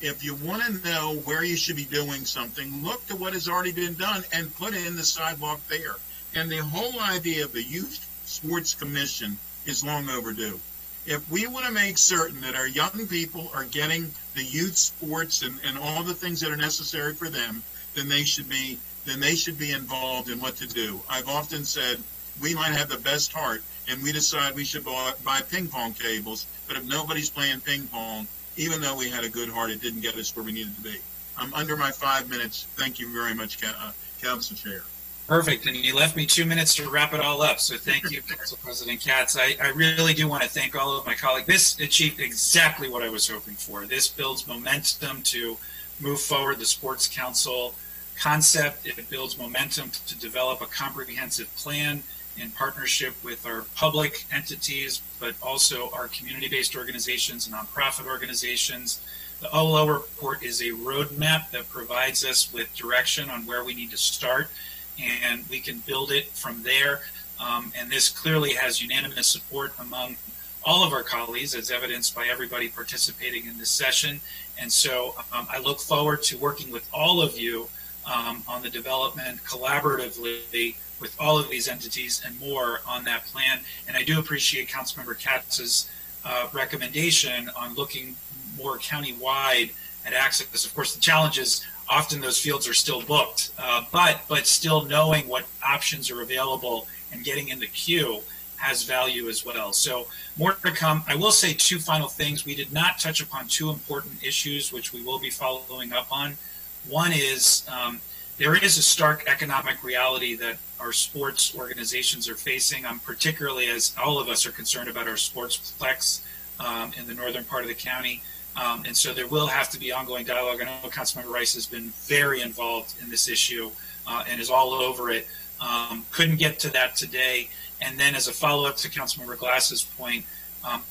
If you want to know where you should be doing something, look to what has already been done and put in the sidewalk there. And the whole idea of the Youth Sports Commission is long overdue. If we want to make certain that our young people are getting the youth sports and all the things that are necessary for them, then they should be involved in what to do. I've often said we might have the best heart and we decide we should buy ping pong tables, but if nobody's playing ping pong, even though we had a good heart, it didn't get us where we needed to be. I'm under my 5 minutes. Thank you very much, Council Chair. Perfect, and you left me 2 minutes to wrap it all up, so thank you, Council President Katz. I really do want to thank all of my colleagues. This achieved exactly what I was hoping for. This builds momentum to move forward the Sports Council concept. It builds momentum to develop a comprehensive plan in partnership with our public entities, but also our community-based organizations and nonprofit organizations. The OLO report is a roadmap that provides us with direction on where we need to start, and we can build it from there. And this clearly has unanimous support among all of our colleagues, as evidenced by everybody participating in this session. And so I look forward to working with all of you on the development collaboratively with all of these entities and more on that plan. And I do appreciate Councilmember Katz's recommendation on looking more county-wide at access. Of course, the challenge is often those fields are still booked, but still knowing what options are available and getting in the queue has value as well. So more to come. I will say two final things. We did not touch upon two important issues, which we will be following up on. One is there is a stark economic reality that our sports organizations are facing, particularly as all of us are concerned about our sportsplex in the northern part of the county. And so there will have to be ongoing dialogue. I know Councilmember Rice has been very involved in this issue and is all over it. Couldn't get to that today. And then as a follow-up to Councilmember Glass's point,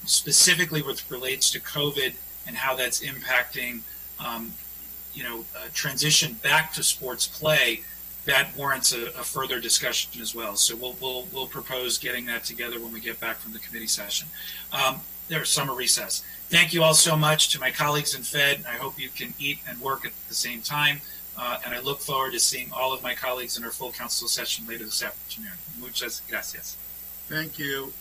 specifically what relates to COVID and how that's impacting transition back to sports play, that warrants a further discussion as well. So we'll propose getting that together when we get back from the committee session. There's summer recess. Thank you all so much to my colleagues in PHED. I hope you can eat and work at the same time. And I look forward to seeing all of my colleagues in our full council session later this afternoon. Muchas gracias. Thank you.